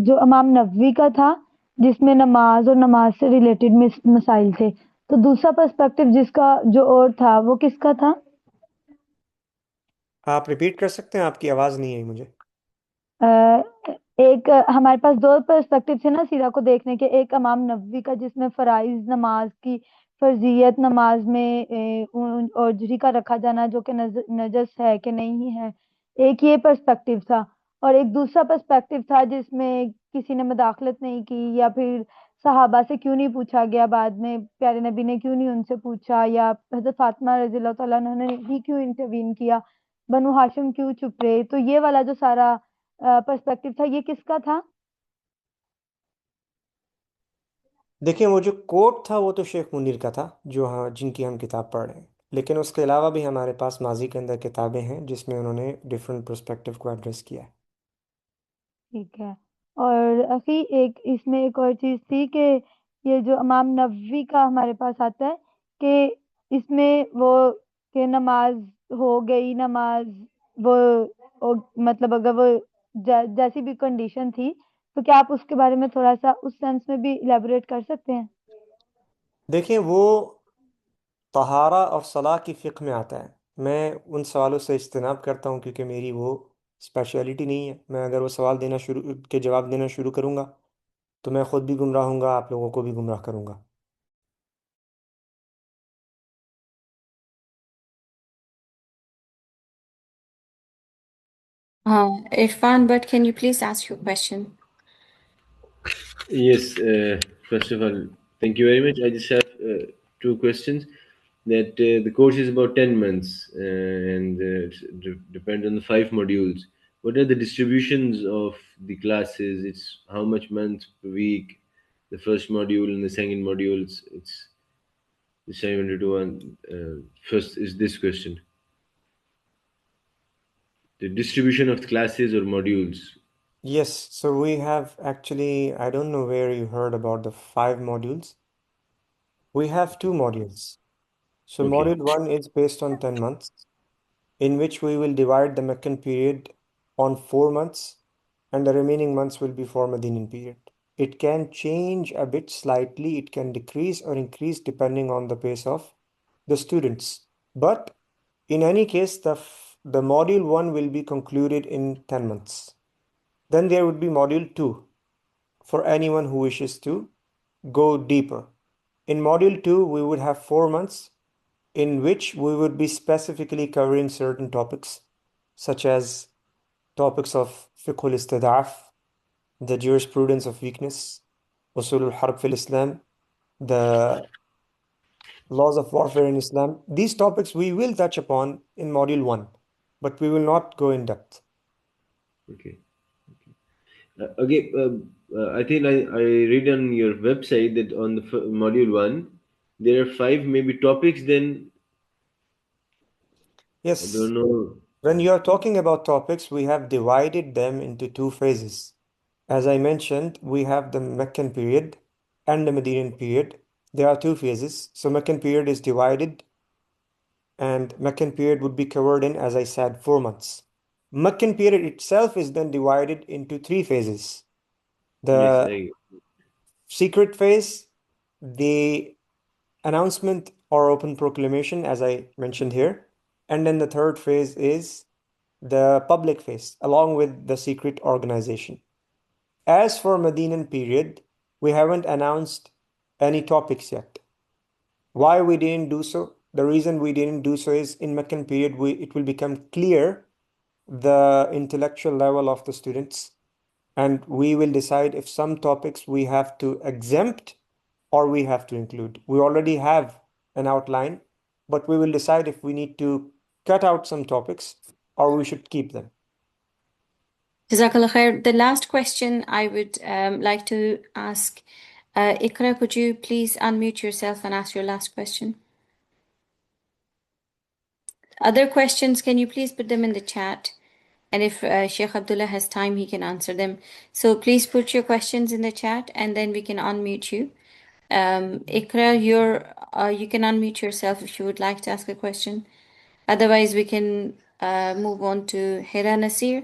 جو امام نووی کا تھا جس میں نماز اور نماز سے ریلیٹڈ مسائل تھے، تو دوسرا پرسپیکٹیو جس کا جو اور تھا وہ کس کا تھا؟ آپ ریپیٹ کر سکتے ہیں؟ آپ کی آواز نہیں آئی مجھے. ایک ہمارے پاس دو پرسپیکٹیو تھے نا سیرہ کو دیکھنے کے، ایک امام نووی کا جس میں فرائض نماز کی فرضیت، نماز میں اوجری کا رکھا جانا جو کہ نجس ہے کہ نہیں ہے، ایک یہ پرسپیکٹیو تھا. اور ایک دوسرا پرسپیکٹیو تھا جس میں کسی نے مداخلت نہیں کی، یا پھر صحابہ سے کیوں نہیں پوچھا گیا، بعد میں پیارے نبی نے کیوں نہیں ان سے پوچھا، یا حضرت فاطمہ رضی اللہ تعالیٰ عنہ نے ہی کیوں انٹروین کیا، بنو ہاشم کیوں چپ رہے. تو یہ والا جو سارا پرسپیکٹیو تھا یہ کس کا تھا؟ دیکھیں وہ جو کوٹ تھا وہ تو شیخ منیر کا تھا جو ہاں جن کی ہم کتاب پڑھ رہے ہیں، لیکن اس کے علاوہ بھی ہمارے پاس ماضی کے اندر کتابیں ہیں جس میں انہوں نے ڈفرینٹ پرسپیکٹیو کو ایڈریس کیا ہے. ٹھیک ہے. اور اخی اس میں ایک اور چیز تھی کہ یہ جو امام نووی کا ہمارے پاس آتا ہے کہ اس میں وہ کہ نماز ہو گئی، نماز وہ مطلب اگر وہ جیسی بھی کنڈیشن تھی تو کیا آپ اس کے بارے میں تھوڑا سا اس سینس میں بھی الیبوریٹ کر سکتے ہیں؟ دیکھیں وہ طہارہ اور صلاح کی فقہ میں آتا ہے. میں ان سوالوں سے اجتناب کرتا ہوں کیونکہ میری وہ اسپیشلٹی نہیں ہے. میں اگر وہ سوال کے جواب دینا شروع کروں گا تو میں خود بھی گمراہ ہوں گا، آپ لوگوں کو بھی گمراہ کروں گا. Irfan, but can you please ask your question? Yes, first of all, thank you very much. I just have two questions. That the course is about 10 months and depends on the 5 modules. What are the distributions of the classes? It's how much months per week? The first module and the second modules. It's the 7 to 1. First is this question. The distribution of the classes or modules. Yes, so we have actually, I don't know where you heard about the 5 modules. We have 2 modules. So Okay. module 1 is based on 10 months, in which we will divide the Meccan period on 4 months, and the remaining months will be for Medinian period. It can change a bit slightly, it can decrease or increase depending on the pace of the students. But in any case, the module 1 will be concluded in 10 months. Then there would be module 2 for anyone who wishes to go deeper. In module 2, we would have 4 months in which we would be specifically covering certain topics, such as topics of fiqh al-istidaf, the jurisprudence of weakness, usul al-harb fil Islam, the laws of warfare in Islam. These topics we will touch upon in module 1, but we will not go in depth. Okay. I think I read on your website that on the module 1, there are 5 maybe topics. Then I Yes, don't know. when you are talking about topics, we have divided them into 2 phases. As I mentioned, we have the Meccan period and the Medinan period. There are 2 phases. So Meccan period is divided, and Meccan period would be covered in, as I said, 4 months. Meccan period itself is then divided into 3 phases. Yes, The secret phase, the announcement or open proclamation, as I mentioned here. And then the third phase is the public phase, along with the secret organization. As for Medinan period, we haven't announced any topics yet. Why we didn't do so? The reason we didn't do so is in Meccan period, it will become clear the intellectual level of the students, and we will decide if some topics we have to exempt or we have to include. We already have an outline, but we will decide if we need to cut out some topics or we should keep them. Jazakallah khair. The last question I would like to ask, Ikra, could you please unmute yourself and ask your last question? Other questions, can you please put them in the chat? And if Sheikh Abdullah has time, he can answer them. So please put your questions in the chat and then we can unmute you. Ikra, you can unmute yourself if you would like to ask a question. Otherwise, we can move on to Hira Nasir.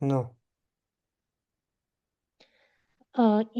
No.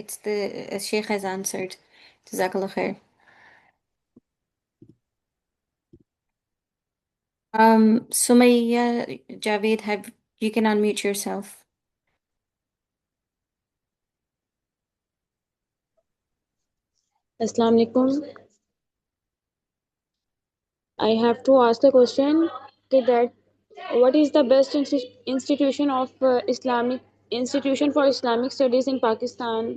it's the Sheikh has answered. Jazakallah khair. Sumayya Javed, you can unmute yourself. Assalamu alaikum. I have to ask the question that what is the best institution of Islamic institution for Islamic studies in Pakistan?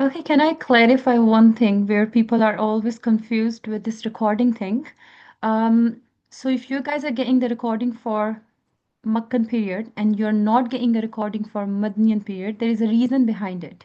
Okay, can I clarify one thing where people are always confused with this recording thing? So if you guys are getting the recording for Makkan period and you're not getting the recording for Madniyan period, there is a reason behind it.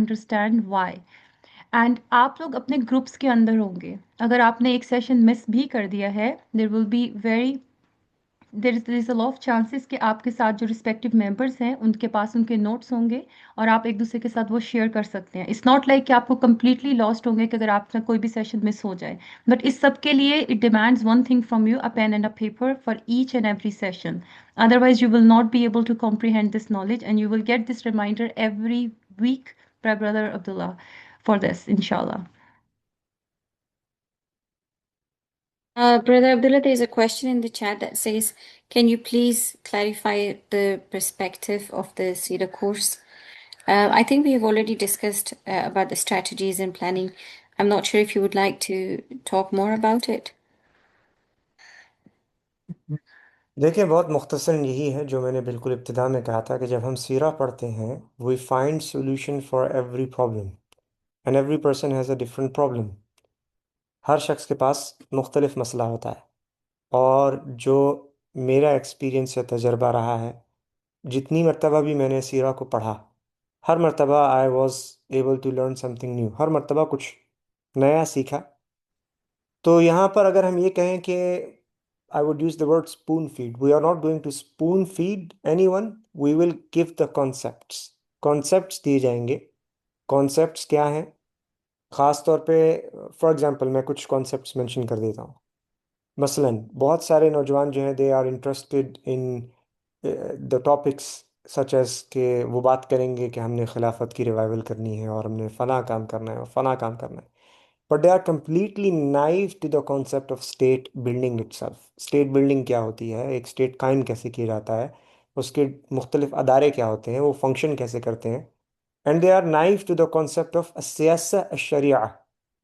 understand why. And آپ لوگ اپنے groups کے اندر ہوں گے. اگر آپ نے ایک سیشن مس بھی کر دیا ہے there will be very there is a lot of chances کہ آپ کے ساتھ جو رسپیکٹیو ممبرس ہیں ان کے پاس ان کے نوٹس ہوں گے اور آپ ایک دوسرے کے ساتھ وہ شیئر کر سکتے ہیں. اٹس ناٹ لائک کہ آپ کو کمپلیٹلی لاسٹ ہوں گے کہ اگر آپ کا کوئی بھی سیشن مس ہو جائے, بٹ اس سب کے لیے it demands one thing from you, a pen and a paper for each and every session. Otherwise you will not be able to comprehend this knowledge and you will get this reminder every week by Brother Abdullah for this, inshallah. Brother Abdullah, there's a question in the chat that says, can you please clarify the perspective of the Sira course? I think we have already discussed about the strategies and planning. I'm not sure if you would like to talk more about it. دیکھیں بہت مختصر یہی ہے جو میں نے بالکل ابتدا میں کہا تھا کہ جب ہم سیرہ پڑھتے ہیں we find solution for every problem and every person has a different problem. ہر شخص کے پاس مختلف مسئلہ ہوتا ہے, اور جو میرا ایکسپیرینس یا تجربہ رہا ہے, جتنی مرتبہ بھی میں نے سیرہ کو پڑھا, ہر مرتبہ I was able to learn something new, ہر مرتبہ کچھ نیا سیکھا. تو یہاں پر اگر ہم یہ کہیں کہ I would use the word spoon feed. We are not going to spoon feed anyone. We will give the concepts. Concepts دیے جائیں گے. Concepts کیا ہیں؟ خاص طور پہ فار ایگزامپل میں کچھ concepts mention کر دیتا ہوں. مثلاً بہت سارے نوجوان جو ہیں they are interested in the topics such as کہ وہ بات کریں گے کہ ہم نے خلافت کی ریوائول کرنی ہے اور ہم نے فلاں کام کرنا ہے اور فلاں کام کرنا ہے. But they are completely naive to the concept of state building itself. State building کیا ہوتی ہے, ایک state قائم کیسے کیا جاتا ہے, اس کے مختلف ادارے کیا ہوتے ہیں, وہ فنکشن کیسے کرتے ہیں. And they are naive to the concept of السیاسة Alsharia,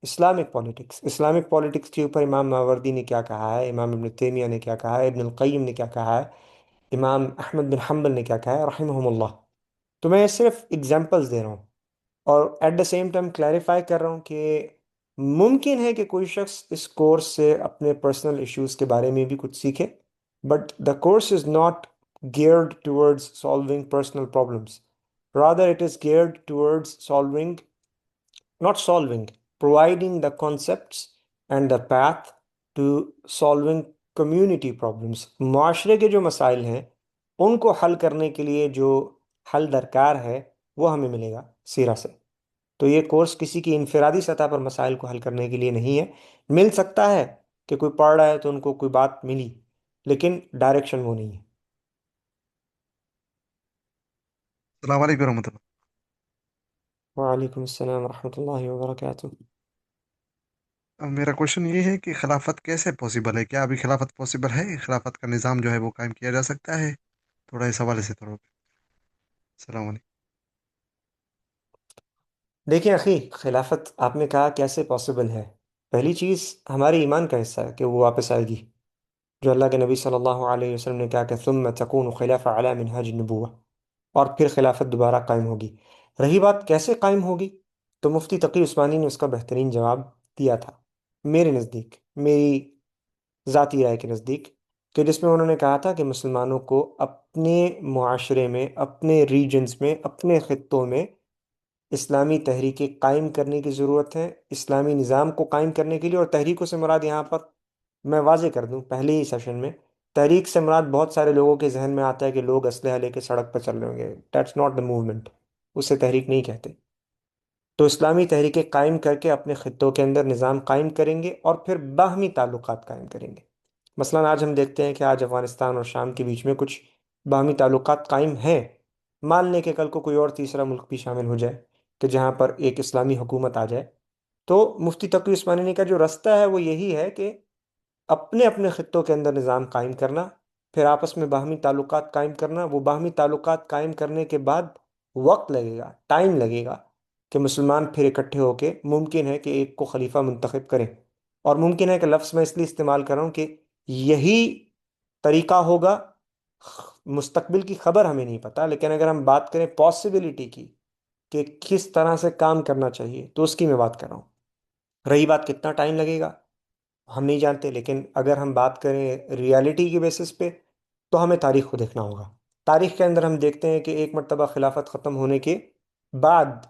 Islamic politics. Islamic politics کے اوپر امام ماوردی نے کیا کہا ہے, امام ابن تیمیہ نے کیا کہا ہے, ابن القیم نے کیا کہا ہے, امام احمد بن حنبل نے کیا کہا ہے رحمہم اللہ. تو میں صرف ایگزامپلز دے رہا ہوں, اور at the same time clarify کر رہا ہوں کہ ممکن ہے کہ کوئی شخص اس کورس سے اپنے پرسنل ایشوز کے بارے میں بھی کچھ سیکھے, but the course is not geared towards solving personal problems. Rather, it is geared towards providing the concepts and the path to solving community problems. معاشرے کے جو مسائل ہیں ان کو حل کرنے کے لیے جو حل درکار ہے وہ ہمیں ملے گا سیرہ سے. تو یہ کورس کسی کی انفرادی سطح پر مسائل کو حل کرنے کے لیے نہیں ہے. مل سکتا ہے کہ کوئی پڑھ رہا ہے تو ان کو کوئی بات ملی, لیکن ڈائریکشن وہ نہیں ہے. السلام علیکم ورحمۃ اللہ. وعلیکم السلام ورحمۃ اللہ وبرکاتہ. اب میرا کوشچن یہ ہے کہ خلافت کیسے پاسبل ہے؟ کیا ابھی خلافت پاسبل ہے؟ خلافت کا نظام جو ہے وہ قائم کیا جا سکتا ہے؟ تھوڑا اس حوالے سے تھوڑا. السلام علیکم. دیکھیں اخی, خلافت آپ نے کہا کیسے پاسبل ہے. پہلی چیز ہمارے ایمان کا حصہ ہے کہ وہ واپس آئے گی, جو اللہ کے نبی صلی اللہ علیہ وسلم نے کہا کہ ثم تکون خلافہ علی منہاج النبوہ, اور پھر خلافت دوبارہ قائم ہوگی. رہی بات کیسے قائم ہوگی, تو مفتی تقی عثمانی نے اس کا بہترین جواب دیا تھا میرے نزدیک, میری ذاتی رائے کے نزدیک, کہ جس میں انہوں نے کہا تھا کہ مسلمانوں کو اپنے معاشرے میں, اپنے ریجنز میں, اپنے خطوں میں اسلامی تحریکیں قائم کرنے کی ضرورت ہے, اسلامی نظام کو قائم کرنے کے لیے. اور تحریکوں سے مراد یہاں پر میں واضح کر دوں پہلے ہی سیشن میں, تحریک سے مراد بہت سارے لوگوں کے ذہن میں آتا ہے کہ لوگ اسلحہ لے کے سڑک پر چل رہے ہوں گے. دیٹس ناٹ دا موومنٹ, اسے تحریک نہیں کہتے. تو اسلامی تحریکیں قائم کر کے اپنے خطوں کے اندر نظام قائم کریں گے اور پھر باہمی تعلقات قائم کریں گے. مثلا آج ہم دیکھتے ہیں کہ آج افغانستان اور شام کے بیچ میں کچھ باہمی تعلقات قائم ہیں. مان لیں کہ کل کو کوئی اور تیسرا ملک بھی شامل ہو جائے کہ جہاں پر ایک اسلامی حکومت آ جائے, تو مفتی تقی عثمانی نے کا جو رستہ ہے وہ یہی ہے کہ اپنے اپنے خطوں کے اندر نظام قائم کرنا, پھر آپس میں باہمی تعلقات قائم کرنا. وہ باہمی تعلقات قائم کرنے کے بعد وقت لگے گا, ٹائم لگے گا کہ مسلمان پھر اکٹھے ہو کے ممکن ہے کہ ایک کو خلیفہ منتخب کریں. اور ممکن ہے کہ لفظ میں اس لیے استعمال کر رہا ہوں کہ یہی طریقہ ہوگا, مستقبل کی خبر ہمیں نہیں پتہ, لیکن اگر ہم بات کریں پاسبلٹی کی کہ کس طرح سے کام کرنا چاہیے, تو اس کی میں بات کر رہا ہوں. رہی بات کتنا ٹائم لگے گا ہم نہیں جانتے, لیکن اگر ہم بات کریں ریالٹی کے بیسس پہ تو ہمیں تاریخ کو دیکھنا ہوگا. تاریخ کے اندر ہم دیکھتے ہیں کہ ایک مرتبہ خلافت ختم ہونے کے بعد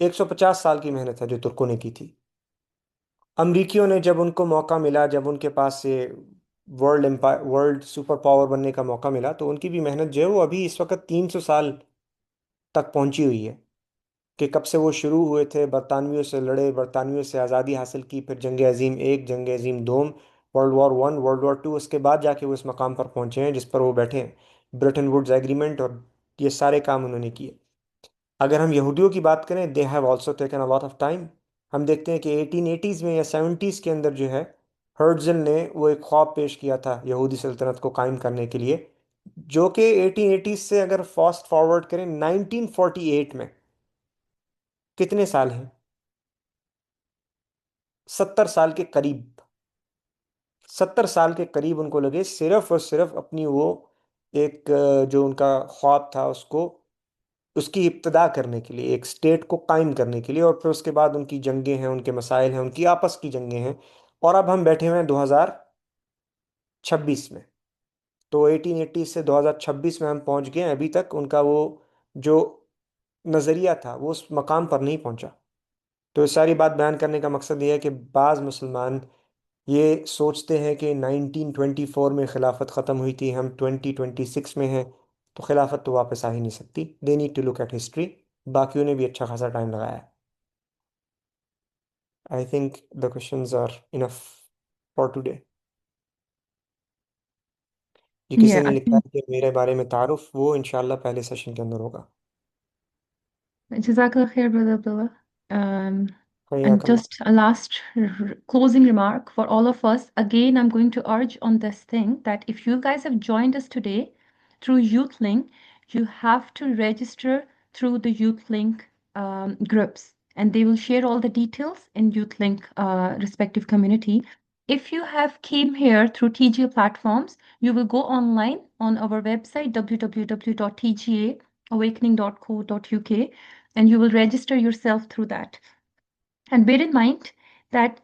150 سال کی محنت ہے جو ترکوں نے کی تھی. امریکیوں نے جب ان کو موقع ملا، جب ان کے پاس سے ورلڈ سپر پاور بننے کا موقع ملا، تو ان کی بھی محنت جو ہے وہ ابھی اس وقت 300 سال تک پہنچی ہوئی ہے، کہ کب سے وہ شروع ہوئے تھے، برطانویوں سے لڑے، برطانویوں سے آزادی حاصل کی، پھر جنگ عظیم 1، جنگ عظیم 2، ورلڈ وار 1، ورلڈ وار 2، اس کے بعد جا کے وہ اس مقام پر پہنچے ہیں جس پر وہ بیٹھے ہیں. برٹن ووڈز ایگریمنٹ اور یہ سارے کام انہوں نے کیے. اگر ہم یہودیوں کی بات کریں، they have also taken a lot of time. ہم دیکھتے ہیں کہ 1880s میں یا 70s کے اندر جو ہے ہرٹزل نے وہ ایک خواب پیش کیا تھا یہودی سلطنت کو قائم کرنے کے لیے، جو کہ 1880s سے اگر فاسٹ فارورڈ کریں 1948 میں کتنے سال ہیں؟ 70 سال کے قریب. 70 سال کے قریب ان کو لگے صرف اور صرف اپنی وہ ایک جو ان کا خواب تھا اس کی ابتدا کرنے کے لیے، ایک اسٹیٹ کو قائم کرنے کے لیے. اور پھر اس کے بعد ان کی جنگیں ہیں، ان کے مسائل ہیں، ان کی آپس کی جنگیں ہیں. اور اب ہم بیٹھے ہوئے ہیں 2026 میں، تو 1880 سے 2026 میں ہم پہنچ گئے ہیں. ابھی تک ان کا وہ جو نظریہ تھا وہ اس مقام پر نہیں پہنچا. تو اس ساری بات بیان کرنے کا مقصد یہ ہے کہ بعض مسلمان یہ سوچتے ہیں کہ 1924 میں خلافت ختم ہوئی تھی، ہم 2026 میں ہیں، تو خلافت تو واپس آ ہی نہیں سکتی. They need to look at history. باقیوں نے بھی اچھا خاصا ٹائم لگایا ہے. I think the questions are enough for today. جو کسی Yeah, نے I لکھا think ہے کہ میرے بارے میں تعارف، وہ انشاءاللہ پہلے سیشن کے اندر ہوگا. Jazakallah khair, Brother Abdullah. And حیاک Allah. just a last closing remark for all of us. Again, I'm going to urge on this thing that if you guys have joined us today through YouthLink, you have to register through the YouthLink groups, and they will share all the details in YouthLink respective community. If you have came here through TGA platforms, you will go online on our website www.tgaawakening.co.uk, and you will register yourself through that. And bear in mind that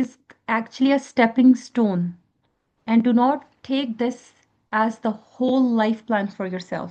is actually a stepping stone, and do not take this as the whole life plan for yourself.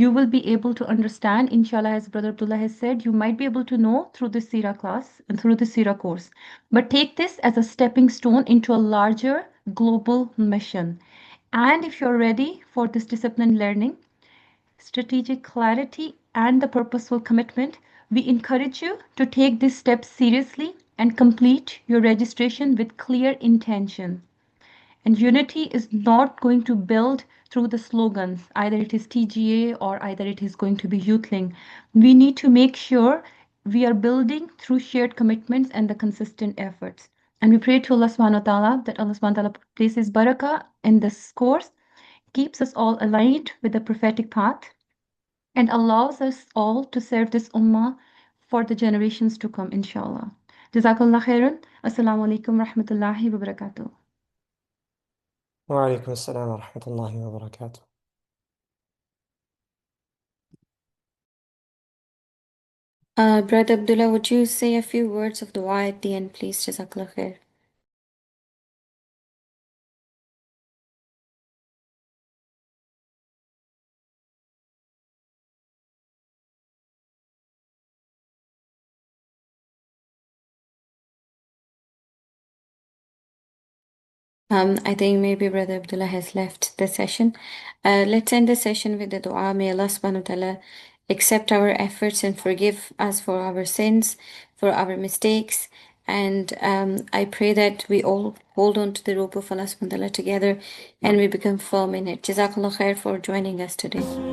you will be able to understand, inshallah, as Brother Abdullah has said, you might be able to know through the Sira class and through the Sira course. But take this as a stepping stone into a larger global mission. And if you're ready for this disciplined learning, strategic clarity, and the purposeful commitment, we encourage you to take this step seriously and complete your registration with clear intention. And unity is not going to build through the slogans, either it is TGA or either it is going to be YouthLink. We need to make sure we are building through shared commitments and the consistent efforts. And we pray to Allah subhanahu wa ta'ala that Allah subhanahu wa ta'ala places barakah in this course, keeps us all aligned with the prophetic path, and allows us all to serve this ummah for the generations to come, inshallah. Jazakallah khairan. Assalamu alaikum rahmatullahi wa barakatuh. وعلیکم السلام ورحمۃ اللہ وبرکاتہ. Brother Abdullah, would you say a few words of dua at the end, please? Jazakallah khair. I think maybe Brother Abdullah has left the session. Let's end the session with the dua. May Allah subhanahu wa ta'ala accept our efforts and forgive us for our sins, for our mistakes. And I pray that we all hold on to the rope of Allah subhanahu wa ta'ala together and we become firm in it. Jazakallah khair for joining us today.